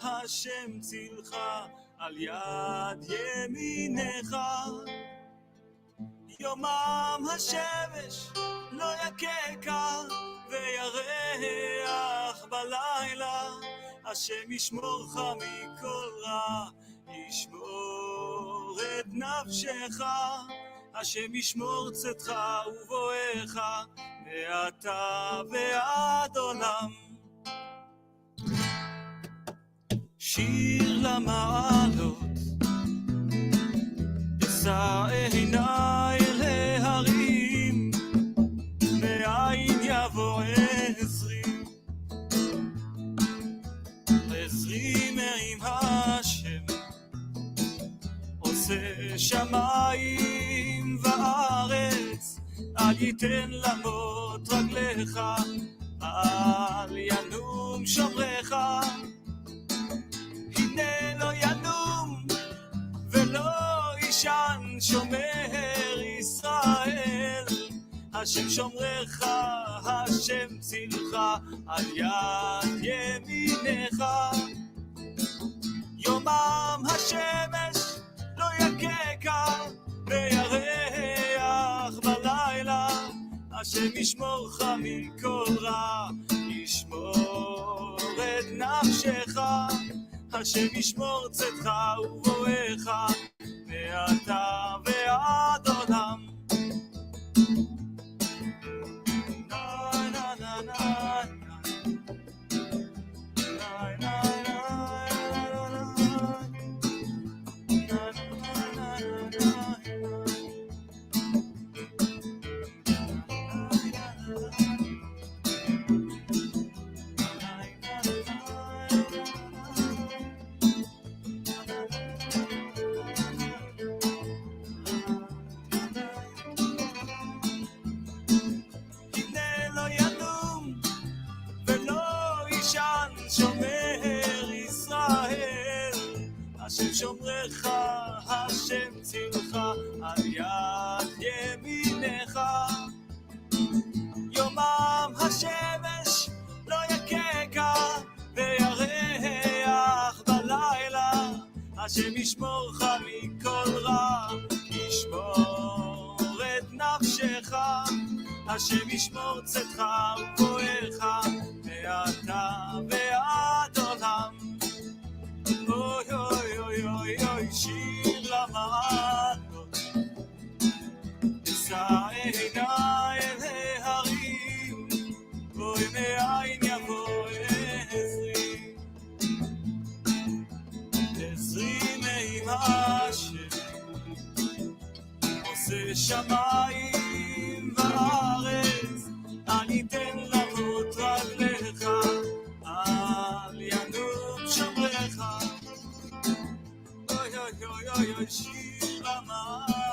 השם צילך, על יד ימינך. יומם השמש לא יככה, וירח בלילה. השם ישמורך מכל רע, ישמור את נפשך. השם ישמור צאתך ובואך, מעתה ועד עולם. שיר למעלות, אשא עיני אל ההרים, מאין יבוא עזרי. עזרי מעם השם, עושה שמיים וארץ. אל ייתן למות רגליך, אל ינום שומרך. הנה לא ינום ולא ישן שומר ישראל. השם שומרך, השם צילך, על יד ימינך. יומם השמש לא יככה, וירח בלילה. השם ישמורך מכל רע, ישמור את נפשך. השם ישמור צאתך ובואך, מעתה ועד עולם. na na na na na השם שומרך, השם צילך, על יד ימינך. יומם השמש לא יככה, וירח בלילה. השם ישמורך מכל רע, ישמור את נפשך. השם ישמור צאתך ובואך, מעתה ועד עולם. אוי אוי אוי אוי אוי, שיר למעלות. אשא עיניי אל ההרים, אוי מאין יבוא עזרי. עזרי מעם השם, עושה שמיים וארץ. אני אתן למות רגליך, אל ינום שומרך. אוי אוי אוי אוי, שיר למעלות.